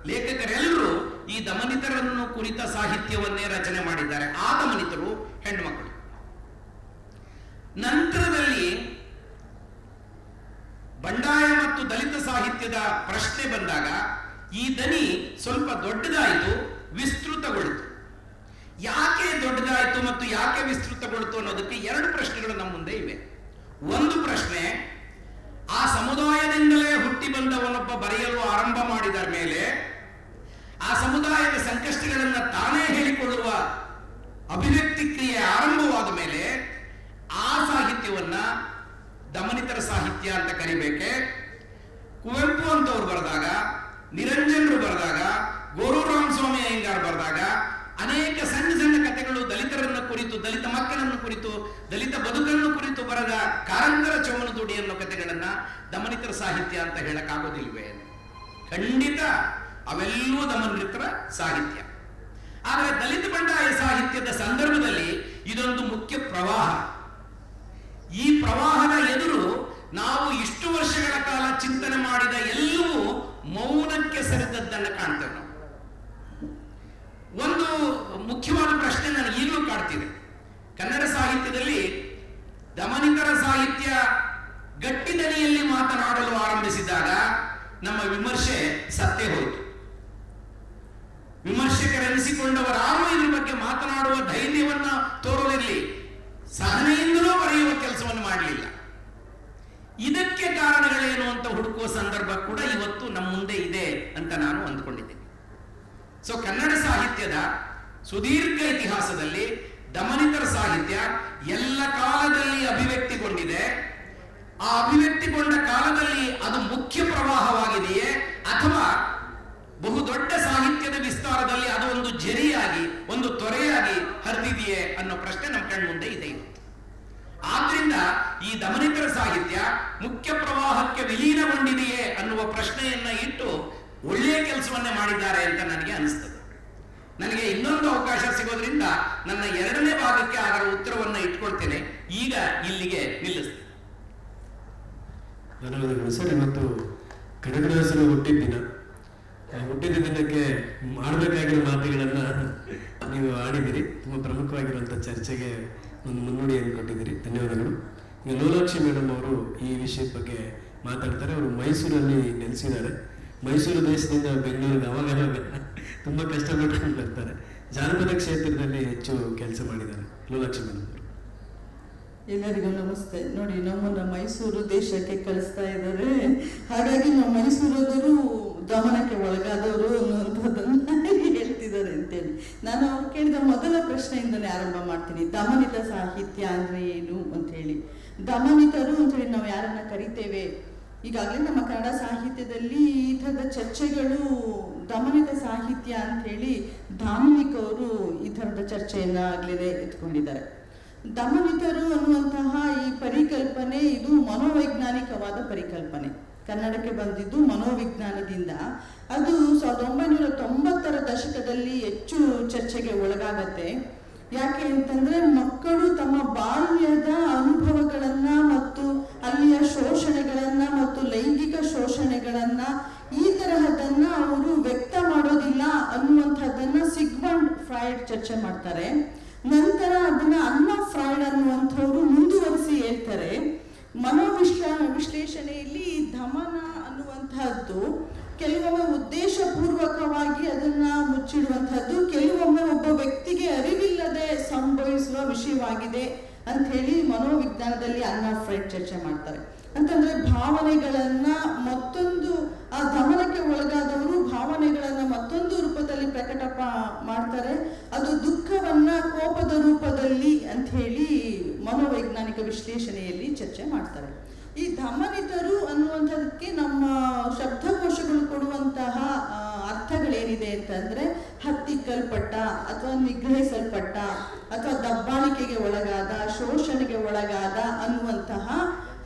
ಲೇಖಕರೆಲ್ಲರೂ ಈ ದಮನಿತರನ್ನು ಕುರಿತ ಸಾಹಿತ್ಯವನ್ನೇ ರಚನೆ ಮಾಡಿದ್ದಾರೆ. ಆ ದಮನಿತರು ಹೆಣ್ಣುಮಕ್ಕಳು. ನಂತರದಲ್ಲಿ ಬಂಡಾಯ ಮತ್ತು ದಲಿತ ಸಾಹಿತ್ಯದ ಪ್ರಶ್ನೆ ಬಂದಾಗ ಈ ದನಿ ಸ್ವಲ್ಪ ದೊಡ್ಡದಾಯಿತು, ವಿಸ್ತೃತಗೊಳಿತು. ಯಾಕೆ ದೊಡ್ಡದಾಯಿತು ಮತ್ತು ಯಾಕೆ ವಿಸ್ತೃತಗೊಳಿತು ಅನ್ನೋದಕ್ಕೆ ಎರಡು ಪ್ರಶ್ನೆಗಳು ನಮ್ಮ ಮುಂದೆ ಇವೆ. ಒಂದು ಪ್ರಶ್ನೆ, ಆ ಸಮುದಾಯದಿಂದಲೇ ಹುಟ್ಟಿ ಬಂದವನೊಬ್ಬ ಬರೆಯಲು ಆರಂಭ ಮಾಡಿದ ಮೇಲೆ ಆ ಸಮುದಾಯದ ಸಂಕಷ್ಟಗಳನ್ನು ತಾನೇ ಹೇಳಿಕೊಳ್ಳುವ ಅಭಿವ್ಯಕ್ತಿ ಕ್ರಿಯೆ ಆರಂಭವಾದ ಮೇಲೆ ಆ ಸಾಹಿತ್ಯವನ್ನ ದಮನಿತರ ಸಾಹಿತ್ಯ ಅಂತ ಕರಿಬೇಕೆ? ಕುವೆಂಪು ಅಂತವ್ರು ಬರೆದಾಗ, ನಿರಂಜನರು ಬರೆದಾಗ, ಗೋರು ರಾಮಸ್ವಾಮಿ ಅಯ್ಯಂಗಾರ್ ಬರೆದಾಗ ಅನೇಕ ಸಣ್ಣ ಸಣ್ಣ ಕಥೆಗಳು ದಲಿತರನ್ನ ಕುರಿತು, ದಲಿತ ಮಕ್ಕಳನ್ನು ಕುರಿತು, ದಲಿತ ಬದುಕನ್ನು ಕುರಿತು ಬರೆದ ಕಾರಂತರ ಚೌಮನದುಡಿ ಅನ್ನೋ ಕಥೆಗಳನ್ನ ದಮನಿತರ ಸಾಹಿತ್ಯ ಅಂತ ಹೇಳಕ್ಕಾಗೋದಿಲ್ವೇ? ಖಂಡಿತ ಅವೆಲ್ಲವೂ ದಮನಿತರ ಸಾಹಿತ್ಯ. ಆದರೆ ದಲಿತ ಬಂಡಾಯ ಸಾಹಿತ್ಯದ ಸಂದರ್ಭದಲ್ಲಿ ಇದೊಂದು ಮುಖ್ಯ ಪ್ರವಾಹ. ಈ ಪ್ರವಾಹದ ಎದುರು ನಾವು ಇಷ್ಟು ವರ್ಷಗಳ ಕಾಲ ಚಿಂತನೆ ಮಾಡಿದ ಎಲ್ಲವೂ ಮೌನಕ್ಕೆ ಸರಿದದ್ದನ್ನು ಕಾಣ್ತೇವೆ ನಾವು. ಒಂದು ಮುಖ್ಯವಾದ ಪ್ರಶ್ನೆ ನನಗೆ ಈಗಲೂ ಕಾಡ್ತಿದೆ. ಕನ್ನಡ ಸಾಹಿತ್ಯದಲ್ಲಿ ದಮನಿತರ ಸಾಹಿತ್ಯ ಗಟ್ಟಿ ದನಿಯಲ್ಲಿ ಮಾತನಾಡಲು ಮಾಡಲು ಆರಂಭಿಸಿದಾಗ ನಮ್ಮ ವಿಮರ್ಶೆ ಸತ್ತೇ ಹೋಯಿತು. ವಿಮರ್ಶಕರೆನಿಸಿಕೊಂಡವರಾರು ಇದ್ರ ಬಗ್ಗೆ ಮಾತನಾಡುವ ಧೈರ್ಯವನ್ನ ತೋರಲಿರಲಿ, ಸಹನೆಯಿಂದಲೂ ಬರೆಯುವ ಕೆಲಸವನ್ನು ಮಾಡಲಿಲ್ಲ. ಇದಕ್ಕೆ ಕಾರಣಗಳೇನು ಅಂತ ಹುಡುಕುವ ಸಂದರ್ಭ ಕೂಡ ಇವತ್ತು ನಮ್ಮ ಮುಂದೆ ಇದೆ ಅಂತ ನಾನು ಅಂದ್ಕೊಂಡಿದ್ದೇನೆ. ಸೊ ಕನ್ನಡ ಸಾಹಿತ್ಯದ ಸುದೀರ್ಘ ಇತಿಹಾಸದಲ್ಲಿ ದಮನಿತರ ಸಾಹಿತ್ಯ ಎಲ್ಲ ಕಾಲದಲ್ಲಿ ಅಭಿವ್ಯಕ್ತಿಗೊಂಡಿದೆ. ಆ ಅಭಿವ್ಯಕ್ತಿಗೊಂಡ ಕಾಲದಲ್ಲಿ ಅದು ಮುಖ್ಯ ಪ್ರವಾಹವಾಗಿದೆಯೇ ಅಥವಾ ಬಹುದೊಡ್ಡ ಸಾಹಿತ್ಯದ ವಿಸ್ತಾರದಲ್ಲಿ ಅದು ಒಂದು ಜರಿಯಾಗಿ, ಒಂದು ತೊರೆಯಾಗಿ ಹರಿದಿದೆಯೇ ಅನ್ನೋ ಪ್ರಶ್ನೆ ನಮ್ಮ ಕಣ್ಮುಂದೆ ಇದೆ ಇವತ್ತು. ಆದ್ರಿಂದ ಈ ದಮನಿತರ ಸಾಹಿತ್ಯ ಮುಖ್ಯ ಪ್ರವಾಹಕ್ಕೆ ವಿಲೀನಗೊಂಡಿದೆಯೇ ಅನ್ನುವ ಪ್ರಶ್ನೆಯನ್ನ ಇಟ್ಟು ಒಳ್ಳೆಯ ಕೆಲಸವನ್ನೇ ಮಾಡಿದ್ದಾರೆ ಅಂತ ನನಗೆ ಅನಿಸ್ತದೆ. ನನಗೆ ಇನ್ನೊಂದು ಅವಕಾಶ ಸಿಗೋದ್ರಿಂದ ನನ್ನ ಎರಡನೇ ಭಾಗಕ್ಕೆ ಅದರ ಉತ್ತರವನ್ನ ಇಟ್ಕೊಳ್ತೇನೆ. ಈಗ ಇಲ್ಲಿಗೆ ನಿಲ್ಲಿಸ್ತೇನೆ. ಧನ್ಯವಾದಗಳು ಸರ್. ಇವತ್ತು ಕನಕದಾಸರು ಹುಟ್ಟಿದ ದಿನ. ಹುಟ್ಟಿದ ದಿನಕ್ಕೆ ಮಾಡಬೇಕಾಗಿರೋ ಮಾತುಗಳನ್ನು ನೀವು ಆಡಿದಿರಿ. ತುಂಬ ಪ್ರಮುಖವಾಗಿರುವಂಥ ಚರ್ಚೆಗೆ ಒಂದು ಮುನ್ನುಡಿಯನ್ನು ಕೊಟ್ಟಿದ್ದೀರಿ. ಧನ್ಯವಾದಗಳು. ಈಗ ಲೋಲಾಕ್ಷಿ ಮೇಡಮ್ ಅವರು ಈ ವಿಷಯದ ಬಗ್ಗೆ ಮಾತಾಡ್ತಾರೆ. ಅವರು ಮೈಸೂರಲ್ಲಿ ನೆಲೆಸಿದ್ದಾರೆ. ಮೈಸೂರು ದೇಶದಿಂದ ಬೆಂಗಳೂರಿಗೆ ಅವಾಗ ತುಂಬ ಕಷ್ಟಪಟ್ಕೊಂಡು ಬರ್ತಾರೆ. ಜಾನಪದ ಕ್ಷೇತ್ರದಲ್ಲಿ ಹೆಚ್ಚು ಕೆಲಸ ಮಾಡಿದ್ದಾರೆ ಲೋಲಾಕ್ಷಿ ಮೇಡಮ್ ಅವರು. ಎಲ್ಲರಿಗೂ ನಮಸ್ತೆ. ನೋಡಿ, ನಮ್ಮನ್ನು ಮೈಸೂರು ದೇಶಕ್ಕೆ ಕಳಿಸ್ತಾ ಇದ್ದಾರೆ. ಹಾಗಾಗಿ ನಾವು ಮೈಸೂರವರು ದಮನಕ್ಕೆ ಒಳಗಾದವರು ಅನ್ನುವಂಥದ್ದನ್ನು ಹೇಳ್ತಿದ್ದಾರೆ ಅಂತೇಳಿ ನಾನು ಅವ್ರು ಕೇಳಿದ ಮೊದಲ ಪ್ರಶ್ನೆಯಿಂದಲೇ ಆರಂಭ ಮಾಡ್ತೀನಿ. ದಮನಿತ ಸಾಹಿತ್ಯ ಅಂದರೆ ಏನು ಅಂತ ಹೇಳಿ. ದಮನಿತರು ಅಂತೇಳಿ ನಾವು ಯಾರನ್ನ ಕರಿತೇವೆ? ಈಗಾಗಲೇ ನಮ್ಮ ಕನ್ನಡ ಸಾಹಿತ್ಯದಲ್ಲಿ ಈ ಥರದ ಚರ್ಚೆಗಳು ದಮನಿತ ಸಾಹಿತ್ಯ ಅಂಥೇಳಿ ಧಾರ್ಮಿಕ ಅವರು ಈ ಥರದ ಚರ್ಚೆಯನ್ನ ಆಗಲೇ ಎತ್ಕೊಂಡಿದ್ದಾರೆ. ದಮನಿತರು ಅನ್ನುವಂತಹ ಈ ಪರಿಕಲ್ಪನೆ ಇದು ಮನೋವೈಜ್ಞಾನಿಕವಾದ ಪರಿಕಲ್ಪನೆ. ಕನ್ನಡಕ್ಕೆ ಬಂದಿದ್ದು ಮನೋವಿಜ್ಞಾನದಿಂದ. ಅದು 1990ರ ದಶಕದಲ್ಲಿ ಹೆಚ್ಚು ಚರ್ಚೆಗೆ ಒಳಗಾಗತ್ತೆ. ಯಾಕೆ ಅಂತಂದ್ರೆ ಮಕ್ಕಳು ತಮ್ಮ ಬಾಲ್ಯದ ಅನುಭವಗಳನ್ನ ಮತ್ತು ಅಲ್ಲಿಯ ಶೋಷಣೆಗಳನ್ನ ಮತ್ತು ಲೈಂಗಿಕ ಶೋಷಣೆಗಳನ್ನ ಈ ತರಹದನ್ನ ಅವರು ವ್ಯಕ್ತ ಮಾಡೋದಿಲ್ಲ ಅನ್ನುವಂಥದ್ದನ್ನ ಸಿಗ್ಮಂಡ್ ಫ್ರಾಯ್ಡ್ ಚರ್ಚೆ ಮಾಡ್ತಾರೆ. ನಂತರ ಅದನ್ನ ಅನ್ನಾ ಫ್ರಾಯ್ಡ್ ಅನ್ನುವಂಥವ್ರು ಮುಂದುವರಿಸಿ ಹೇಳ್ತಾರೆ. ವಿಶ್ಲೇಷಣೆಯಲ್ಲಿ ದಮನ ಅನ್ನುವಂತಹದ್ದು ಕೆಲವೊಮ್ಮೆ ಉದ್ದೇಶಪೂರ್ವಕವಾಗಿ ಅದನ್ನ ಮುಚ್ಚಿಡುವಂತಹದ್ದು, ಕೆಲವೊಮ್ಮೆ ಒಬ್ಬ ವ್ಯಕ್ತಿಗೆ ಅರಿವಿಲ್ಲದೆ ಸಂಭವಿಸುವ ವಿಷಯವಾಗಿದೆ ಅಂತ ಹೇಳಿ ಮನೋವಿಜ್ಞಾನದಲ್ಲಿ ಅನ್ನಾ ಫ್ರಾಯ್ಡ್ ಚರ್ಚೆ ಮಾಡ್ತಾರೆ. ಅಂತಂದ್ರೆ ಭಾವನೆಗಳನ್ನ ಮತ್ತೊಂದು, ಆ ದಮನಕ್ಕೆ ಒಳಗಾದವರು ಭಾವನೆಗಳನ್ನ ಮತ್ತೊಂದು ರೂಪದಲ್ಲಿ ಪ್ರಕಟ ಮಾಡ್ತಾರೆ. ಅದು ದುಃಖವನ್ನ ಕೋಪದ ರೂಪದಲ್ಲಿ ಅಂತ ಹೇಳಿ ಮನೋವೈಜ್ಞಾನಿಕ ವಿಶ್ಲೇಷಣೆಯಲ್ಲಿ ಚರ್ಚೆ ಮಾಡ್ತಾರೆ. ಈ ದಮನಿತರು ಅನ್ನುವಂಥದಕ್ಕೆ ನಮ್ಮ ಶಬ್ದಕೋಶಗಳು ಕೊಡುವಂತಹ ಅರ್ಥಗಳೇನಿದೆ ಅಂತಂದ್ರೆ ಹತ್ತಿಕ್ಕಲ್ಪಟ್ಟ ಅಥವಾ ನಿಗ್ರಹಿಸಲ್ಪಟ್ಟ ಅಥವಾ ದಬ್ಬಾಳಿಕೆಗೆ ಒಳಗಾದ, ಶೋಷಣೆಗೆ ಒಳಗಾದ ಅನ್ನುವಂತಹ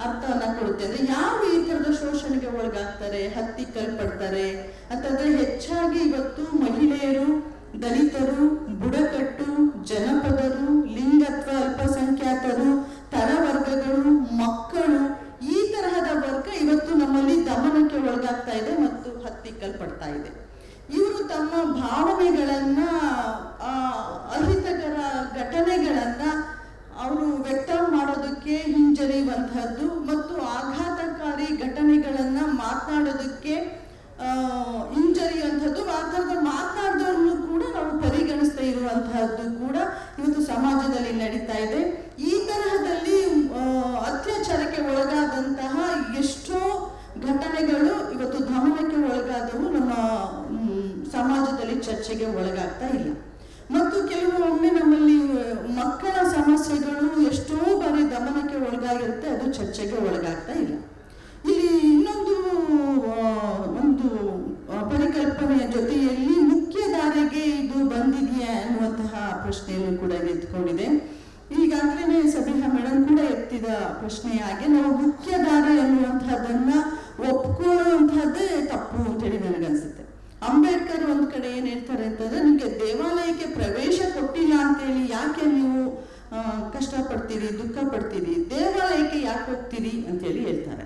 ಅರ್ಥವನ್ನ ಕೊಡುತ್ತೆ. ಅಂದ್ರೆ ಯಾರು ಈ ತರದ ಶೋಷಣೆಗೆ ಒಳಗಾಗ್ತಾರೆ, ಹತ್ತಿಕ್ಕಲ್ಪಡ್ತಾರೆ ಅಂತಂದ್ರೆ ಹೆಚ್ಚಾಗಿ ಇವತ್ತು ಮಹಿಳೆಯರು, ದಲಿತರು, ಬುಡಕಟ್ಟು, ಜನಪದರು, ಲಿಂಗತ್ವ ಅಲ್ಪಸಂಖ್ಯಾತರು, ತಳವರ್ಗಗಳು, ಮಕ್ಕಳು, ಈ ತರಹದ ವರ್ಗ ಇವತ್ತು ನಮ್ಮಲ್ಲಿ ದಮನಕ್ಕೆ ಒಳಗಾಗ್ತಾ ಇದೆ ಮತ್ತು ಹತ್ತಿಕ್ಕಲ್ಪಡ್ತಾ ಇದೆ. ಇವರು ತಮ್ಮ ಭಾವನೆಗಳನ್ನ, ಅಹಿತಕರ ಘಟನೆಗಳನ್ನ ಅವರು ವ್ಯಕ್ತ ಮಾಡೋದಕ್ಕೆ ಹಿಂಜರಿಯುವಂತಹದ್ದು ಮತ್ತು ಆಘಾತಕಾರಿ ಘಟನೆಗಳನ್ನ ಮಾತನಾಡೋದಕ್ಕೆ ಹಿಂಜರಿಯುವಂಥದ್ದು, ಆ ಥರದ ಮಾತನಾಡಿದವ್ರನ್ನು ಕೂಡ ನಾವು ಪರಿಗಣಿಸ್ತಾ ಇರುವಂತಹದ್ದು ಕೂಡ ಇವತ್ತು ಸಮಾಜದಲ್ಲಿ ನಡೀತಾ ಇದೆ. ಈ ತರಹದಲ್ಲಿ ಅತ್ಯಾಚಾರಕ್ಕೆ ಒಳಗಾದಂತಹ ಎಷ್ಟೋ ಘಟನೆಗಳು ಇವತ್ತು ದಮನಕ್ಕೆ ಒಳಗಾದವು ನಮ್ಮ ಸಮಾಜದಲ್ಲಿ ಚರ್ಚೆಗೆ ಒಳಗಾಗ್ತಾ ಇಲ್ಲ. ಮತ್ತು ಕೆಲವೊಮ್ಮೆ ನಮ್ಮಲ್ಲಿ ಮಕ್ಕಳ ಸಮಸ್ಯೆಗಳು ಎಷ್ಟೋ ಬಾರಿ ದಮನಕ್ಕೆ ಒಳಗಾಗಿರುತ್ತೆ, ಅದು ಚರ್ಚೆಗೆ ಒಳಗಾಗ್ತಾ ಇಲ್ಲ. ಇಲ್ಲಿ ಇನ್ನೊಂದು ಒಂದು ಪರಿಕಲ್ಪನೆಯ ಜೊತೆಯಲ್ಲಿ ಮುಖ್ಯಧಾರೆಗೆ ಇದು ಬಂದಿದೆಯಾ ಅನ್ನುವಂತಹ ಪ್ರಶ್ನೆಯನ್ನು ಕೂಡ ಎತ್ಕೊಂಡಿದೆ. ಈಗಾಗಲೇ ಸಬಿಹಾ ಮೇಡಮ್ ಕೂಡ ಎತ್ತಿದ ಪ್ರಶ್ನೆಯಾಗಿ ನಾವು ಮುಖ್ಯಧಾರೆ ಅನ್ನುವಂತಹದನ್ನ ಒಪ್ಕೊಳ್ಳುವಂತಹದ್ದೇ ತಪ್ಪು ಅಂತೇಳಿ ನನಗನ್ಸುತ್ತೆ. ಅಂಬೇಡ್ಕರ್ ಒಂದ್ ಕಡೆ ಏನ್ ಹೇಳ್ತಾರೆ ಅಂತಂದ್ರೆ, ನಿಮ್ಗೆ ದೇವಾಲಯಕ್ಕೆ ಪ್ರವೇಶ ಕೊಟ್ಟಿಲ್ಲ ಅಂತೇಳಿ ಯಾಕೆ ನೀವು ಕಷ್ಟಪಡ್ತೀರಿ, ದುಃಖ ಪಡ್ತೀರಿ, ದೇವಾಲಯಕ್ಕೆ ಯಾಕೆ ಹೋಗ್ತೀರಿ ಅಂತೇಳಿ ಹೇಳ್ತಾರೆ.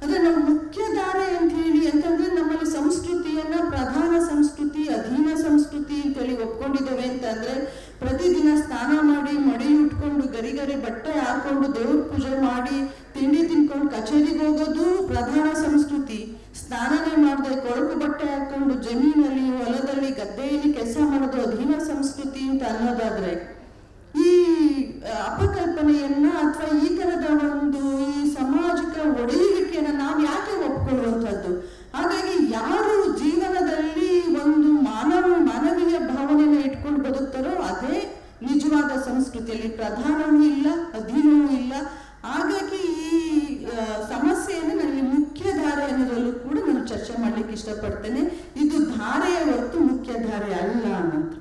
ಅಂದ್ರೆ ನಾವು ಮುಖ್ಯಧಾರೆ ಅಂತ ಹೇಳಿ ಅಂತಂದ್ರೆ ನಮ್ಮಲ್ಲಿ ಸಂಸ್ಕೃತಿಯನ್ನ ಪ್ರಧಾನ ಸಂಸ್ಕೃತಿ, ಅಧೀನ ಸಂಸ್ಕೃತಿ ಅಂತೇಳಿ ಒಪ್ಕೊಂಡಿದ್ದೇವೆ ಅಂತಂದ್ರೆ ಪ್ರತಿದಿನ ಸ್ನಾನ ಮಾಡಿ, ಮಡಿ ಉಟ್ಕೊಂಡು, ಗರಿ ಬಟ್ಟೆ ಹಾಕೊಂಡು, ದೇವ್ರ ಪೂಜೆ ಮಾಡಿ, ತಿಂಡಿ ತಿನ್ಕೊಂಡು ಕಚೇರಿಗೆ ಹೋಗೋದು ಪ್ರಧಾನ ಸಂಸ್ಕೃತಿ ಇಷ್ಟಪಡ್ತೇನೆ. ಇದು ಧಾರೆಯ ಹೊರತು ಮುಖ್ಯ ಧಾರೆ ಅಲ್ಲ ಅನ್ನೋದು.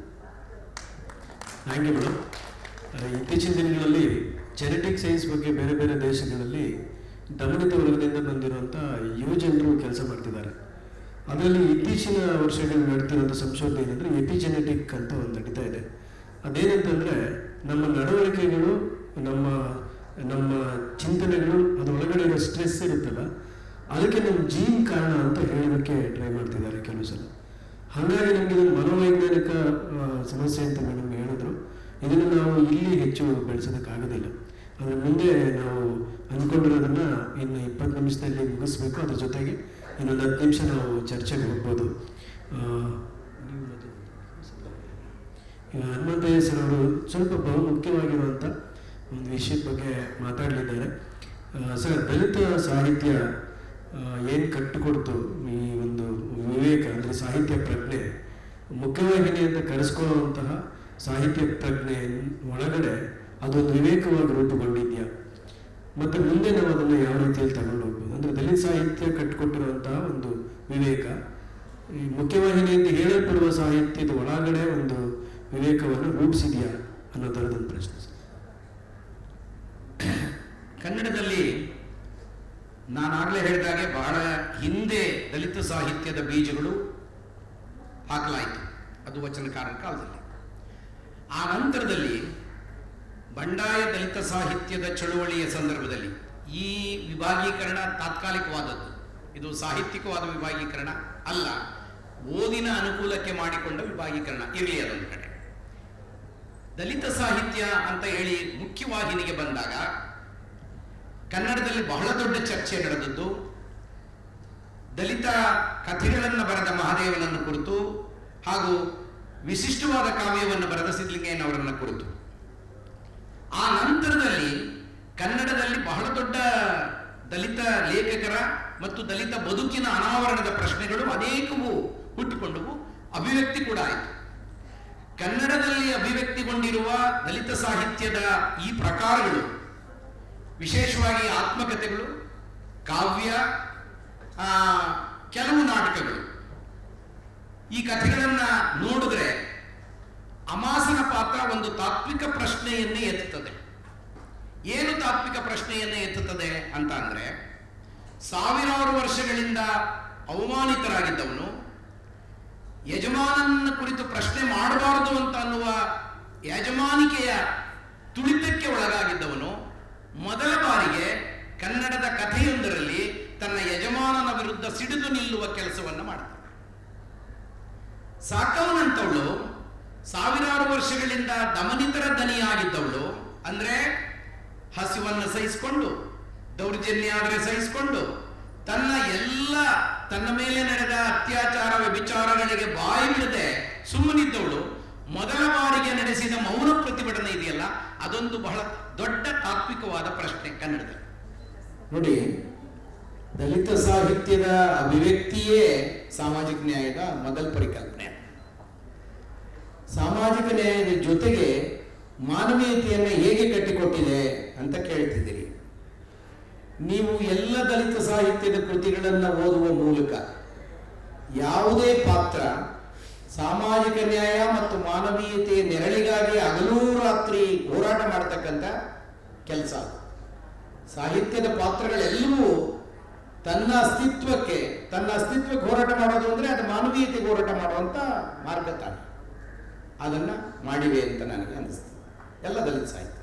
Thank you madam. ಇತ್ತೀಚಿನ ದಿನಗಳಲ್ಲಿ ಜೆನೆಟಿಕ್ ಸೈನ್ಸ್ ಬಗ್ಗೆ ಬೇರೆ ಬೇರೆ ದೇಶಗಳಲ್ಲಿ ದಮನಿತ ವರ್ಗದಿಂದ ಬಂದಿರುವಂಥ ಯುವ ಜನರು ಕೆಲಸ ಮಾಡ್ತಿದ್ದಾರೆ. ಅದರಲ್ಲಿ ಇತ್ತೀಚಿನ ವರ್ಷಗಳಲ್ಲಿ ನಡೆತಿರುವಂಥ ಸಂಶೋಧನೆ ಏನಂದರೆ ಎಪಿಜೆನೆಟಿಕ್ ಅಂತ ಒಂದು ನಡೀತಾ ಇದೆ. ಅದೇನಂತಂದರೆ ನಮ್ಮ ನಡವಳಿಕೆಗಳು, ನಮ್ಮ ಚಿಂತನೆಗಳು, ಅದರೊಳಗಡೆ ಇರೋ ಸ್ಟ್ರೆಸ್ ಇರುತ್ತಲ್ಲ, ಅದಕ್ಕೆ ನಮ್ಮ ಜೀನ್ ಕಾರಣ ಅಂತ ಹೇಳೋದಕ್ಕೆ ಟ್ರೈ ಮಾಡ್ತಿದ್ದಾರೆ ಕೆಲವು ಸಲ. ಹಾಗಾಗಿ ನಮಗೆ ಇದನ್ನು ಮನೋವೈಜ್ಞಾನಿಕ ಸಮಸ್ಯೆ ಅಂತ ಮೇಡಮ್ ಹೇಳಿದ್ರು. ಇದನ್ನು ನಾವು ಇಲ್ಲಿ ಹೆಚ್ಚು ಬೆಳೆಸೋದಕ್ಕಾಗೋದಿಲ್ಲ. ಅದರ ಮುಂದೆ ನಾವು ಅಂದ್ಕೊಂಡಿರೋದನ್ನು ಇನ್ನು 20 ನಿಮಿಷದಲ್ಲಿ ಮುಗಿಸ್ಬೇಕು. ಅದ್ರ ಜೊತೆಗೆ ಇನ್ನೊಂದು 10 ನಿಮಿಷ ನಾವು ಚರ್ಚೆಗೆ ಹೋಗ್ಬೋದು. ಹನುಮಂತಯ್ಯ ಸರ್ ಅವರು ಸ್ವಲ್ಪ ಬಹುಮುಖ್ಯವಾಗಿರುವಂಥ ಒಂದು ವಿಷಯದ ಬಗ್ಗೆ ಮಾತಾಡಲಿದ್ದಾರೆ. ಸರ್, ದಲಿತ ಸಾಹಿತ್ಯ ಏನು ಕಟ್ಟಿಕೊಡ್ತು, ಈ ಒಂದು ವಿವೇಕ ಅಂದರೆ ಸಾಹಿತ್ಯ ಪ್ರಜ್ಞೆ, ಮುಖ್ಯವಾಹಿನಿ ಅಂತ ಕರೆಸ್ಕೊಳ್ಳುವಂತಹ ಸಾಹಿತ್ಯ ಪ್ರಜ್ಞೆ ಒಳಗಡೆ ಅದೊಂದು ವಿವೇಕವಾಗಿ ರೂಪುಗೊಂಡಿದೆಯಾ, ಮತ್ತು ಮುಂದೆ ನಾವು ಅದನ್ನು ಯಾವ ರೀತಿಯಲ್ಲಿ ತಗೊಂಡು ಹೋಗ್ಬೋದು? ಅಂದರೆ ದಲಿತ ಸಾಹಿತ್ಯ ಕಟ್ಟಿಕೊಟ್ಟಿರುವಂತಹ ಒಂದು ವಿವೇಕ, ಈ ಮುಖ್ಯವಾಹಿನಿ ಅಂತ ಹೇಳಲ್ಪಡುವ ಸಾಹಿತ್ಯದ ಒಳಗಡೆ ಒಂದು ವಿವೇಕವನ್ನು ರೂಪಿಸಿದೆಯಾ ಅನ್ನೋ ಥರದೊಂದು ಪ್ರಶ್ನೆ. ಕನ್ನಡದಲ್ಲಿ ನಾನಾಗಲೇ ಹೇಳಿದಾಗೆ ಬಹಳ ಹಿಂದೆ ದಲಿತ ಸಾಹಿತ್ಯದ ಬೀಜಗಳು ಹಾಕಲಾಯಿತು, ಅದು ವಚನಕಾರರ ಕಾಲದಲ್ಲಿ. ಆ ನಂತರದಲ್ಲಿ ಬಂಡಾಯ ದಲಿತ ಸಾಹಿತ್ಯದ ಚಳುವಳಿಯ ಸಂದರ್ಭದಲ್ಲಿ ಈ ವಿಭಾಗೀಕರಣ ತಾತ್ಕಾಲಿಕವಾದದ್ದು, ಇದು ಸಾಹಿತ್ಯಿಕವಾದ ವಿಭಾಗೀಕರಣ ಅಲ್ಲ, ಓದಿನ ಅನುಕೂಲಕ್ಕೆ ಮಾಡಿಕೊಂಡ ವಿಭಾಗೀಕರಣ ಇರಲಿ. ಅದೊಂದು ಕಡೆ ದಲಿತ ಸಾಹಿತ್ಯ ಅಂತ ಹೇಳಿ ಮುಖ್ಯವಾಹಿನಿಗೆ ಬಂದಾಗ ಕನ್ನಡದಲ್ಲಿ ಬಹಳ ದೊಡ್ಡ ಚರ್ಚೆ ನಡೆದದ್ದು ದಲಿತ ಕಥೆಗಳನ್ನು ಬರೆದ ಮಹಾದೇವನನ್ನು ಕುರಿತು ಹಾಗೂ ವಿಶಿಷ್ಟವಾದ ಕಾವ್ಯವನ್ನು ಬರೆದ ಸಿದ್ಧಲಿಂಗಯ್ಯನವರನ್ನ ಕುರಿತು. ಆ ನಂತರದಲ್ಲಿ ಕನ್ನಡದಲ್ಲಿ ಬಹಳ ದೊಡ್ಡ ದಲಿತ ಲೇಖಕರ ಮತ್ತು ದಲಿತ ಬದುಕಿನ ಅನಾವರಣದ ಪ್ರಶ್ನೆಗಳು ಅನೇಕವು ಹುಟ್ಟಿಕೊಂಡವು, ಅಭಿವ್ಯಕ್ತಿ ಕೂಡ ಆಯಿತು. ಕನ್ನಡದಲ್ಲಿ ಅಭಿವ್ಯಕ್ತಿಗೊಂಡಿರುವ ದಲಿತ ಸಾಹಿತ್ಯದ ಈ ಪ್ರಕಾರಗಳು, ವಿಶೇಷವಾಗಿ ಆತ್ಮಕಥೆಗಳು, ಕಾವ್ಯ, ಕೆಲವು ನಾಟಕಗಳು, ಈ ಕಥೆಗಳನ್ನು ನೋಡಿದ್ರೆ ಅಮಾಸನ ಪಾತ್ರ ಒಂದು ತಾತ್ವಿಕ ಪ್ರಶ್ನೆಯನ್ನೇ ಎತ್ತುತ್ತದೆ. ಏನು ತಾತ್ವಿಕ ಪ್ರಶ್ನೆಯನ್ನೇ ಎತ್ತುತ್ತದೆ ಅಂತ ಅಂದ್ರೆ, ಸಾವಿರಾರು ವರ್ಷಗಳಿಂದ ಅವಮಾನಿತರಾಗಿದ್ದವನು, ಯಜಮಾನನ ಕುರಿತು ಪ್ರಶ್ನೆ ಮಾಡಬಾರದು ಅಂತ ಅನ್ನುವ ಯಜಮಾನಿಕೆಯ ತುಳಿತಕ್ಕೆ ಒಳಗಾಗಿದ್ದವನು ಮೊದಲ ಬಾರಿಗೆ ಕನ್ನಡದ ಕಥೆಯೊಂದರಲ್ಲಿ ತನ್ನ ಯಜಮಾನನ ವಿರುದ್ಧ ಸಿಡಿದು ನಿಲ್ಲುವ ಕೆಲಸವನ್ನು ಮಾಡ್ತಾನೆ. ಸಾಕವನಂತವಳು ಸಾವಿರಾರು ವರ್ಷಗಳಿಂದ ದಮನಿತರ ದನಿಯಾಗಿದ್ದವಳು, ಅಂದ್ರೆ ಹಸಿವನ್ನು ಸಹಿಸಿಕೊಂಡು, ದೌರ್ಜನ್ಯ ಆದರೆ ಸಹಿಸಿಕೊಂಡು, ತನ್ನ ಮೇಲೆ ನಡೆದ ಅತ್ಯಾಚಾರ ವ್ಯಭಿಚಾರಗಳಿಗೆ ಬಾಯಿ ಬಿಡದೆ ಸುಮ್ಮನಿದ್ದವಳು ಮೊದಲ ಬಾರಿಗೆ ನಡೆಸಿದ ಮೌನ ಪ್ರತಿಭಟನೆ ಇದೆಯಲ್ಲ, ಅದೊಂದು ಬಹಳ ದೊಡ್ಡ ತಾತ್ವಿಕವಾದ ಪ್ರಶ್ನೆ ಕನ್ನಡದಲ್ಲಿ. ನೋಡಿ, ದಲಿತ ಸಾಹಿತ್ಯದ ಅಭಿವ್ಯಕ್ತಿಯೇ ಸಾಮಾಜಿಕ ನ್ಯಾಯದ ಮೊದಲ ಪರಿಕಲ್ಪನೆ. ಸಾಮಾಜಿಕ ನ್ಯಾಯದ ಜೊತೆಗೆ ಮಾನವೀಯತೆಯನ್ನು ಹೇಗೆ ಕಟ್ಟಿಕೊಟ್ಟಿದೆ ಅಂತ ಕೇಳ್ತಿದ್ದೀರಿ. ನೀವು ಎಲ್ಲ ದಲಿತ ಸಾಹಿತ್ಯದ ಕೃತಿಗಳನ್ನು ಓದುವ ಮೂಲಕ ಯಾವುದೇ ಪಾತ್ರ ಸಾಮಾಜಿಕ ನ್ಯಾಯ ಮತ್ತು ಮಾನವೀಯತೆಯ ನೆರಳಿಗಾಗಿ ಹಗಲೂ ರಾತ್ರಿ ಹೋರಾಟ ಮಾಡತಕ್ಕಂಥ ಕೆಲಸ. ಸಾಹಿತ್ಯದ ಪಾತ್ರಗಳೆಲ್ಲವೂ ತನ್ನ ಅಸ್ತಿತ್ವಕ್ಕೆ ಹೋರಾಟ ಮಾಡೋದು ಅಂದರೆ ಅದು ಮಾನವೀಯತೆಗೆ ಹೋರಾಟ ಮಾಡುವಂಥ ಮಾರ್ಗ ತಾನೆ. ಅದನ್ನು ಮಾಡಿವೆ ಅಂತ ನನಗೆ ಅನಿಸ್ತದೆ ಎಲ್ಲ ದಲಿತ ಸಾಹಿತ್ಯ.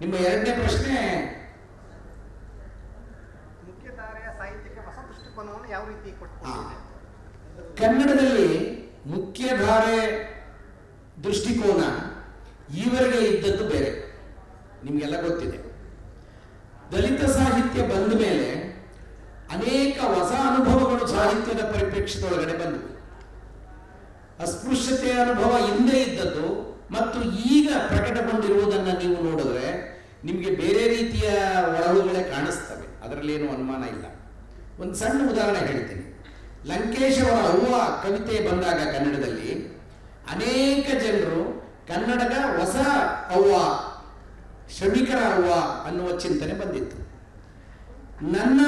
ನಿಮ್ಮ ಎರಡನೇ ಪ್ರಶ್ನೆ, ಮುಖ್ಯಧಾರೆಯ ಸಾಹಿತ್ಯಕ್ಕೆ ಹೊಸ ದೃಷ್ಟಿಕೋನವನ್ನು ಯಾವ ರೀತಿ ಕೊಟ್ಟಿದೆ? ಕನ್ನಡದಲ್ಲಿ ಮುಖ್ಯಧಾರೆ ದೃಷ್ಟಿಕೋನ ಈವರೆಗೆ ಇದ್ದದ್ದು ಬೇರೆ, ನಿಮಗೆಲ್ಲ ಗೊತ್ತಿದೆ. ದಲಿತ ಸಾಹಿತ್ಯ ಬಂದ ಮೇಲೆ ಅನೇಕ ಹೊಸ ಅನುಭವಗಳು ಸಾಹಿತ್ಯದ ಪರಿಪ್ರೇಕ್ಷ್ಯದೊಳಗಡೆ ಬಂದವು. ಅಸ್ಪೃಶ್ಯತೆಯ ಅನುಭವ ಹಿಂದೆ ಇದ್ದದ್ದು ಮತ್ತು ಈಗ ಪ್ರಕಟಗೊಂಡಿರುವುದನ್ನು ನೀವು ನೋಡಿದ್ರೆ ನಿಮಗೆ ಬೇರೆ ರೀತಿಯ ಒಳಹುಗಳೇ ಕಾಣಿಸ್ತವೆ, ಅದರಲ್ಲೇನು ಅನುಮಾನ ಇಲ್ಲ. ಒಂದು ಸಣ್ಣ ಉದಾಹರಣೆ ಹೇಳ್ತೀನಿ. ಲಂಕೇಶ್ ಅವರ ಅವ್ವ ಕವಿತೆ ಬಂದಾಗ ಕನ್ನಡದಲ್ಲಿ ಅನೇಕ ಜನರು ಕನ್ನಡದ ಹೊಸ ಅವ್ವ, ಶ್ರಮಿಕರ ಅವ್ವ ಅನ್ನುವ ಚಿಂತನೆ ಬಂದಿತ್ತು. ನನ್ನ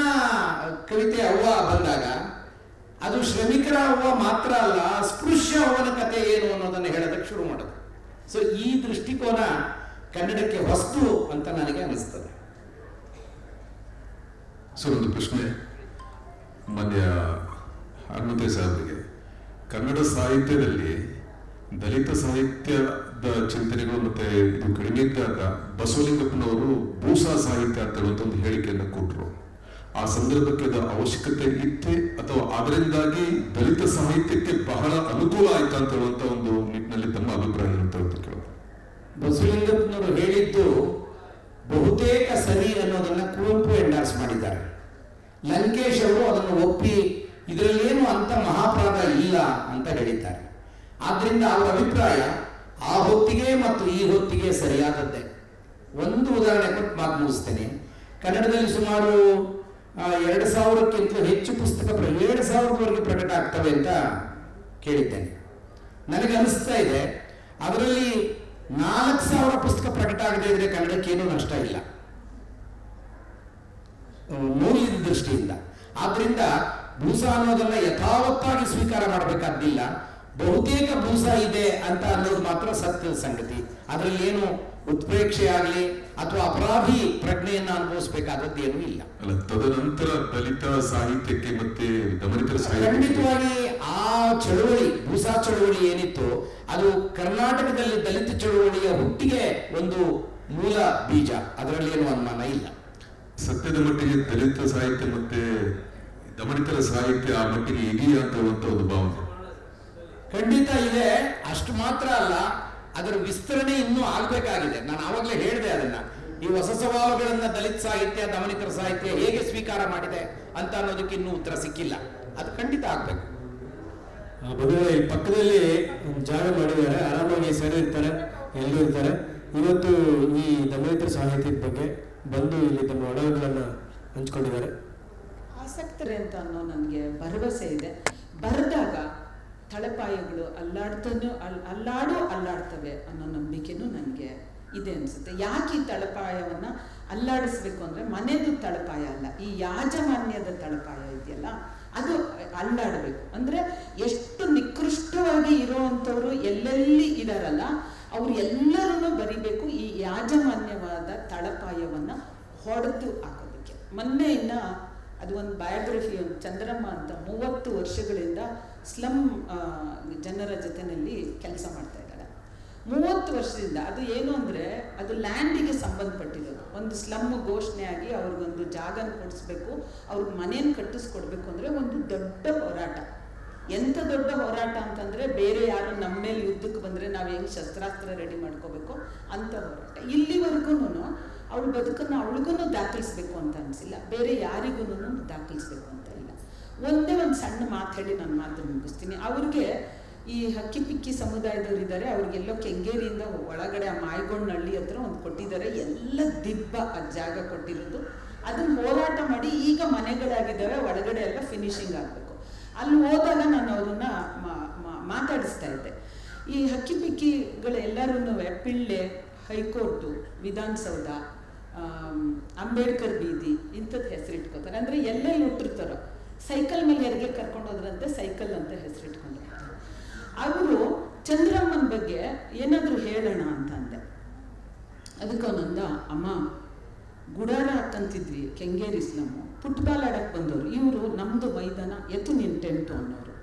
ಕವಿತೆ ಅವ್ವ ಬಂದಾಗ ಅದು ಶ್ರಮಿಕರ ಅವ್ವ ಮಾತ್ರ ಅಲ್ಲ, ಸ್ಪೃಶ್ಯ ಅವ್ವನ ಕಥೆ ಏನು ಅನ್ನೋದನ್ನು ಹೇಳೋದಕ್ಕೆ ಶುರು ಮಾಡೋದು. ಸೊ ಈ ದೃಷ್ಟಿಕೋನ ಕನ್ನಡಕ್ಕೆ ಹೊಸ್ತು ಅಂತ ನನಗೆ ಅನಿಸ್ತದೆ. ಸರ್, ಒಂದು ಪ್ರಶ್ನೆ ಮಾನ್ಯ ಹನುಮಂತಯ್ಯ ಸಾಹೇಬರಿಗೆ. ಕನ್ನಡ ಸಾಹಿತ್ಯದಲ್ಲಿ ದಲಿತ ಸಾಹಿತ್ಯದ ಚಿಂತನೆಗಳು ಮತ್ತೆ ಇದು ಕಡಿಮೆ ಇದ್ದಾಗ ಬಸವಲಿಂಗಪ್ಪನವರು ಭೂಸಾ ಸಾಹಿತ್ಯ ಅಂತ ಹೇಳುವಂತ ಒಂದು ಹೇಳಿಕೆಯನ್ನು ಕೊಟ್ಟರು. ಆ ಸಂದರ್ಭಕ್ಕೆ ಅದರ ಅವಶ್ಯಕತೆ ಇತ್ತೆ ಅಥವಾ ಅದರಿಂದಾಗಿ ದಲಿತ ಸಾಹಿತ್ಯಕ್ಕೆ ಬಹಳ ಅನುಕೂಲ ಆಯ್ತಾ ಅಂತ ಹೇಳುವಂತ ಒಂದು ನಿಟ್ಟಿನಲ್ಲಿ ತಮ್ಮ ಅಭಿಪ್ರಾಯ ಅಂತ ಕೇಳೋದು. ಬಸವಲಿಂಗಪ್ಪನವರು ಹೇಳಿದ್ದು ಬಹುತೇಕ ಸರಿ ಅನ್ನೋದನ್ನ ಕುವೆಂಪು ಎಂಡಾರ್ಸ್ ಮಾಡಿದ್ದಾರೆ. ಲಂಕೇಶ್ ಅವರು ಅದನ್ನು ಒಪ್ಪಿ ಇದರಲ್ಲೇನು ಅಂತ ಮಹಾಪರಾಧ ಇಲ್ಲ ಅಂತ ಹೇಳಿದ್ದಾರೆ. ಆದ್ರಿಂದ ಅವರ ಅಭಿಪ್ರಾಯ ಆ ಹೊತ್ತಿಗೆ ಮತ್ತು ಈ ಹೊತ್ತಿಗೆ ಸರಿಯಾದದ್ದೇ. ಒಂದು ಉದಾಹರಣೆ ಕೊಟ್ಟು ಮಾತು ಮುಗಿಸ್ತೇನೆ. ಕನ್ನಡದಲ್ಲಿ ಸುಮಾರು 2000ಕ್ಕಿಂತ ಹೆಚ್ಚು ಪುಸ್ತಕ 7000ವರೆಗೆ ಪ್ರಕಟ ಆಗ್ತವೆ ಅಂತ ಕೇಳಿದ್ದೇನೆ. ನನಗೆ ಅನಿಸ್ತಾ ಇದೆ ಅದರಲ್ಲಿ 4000 ಪುಸ್ತಕ ಪ್ರಕಟ ಆಗದೇ ಇದ್ರೆ ಕನ್ನಡಕ್ಕೇನು ನಷ್ಟ ಇಲ್ಲ ಮೌಲ್ಯದ ದೃಷ್ಟಿಯಿಂದ. ಆದ್ರಿಂದ ಭೂಸಾ ಅನ್ನೋದನ್ನ ಯಥಾವತ್ತಾಗಿ ಸ್ವೀಕಾರ ಮಾಡಬೇಕಾದ್ದಿಲ್ಲ. ಬಹುತೇಕ ಭೂಸಾ ಇದೆ ಅಂತ ಅನ್ನೋದು ಮಾತ್ರ ಸತ್ಯದ ಸಂಗತಿ. ಅದರಲ್ಲಿ ಏನು ಉತ್ಪ್ರೇಕ್ಷೆ ಆಗಲಿ ಅಥವಾ ಅಪರಾಧಿ ಪ್ರಜ್ಞೆಯನ್ನು ಅನುಭವಿಸಬೇಕಾದದ್ದು ಏನೂ ಇಲ್ಲ. ಅಲ್ಲ, ತದನಂತರ ದಲಿತ ಸಾಹಿತ್ಯಕ್ಕೆ ಮತ್ತೆ ದಮನಿತರ ಸಾಹಿತ್ಯ ಖಂಡಿತವಾಗಿ ಆ ಚಳುವಳಿ, ಭೂಸಾ ಚಳುವಳಿ ಏನಿತ್ತು ಅದು ಕರ್ನಾಟಕದಲ್ಲಿ ದಲಿತ ಚಳುವಳಿಯ ಹುಟ್ಟಿಗೆ ಒಂದು ಮೂಲ ಬೀಜ, ಅದರಲ್ಲಿ ಏನು ಅನುಮಾನ ಇಲ್ಲ. ಸತ್ಯದ ಮಟ್ಟಿಗೆ ದಲಿತ ಸಾಹಿತ್ಯ ಮತ್ತೆ ದಮನಿತರ ಸಾಹಿತ್ಯ ಆ ಮಟ್ಟಿಗೆ ಇದೆಯಾ ಅಂತ ಹೇಳುವಂತ ಒಂದು ಭಾವನೆ ಖಂಡಿತ ಇದೆ. ಅಷ್ಟು ಮಾತ್ರ ಅಲ್ಲ, ಅದರ ವಿಸ್ತರಣೆ ಇನ್ನೂ ಆಗಬೇಕಾಗಿದೆ. ನಾನು ಆವಾಗಲೇ ಹೇಳಿದೆ ಅದನ್ನ. ಈ ಹೊಸ ಸವಾಲುಗಳನ್ನ ದಲಿತ ಸಾಹಿತ್ಯ ದಮನಿತರ ಸಾಹಿತ್ಯ ಹೇಗೆ ಸ್ವೀಕಾರ ಮಾಡಿದೆ ಅಂತ ಅನ್ನೋದಕ್ಕೆ ಇನ್ನೂ ಉತ್ತರ ಸಿಕ್ಕಿಲ್ಲ. ಅದು ಖಂಡಿತ ಆಗ್ಬೇಕು. ಬದಲು ಈ ಪಕ್ಕದಲ್ಲಿ ಒಂದು ಜಾಗ ಮಾಡಿದ್ದಾರೆ, ಆರಾಮಾಗಿ ಸೇರಿರ್ತಾರೆ, ಎಲ್ಲರೂ ಇರ್ತಾರೆ. ಇವತ್ತು ಈ ದಮನಿತರ ಸಾಹಿತ್ಯದ ಬಗ್ಗೆ ಬಂದು ಇಲ್ಲಿ ತಮ್ಮ ಒಡವೆಗಳನ್ನು ಹಂಚ್ಕೊಂಡಿದ್ದಾರೆ. ಆಸಕ್ತರೆ ಅಂತ ಅನ್ನೋ ನನಗೆ ಭರವಸೆ ಇದೆ. ಬರೆದಾಗ ತಳಪಾಯಗಳು ಅಲ್ಲಾಡ್ತವೆ ಅನ್ನೋ ನಂಬಿಕೆನೂ ನನಗೆ ಇದೆ ಅನಿಸುತ್ತೆ. ಯಾಕೆ ಈ ತಳಪಾಯವನ್ನು ಅಲ್ಲಾಡಿಸ್ಬೇಕು ಅಂದರೆ ಮನೆದು ತಳಪಾಯ ಅಲ್ಲ, ಈ ಯಾಜಮಾನ್ಯದ ತಳಪಾಯ ಇದೆಯಲ್ಲ ಅದು ಅಲ್ಲಾಡಬೇಕು. ಅಂದರೆ ಎಷ್ಟು ನಿಕೃಷ್ಟವಾಗಿ ಇರೋವಂಥವ್ರು ಎಲ್ಲೆಲ್ಲಿ ಇದಾರಲ್ಲ ಅವ್ರು ಎಲ್ಲರೂ ಬರಿಬೇಕು ಈ ಯಾಜಮಾನ್ಯವಾದ ತಳಪಾಯವನ್ನು ಹೊಡೆದು ಹಾಕೋದಕ್ಕೆ. ಮೊನ್ನೆ ಅದು ಒಂದು ಬಯೋಗ್ರಫಿ, ಒಂದು ಚಂದ್ರಮ್ಮ ಅಂತ 30 ವರ್ಷಗಳಿಂದ ಸ್ಲಮ್ ಜನರ ಜೊತೆಯಲ್ಲಿ ಕೆಲಸ ಮಾಡ್ತಾ ಇದ್ದಾರೆ. 30 ವರ್ಷದಿಂದ ಅದು ಏನು ಅಂದರೆ ಅದು ಲ್ಯಾಂಡಿಗೆ ಸಂಬಂಧಪಟ್ಟಿರೋದು. ಒಂದು ಸ್ಲಮ್ ಘೋಷಣೆ ಆಗಿ ಅವ್ರಿಗೊಂದು ಜಾಗನ ಕೊಡಿಸ್ಬೇಕು, ಅವ್ರಿಗೆ ಮನೇನ ಕಟ್ಟಿಸ್ಕೊಡ್ಬೇಕು ಅಂದರೆ ಒಂದು ದೊಡ್ಡ ಹೋರಾಟ. ಎಂಥ ದೊಡ್ಡ ಹೋರಾಟ ಅಂತಂದರೆ ಬೇರೆ ಯಾರು ನಮ್ಮ ಮೇಲೆ ಯುದ್ಧಕ್ಕೆ ಬಂದರೆ ನಾವು ಹೆಂಗೆ ಶಸ್ತ್ರಾಸ್ತ್ರ ರೆಡಿ ಮಾಡ್ಕೋಬೇಕು ಅಂಥ ಹೋರಾಟ. ಇಲ್ಲಿವರೆಗೂ ಅವಳ ಬದುಕನ್ನು ಅವಳಿಗೂ ದಾಖಲಿಸ್ಬೇಕು ಅಂತ ಅನಿಸಿಲ್ಲ, ಬೇರೆ ಯಾರಿಗೂ ದಾಖಲಿಸ್ಬೇಕು ಅಂತ ಇಲ್ಲ. ಒಂದೇ ಒಂದು ಸಣ್ಣ ಮಾತು ಹೇಳಿ ನಾನು ಮಾತನ್ನು ಮುಗಿಸ್ತೀನಿ. ಅವ್ರಿಗೆ ಈ ಹಕ್ಕಿ ಪಿಕ್ಕಿ ಸಮುದಾಯದವ್ರು ಇದ್ದಾರೆ, ಅವ್ರಿಗೆಲ್ಲೋ ಕೆಂಗೇರಿಯಿಂದ ಒಳಗಡೆ ಆ ಮಾಯಗೊಂಡನಹಳ್ಳಿ ಹತ್ರ ಒಂದು ಕೊಟ್ಟಿದ್ದಾರೆ. ಎಲ್ಲ ದಿಬ್ಬ ಆ ಜಾಗ ಕೊಟ್ಟಿರೋದು. ಅದನ್ನು ಹೋರಾಟ ಮಾಡಿ ಈಗ ಮನೆಗಳಾಗಿದ್ದಾವೆ, ಒಳಗಡೆ ಎಲ್ಲ ಫಿನಿಶಿಂಗ್ ಆಗಬೇಕು. ಅಲ್ಲಿ ಹೋದಾಗ ನಾನು ಅವ್ರನ್ನ ಮಾತಾಡಿಸ್ತಾ ಇದ್ದೆ. ಈ ಹಕ್ಕಿ ಪಿಕ್ಕಿಗಳೆಲ್ಲರೂ ಪಿಳ್ಳೆ, ಹೈಕೋರ್ಟು, ವಿಧಾನಸೌಧ, ಅಂಬೇಡ್ಕರ್ ಬೀದಿ ಇಂಥದ್ದು ಹೆಸರಿಟ್ಕೋತಾರೆ. ಅಂದರೆ ಎಲ್ಲೆಲ್ಲಿ ಹುಟ್ಟಿರ್ತಾರೋ ಸೈಕಲ್ ಮೇಲೆ ಹೆರಿಗೆ ಕರ್ಕೊಂಡು ಹೋದ್ರಂತೆ ಸೈಕಲ್ ಅಂತ ಹೆಸರಿಟ್ಕೊಂಡಿರ್ತಾರೆ. ಅವರು ಚಂದ್ರಮ್ಮನ ಬಗ್ಗೆ ಏನಾದರೂ ಹೇಳೋಣ ಅಂತ ಅಂದೆ. ಅದಕ್ಕೆ ಅವನಂದ, ಅಮ್ಮ ಗುಡಾರ ಹಾಕಂತಿದ್ವಿ ಕೆಂಗೇರಿ ಸ್ಲಮ್ಮು, ಫುಟ್ಬಾಲ್ ಆಡಕ್ಕೆ ಬಂದವರು ಇವರು, ನಮ್ಮದು ಮೈದಾನ ಎತ್ತು ನಿನ್ನ ಟೆಂಟು ಅನ್ನೋರು.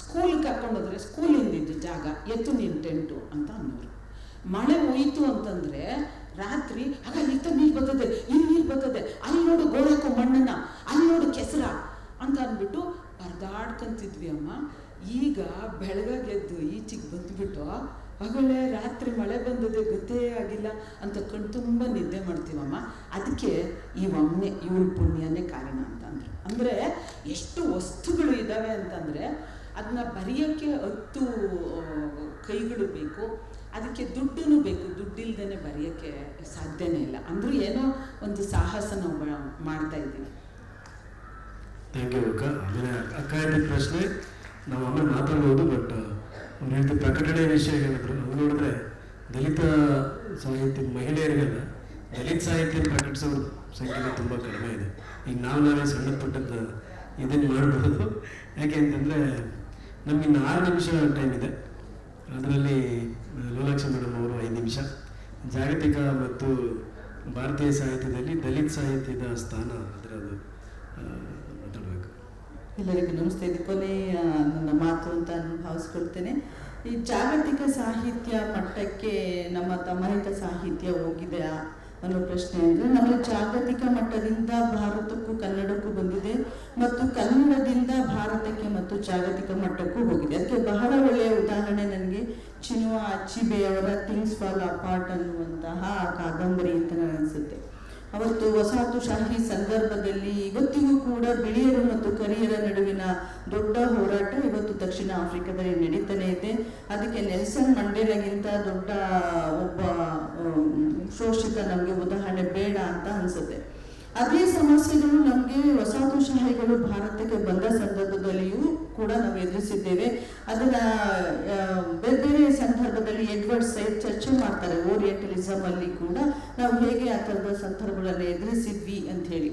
ಸ್ಕೂಲ್ಗೆ ಕರ್ಕೊಂಡೋದ್ರೆ ಸ್ಕೂಲಿಂದಿದ್ದು ಜಾಗ ಎತ್ತು ನಿನ್ನ ಟೆಂಟು ಅಂತ ಅನ್ನೋರು. ಮಳೆ ಹೋಯ್ತು ಅಂತಂದರೆ ರಾತ್ರಿ ಆಗ ಇತ್ತ ನೀರು ಬರ್ತದೆ, ಇಲ್ಲಿ ನೀರು ಬರ್ತದೆ, ಅಲ್ಲಿ ನೋಡು ಗೋಳಕ್ಕೋ ಮಣ್ಣನ್ನ, ಅಲ್ಲಿ ನೋಡು ಕೆಸರ ಅಂತ ಅಂದ್ಬಿಟ್ಟು ಪರದಾಡ್ಕೊಂತಿದ್ವಿ ಅಮ್ಮ. ಈಗ ಬೆಳಗಾಗೆದ್ದು ಈಚೆಗೆ ಬಂದುಬಿಟ್ಟು ಆಗಳೇ ರಾತ್ರಿ ಮಳೆ ಬಂದದೆ ಗೊತ್ತೇ ಆಗಿಲ್ಲ ಅಂತ ಕಣ್ಣು ತುಂಬ ನಿದ್ದೆ ಮಾಡ್ತೀವಮ್ಮ. ಅದಕ್ಕೆ ಈ ಒಮ್ಮೆ ಇವಳ ಪುಣ್ಯನೇ ಕಾರಣ ಅಂತಂದ್ರು. ಅಂದರೆ ಎಷ್ಟು ವಸ್ತುಗಳು ಇದ್ದಾವೆ ಅಂತಂದರೆ ಅದನ್ನ ಬರೆಯೋಕ್ಕೆ 10 ಕೈಗಳು ಬೇಕು, ಅದಕ್ಕೆ ದುಡ್ಡು ಬೇಕು. ದುಡ್ಡಿಲ್ದೇ ಬರೆಯೋಕ್ಕೆ ಸಾಧ್ಯನೇ ಇಲ್ಲ. ಅಂದರೂ ಏನೋ ಒಂದು ಸಾಹಸ ನಾವು ಮಾಡ್ತಾ ಇದ್ದೀವಿ. ಥ್ಯಾಂಕ್ ಯು ಅಕ್ಕ. ಆಮೇಲೆ ಅಕ್ಕ ಹೇಳಿದ ಪ್ರಶ್ನೆ ನಾವು ಆಮೇಲೆ ಮಾತಾಡ್ಬೋದು, ಬಟ್ ಅವ್ರು ಹೇಳಿದ ಪ್ರಕಟಣೆ ವಿಷಯ ಹೇಳಿದ್ರು. ಅದು ನೋಡಿದ್ರೆ ದಲಿತ ಸಾಹಿತ್ಯ ಮಹಿಳೆಯರಿಗೆಲ್ಲ ದಲಿತ ಸಾಹಿತ್ಯ ಪ್ರಕಟಿಸೋರ ಸಂಖ್ಯೆ ತುಂಬ ಕಡಿಮೆ ಇದೆ. ಈಗ ನಾವೇ ಸಣ್ಣ ಪುಟ್ಟದ ಇದನ್ನು ಮಾಡ್ಬೋದು. ಯಾಕೆ ಅಂತಂದರೆ ನಮಗಿನ್ನು 6 ನಿಮಿಷ ಟೈಮ್ ಇದೆ. ಅದರಲ್ಲಿ ಲೋಲಾಕ್ಷಿ ಮೇಡಮ್ ಅವರು 5 ನಿಮಿಷ ಜಾಗತಿಕ ಮತ್ತು ಭಾರತೀಯ ಸಾಹಿತ್ಯದಲ್ಲಿ ದಲಿತ ಸಾಹಿತ್ಯದ ಸ್ಥಾನ ಅದರದ್ದು ಮಾತಾಡಬೇಕು. ಎಲ್ಲರಿಗೂ ನಮಸ್ತೆ. ಇದು ಕೊನೆಯ ನನ್ನ ಮಾತು ಅಂತ ನಾನು ಭಾವಿಸ್ಕೊಳ್ತೇನೆ. ಈ ಜಾಗತಿಕ ಸಾಹಿತ್ಯ ಮಟ್ಟಕ್ಕೆ ನಮ್ಮ ದಮನಿತ ಸಾಹಿತ್ಯ ಹೋಗಿದೆ ಅನ್ನೋ ಪ್ರಶ್ನೆ ಅಂದರೆ, ನಮಗೆ ಜಾಗತಿಕ ಮಟ್ಟದಿಂದ ಭಾರತಕ್ಕೂ ಕನ್ನಡಕ್ಕೂ ಬಂದಿದೆ ಮತ್ತು ಕನ್ನಡದಿಂದ ಭಾರತಕ್ಕೆ ಮತ್ತು ಜಾಗತಿಕ ಮಟ್ಟಕ್ಕೂ ಹೋಗಿದೆ. ಅದಕ್ಕೆ ಬಹಳ ಒಳ್ಳೆಯ ಉದಾಹರಣೆ ನನಗೆ ಚಿನುವಾ ಅಚ್ಚಿಬೆ ಅವರ ಥಿಂಗ್ಸ್ ಫಾಲ್ ಅಪಾರ್ಟ್ ಅನ್ನುವಂತಹ ಕಾದಂಬರಿ ಅಂತ ನನಗೆ ಅನಿಸುತ್ತೆ. ಅವತ್ತು ವಸಾಹತುಶಾಹಿ ಸಂದರ್ಭದಲ್ಲಿ ಇವತ್ತಿಗೂ ಕೂಡ ಬಿಳಿಯರು ಮತ್ತು ಕರಿಯರ ನಡುವಿನ ದೊಡ್ಡ ಹೋರಾಟ ಇವತ್ತು ದಕ್ಷಿಣ ಆಫ್ರಿಕಾದಲ್ಲಿ ನಡೀತಾನೆ ಇದೆ. ಅದಕ್ಕೆ ನೆಲ್ಸನ್ ಮಂಡೇಲಾಗಿಂತ ದೊಡ್ಡ ಒಬ್ಬ ಶೋಷಿತ ನಮಗೆ ಉದಾಹರಣೆ ಬೇಡ ಅಂತ ಅನಿಸುತ್ತೆ. ಅದೇ ಸಮಸ್ಯೆಗಳು ನಮಗೆ ವಸಾಹತುಶಾಹಿಗಳು ಭಾರತಕ್ಕೆ ಬಂದ ಸಂದರ್ಭದಲ್ಲಿಯೂ ಕೂಡ ನಾವು ಎದುರಿಸಿದ್ದೇವೆ. ಅದನ್ನ ಬೇರೆ ಬೇರೆ ಸಂದರ್ಭದಲ್ಲಿ ಎಡ್ವರ್ಡ್ ಸೈಡ್ ಚರ್ಚೆ ಮಾಡ್ತಾರೆ. ಓರಿಯೆಂಟಲಿಸಮ್ ಅಲ್ಲಿ ಕೂಡ ನಾವು ಹೇಗೆ ಆ ಥರದ ಸಂದರ್ಭಗಳನ್ನು ಎದುರಿಸಿದ್ವಿ ಅಂತ ಹೇಳಿ.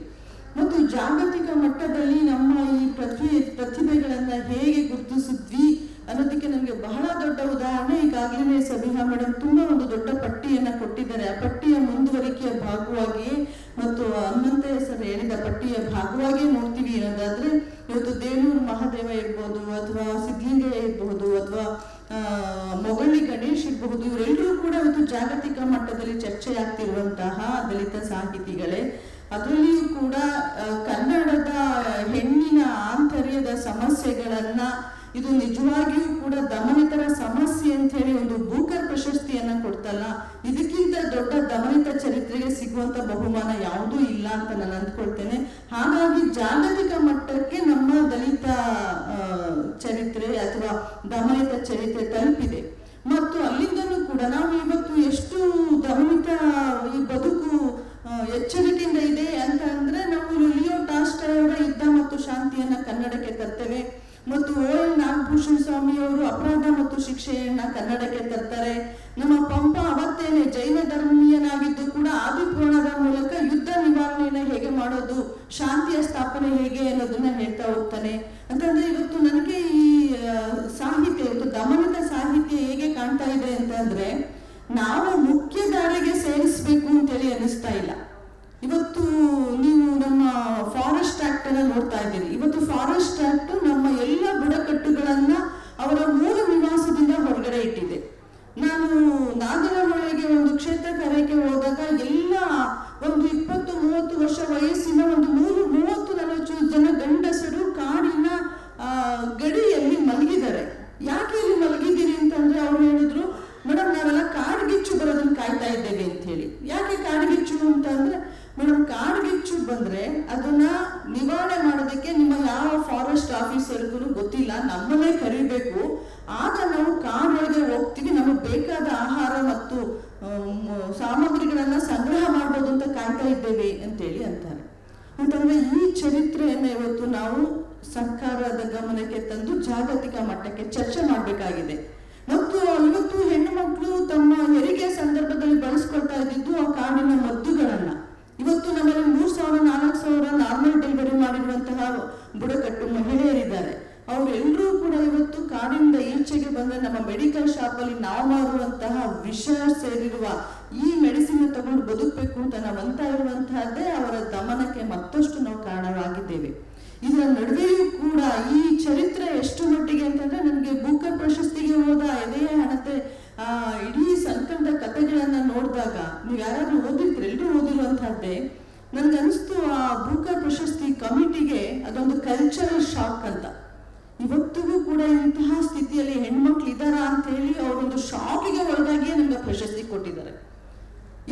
ಮತ್ತು ಜಾಗತಿಕ ಮಟ್ಟದಲ್ಲಿ ನಮ್ಮ ಈ ಪ್ರತಿಭೆಗಳನ್ನು ಹೇಗೆ ಗುರುತಿಸಿದ್ವಿ ಅನ್ನೋದಕ್ಕೆ ನಮಗೆ ಬಹಳ ದೊಡ್ಡ ಉದಾಹರಣೆ ಈಗಾಗಲೇ ಸಬಿಹಾ ಮೇಡಮ್ ತುಂಬಾ ಒಂದು ದೊಡ್ಡ ಪಟ್ಟಿಯನ್ನು ಕೊಟ್ಟಿದ್ದಾರೆ. ಆ ಪಟ್ಟಿಯ ಮುಂದುವರಿಕೆಯ ಭಾಗವಾಗಿಯೇ ಮತ್ತು ಹನುಮಂತಯ್ಯ ಸರ್ ಹೇಳಿದ ಪಟ್ಟಿಯ ಭಾಗವಾಗಿಯೇ ನೋಡ್ತೀವಿ ಅನ್ನೋದಾದ್ರೆ, ಇವತ್ತು ದೇವನೂರು ಮಹಾದೇವ ಇರ್ಬೋದು ಅಥವಾ ಸಿದ್ಧಲಿಂಗಯ್ಯ ಇರಬಹುದು ಅಥವಾ ಮೊಗಳಿ ಗಣೇಶ್ ಇರಬಹುದು, ಇವರೆಲ್ಲರೂ ಕೂಡ ಇವತ್ತು ಜಾಗತಿಕ ಮಟ್ಟದಲ್ಲಿ ಚರ್ಚೆಯಾಗ್ತಿರುವಂತಹ ದಲಿತ ಸಾಹಿತಿಗಳೇ. ಅದರಲ್ಲಿಯೂ ಕೂಡ ಕನ್ನಡದ ಹೆಣ್ಣಿನ ಆಂತರ್ಯದ ಸಮಸ್ಯೆಗಳನ್ನ ಇದು ನಿಜವಾಗಿಯೂ ಕೂಡ ದಮನಿತರ ಸಮಸ್ಯೆ ಅಂತ ಹೇಳಿ ಒಂದು ಬೂಕರ್ ಪ್ರಶಸ್ತಿಯನ್ನ ಕೊಡ್ತಲ್ಲ, ಇದಕ್ಕಿಂತ ದೊಡ್ಡ ದಮನಿತ ಚರಿತ್ರೆಗೆ ಸಿಗುವಂತ ಬಹುಮಾನ ಯಾವುದೂ ಇಲ್ಲ ಅಂತ ನಾನು ಅಂದ್ಕೊಳ್ತೇನೆ. ಹಾಗಾಗಿ ಜಾಗತಿಕ ಮಟ್ಟಕ್ಕೆ ನಮ್ಮ ದಲಿತ ಚರಿತ್ರೆ ಅಥವಾ ದಮನಿತ ಚರಿತ್ರೆ ತಲುಪಿದೆ. ಮತ್ತು ಅಲ್ಲಿಂದಲೂ ಕೂಡ ನಾವು ಇವತ್ತು ಎಷ್ಟು ದಮನಿತ ಈ ಬದುಕು ಎಚ್ಚರಿಕೆಯಿಂದ ಇದೆ ಅಂತ ಅಂದ್ರೆ, ನಾವು ಲಿಯೋ ಟಾಲ್ಸ್ಟಾಯ್ ಅವರ ಯುದ್ಧ ಮತ್ತು ಶಾಂತಿಯನ್ನ ಕನ್ನಡಕ್ಕೆ ತರ್ತೇವೆ ಮತ್ತು O.N. ನಾಗಭೂಷಣ್ ಸ್ವಾಮಿ ಅವರು ಅಪರಾಧ ಮತ್ತು ಶಿಕ್ಷೆಯನ್ನ ಕನ್ನಡಕ್ಕೆ ತರ್ತಾರೆ. ನಮ್ಮ ಪಂಪ ಅವತ್ತೇನೆ ಜೈನ ಧರ್ಮೀಯನಾಗಿದ್ದು ಕೂಡ ಆದಿಪುರಾಣದ ಮೂಲಕ ಯುದ್ಧ ನಿವಾರಣೆಯನ್ನ ಹೇಗೆ ಮಾಡೋದು, ಶಾಂತಿಯ ಸ್ಥಾಪನೆ ಹೇಗೆ ಅನ್ನೋದನ್ನ ಹೇಳ್ತಾ ಹೋಗ್ತಾನೆ. ಅಂತಂದ್ರೆ ಇವತ್ತು ನನಗೆ ಈ ಸಾಹಿತ್ಯ, ಇವತ್ತು ದಮನದ ಸಾಹಿತ್ಯ ಹೇಗೆ ಕಾಣ್ತಾ ಇದೆ ಅಂತಂದ್ರೆ, ನಾವು ಮುಖ್ಯ ದಾರಿಗೆ ಸೇರಿಸ್ಬೇಕು ಅಂತೇಳಿ ಅನ್ನಿಸ್ತಾ ಇಲ್ಲ. ಇವತ್ತು ನೀವು ನಮ್ಮ ಫಾರೆಸ್ಟ್ ಆಕ್ಟ್ ಅನ್ನ ನೋಡ್ತಾ ಇದ್ದೀರಿ. ಇವತ್ತು ಫಾರೆಸ್ಟ್ ಆಕ್ಟ್ ನಮ್ಮ ಎಲ್ಲ ಬುಡಕಟ್ಟುಗಳನ್ನ ಅವರ ಮೂಲ ನಿವಾಸದಿಂದ ಹೊರಗಡೆ ಇಟ್ಟಿದೆ. ನಾನು ನಾಗರಹೊಳೆಗೆ ಒಂದು ಕ್ಷೇತ್ರ ಕಾರ್ಯಕ್ಕೆ ಹೋದಾಗ ಎಲ್ಲ ಒಂದು 20-30 ವರ್ಷ ವಯಸ್ಸಿನ ಒಂದು 30-40 ಜನ ಗಂಡಸರು ಕಾಡಿನ ಗಡಿಯಲ್ಲಿ ಮಲಗಿದ್ದಾರೆ. ಯಾಕೆ ಇಲ್ಲಿ ಮಲಗಿದ್ದೀರಿ ಅಂತಂದ್ರೆ ಅವ್ರು ಹೇಳಿದ್ರು, ಮೇಡಮ್ ನಾವೆಲ್ಲ ಕಾಡ್ಗಿಚ್ಚು ಬರೋದನ್ನ ಕಾಯ್ತಾ ಇದ್ದೇವೆ ಅಂತ ಹೇಳಿ. ಯಾಕೆ ಕಾಡ್ಗಿಚ್ಚು ಅಂತಂದ್ರೆ, ಮೇಡಮ್ ಕಾಡ್ಗಿಚ್ಚು ಬಂದ್ರೆ ಅದನ್ನ ನಿವಾರಣೆ ಮಾಡೋದಕ್ಕೆ ನಿಮ್ಮ ಯಾವ ಫಾರೆಸ್ಟ್ ಆಫೀಸರ್ಗೂ ಗೊತ್ತಿಲ್ಲ, ನಮ್ಮನ್ನೇ ಕರಿಬೇಕು. ಆಗ ನಾವು ಕಾಡೊಳಗೆ ಹೋಗ್ತೀವಿ, ನಮಗೆ ಬೇಕಾದ ಆಹಾರ ಮತ್ತು ಸಾಮಗ್ರಿಗಳನ್ನ ಸಂಗ್ರಹ ಮಾಡ್ಬೋದು ಅಂತ ಕಾಯ್ತಾ ಇದ್ದೇವೆ ಅಂತೇಳಿ ಅಂತಾರೆ. ಅಂತಂದ್ರೆ ಈ ಚರಿತ್ರೆಯನ್ನ ಇವತ್ತು ನಾವು ಸರ್ಕಾರದ ಗಮನಕ್ಕೆ ತಂದು ಜಾಗತಿಕ ಮಟ್ಟಕ್ಕೆ ಚರ್ಚೆ ಮಾಡಬೇಕಾಗಿದೆ. ಮತ್ತು ಇವತ್ತು ಹೆಣ್ಣು ಮಕ್ಕಳು ತಮ್ಮ ಹೆರಿಗೆ ಸಂದರ್ಭದಲ್ಲಿ ಬಳಸ್ಕೊಳ್ತಾ ಇದ್ದಿದ್ದು ಆ ಕಾಡಿನ ಮದ್ದುಗಳನ್ನ. ಇವತ್ತು ನಮ್ಮಲ್ಲಿ 3,000-4,000 ನಾರ್ಮಲ್ ಡೆಲಿವರಿ ಮಾಡಿರುವಂತಹ ಬುಡಕಟ್ಟು ಮಹಿಳೆಯರಿದ್ದಾರೆ. ಅವರೆಲ್ಲರೂ ಕೂಡ ಇವತ್ತು ಕಾಡಿನಿಂದ ಈಚೆಗೆ ಬಂದ್ರೆ ನಮ್ಮ ಮೆಡಿಕಲ್ ಶಾಪ್ ಅಲ್ಲಿ ನಾವು ಮಾರುವಂತಹ ವಿಷ ಸೇರಿರುವ ಈ ಮೆಡಿಸಿನ್ ತಗೊಂಡು ಬದುಕಬೇಕು ಅಂತ ನಾವು ಅಂತ ಇರುವಂತಹದ್ದೇ ಅವರ ದಮನಕ್ಕೆ ಮತ್ತಷ್ಟು ನಾವು ಕಾರಣವಾಗಿದ್ದೇವೆ. ಇದರ ನಡುವೆಯೂ ಕೂಡ ಈ ಚರಿತ್ರೆ ಎಷ್ಟು ಮಟ್ಟಿಗೆ ಅಂತಂದ್ರೆ, ನನಗೆ ಬೂಕರ್ ಪ್ರಶಸ್ತಿಗೆ ಹೋದ ಎದೆಯ ಹಣತೆ ಇಡೀ ಸಂಕಲನದ ಕಥೆಗಳನ್ನ ನೋಡಿದಾಗ, ನೀವು ಯಾರಾದ್ರೂ ಓದಿರ್ತೀರ, ಎಲ್ಲರೂ ಓದಿರುವಂತಹದ್ದೇ, ನನ್ಗನ್ನಿಸ್ತು ಆ ಬೂಕರ್ ಪ್ರಶಸ್ತಿ ಕಮಿಟಿಗೆ ಅದೊಂದು ಕಲ್ಚರಲ್ ಶಾಕ್ ಅಂತ. ಇವತ್ತಿಗೂ ಕೂಡ ಇಂತಹ ಸ್ಥಿತಿಯಲ್ಲಿ ಹೆಣ್ಮಕ್ಳು ಇದ್ದಾರಾ ಅಂತ ಹೇಳಿ ಅವರೊಂದು ಶಾಕಿಗೆ ಒಳಗಾಗಿಯೇ ನಮ್ಗೆ ಪ್ರಶಸ್ತಿ ಕೊಟ್ಟಿದ್ದಾರೆ.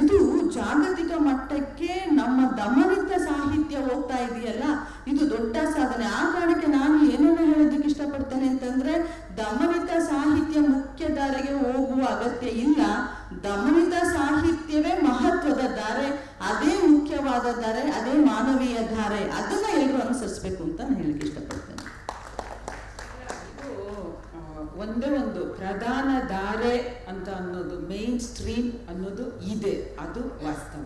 ಇದು ಜಾಗತಿಕ ಮಟ್ಟಕ್ಕೆ ನಮ್ಮ ದಮನಿತ ಸಾಹಿತ್ಯ ಹೋಗ್ತಾ ಇದೆಯಲ್ಲ, ಇದು ದೊಡ್ಡ ಸಾಧನೆ. ಆ ಕಾರಣಕ್ಕೆ ನಾನು ಏನನ್ನ ಹೇಳೋದಕ್ಕೆ ಇಷ್ಟಪಡ್ತೇನೆ ಅಂತಂದ್ರೆ, ದಮನಿತ ಸಾಹಿತ್ಯ ಮುಖ್ಯ ದಾರಿಗೆ ಹೋಗುವ ಅಗತ್ಯ ಇಲ್ಲ. ದಮನಿತ ಸಾಹಿತ್ಯವೇ ಮಹತ್ವದ ಧಾರೆ, ಅದೇ ಮುಖ್ಯವಾದ ಧಾರೆ, ಅದೇ ಮಾನವೀಯ ಧಾರೆ. ಅದನ್ನ ಎಲ್ಲರೂ ಅನುಸರಿಸಬೇಕು ಅಂತ ನಾನು ಹೇಳಲಿಕ್ಕೆ ಇಷ್ಟಪಡ್ತೇನೆ. ಒಂದೇ ಒಂದು ಪ್ರಧಾನ ಧಾರೆ ಅಂತ ಅನ್ನೋದು, ಮೇನ್ ಸ್ಟ್ರೀಮ್ ಅನ್ನೋದು ಇದೆ, ಅದು ವಾಸ್ತವ.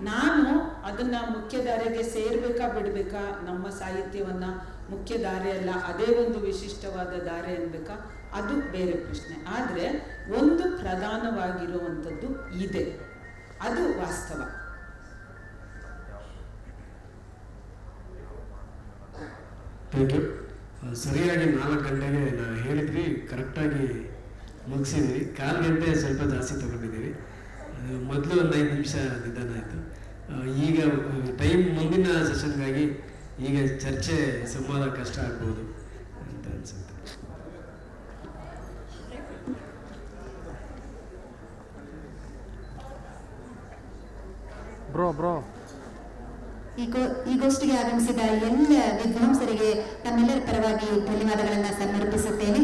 ನಾನು ಅದನ್ನು ಮುಖ್ಯಧಾರೆಗೆ ಸೇರ್ಬೇಕಾ ಬಿಡಬೇಕಾ, ನಮ್ಮ ಸಾಹಿತ್ಯವನ್ನು ಮುಖ್ಯ ಧಾರೆ ಅಲ್ಲ ಅದೇ ಒಂದು ವಿಶಿಷ್ಟವಾದ ಧಾರೆ ಅನ್ಬೇಕಾ, ಅದು ಬೇರೆ ಪ್ರಶ್ನೆ. ಆದರೆ ಒಂದು ಪ್ರಧಾನವಾಗಿರುವಂಥದ್ದು ಇದೆ, ಅದು ವಾಸ್ತವ. Thank you. ಸರಿಯಾಗಿ 4 ಗಂಟೆಗೆ ನಾವು ಹೇಳಿದ್ವಿ, ಕರೆಕ್ಟಾಗಿ ಮುಗಿಸಿದ್ವಿ. 1/4 ಗಂಟೆ ಸ್ವಲ್ಪ ಜಾಸ್ತಿ ತೊಗೊಂಡಿದ್ದೀವಿ. ಮೊದಲು ಒಂದು 5 ನಿಮಿಷ ನಿಧಾನ ಆಯಿತು. ಈಗ ಟೈಮ್ ಮುಂದಿನ ಸೆಷನ್ಗಾಗಿ ಈಗ ಚರ್ಚೆ ಸಂವಾದ ಕಷ್ಟ ಆಗ್ಬೋದು ಅಂತ ಅನಿಸುತ್ತೆ. ಬ್ರೋ ಈ ಗೋಷ್ಠಿಗೆ ಆಗಮಿಸಿದ ಎಲ್ಲ ವಿದ್ವಾಂಸರಿಗೆ ತಮ್ಮೆಲ್ಲರ ಪರವಾಗಿ ಧನ್ಯವಾದಗಳನ್ನು ಸಮರ್ಪಿಸುತ್ತೇನೆ.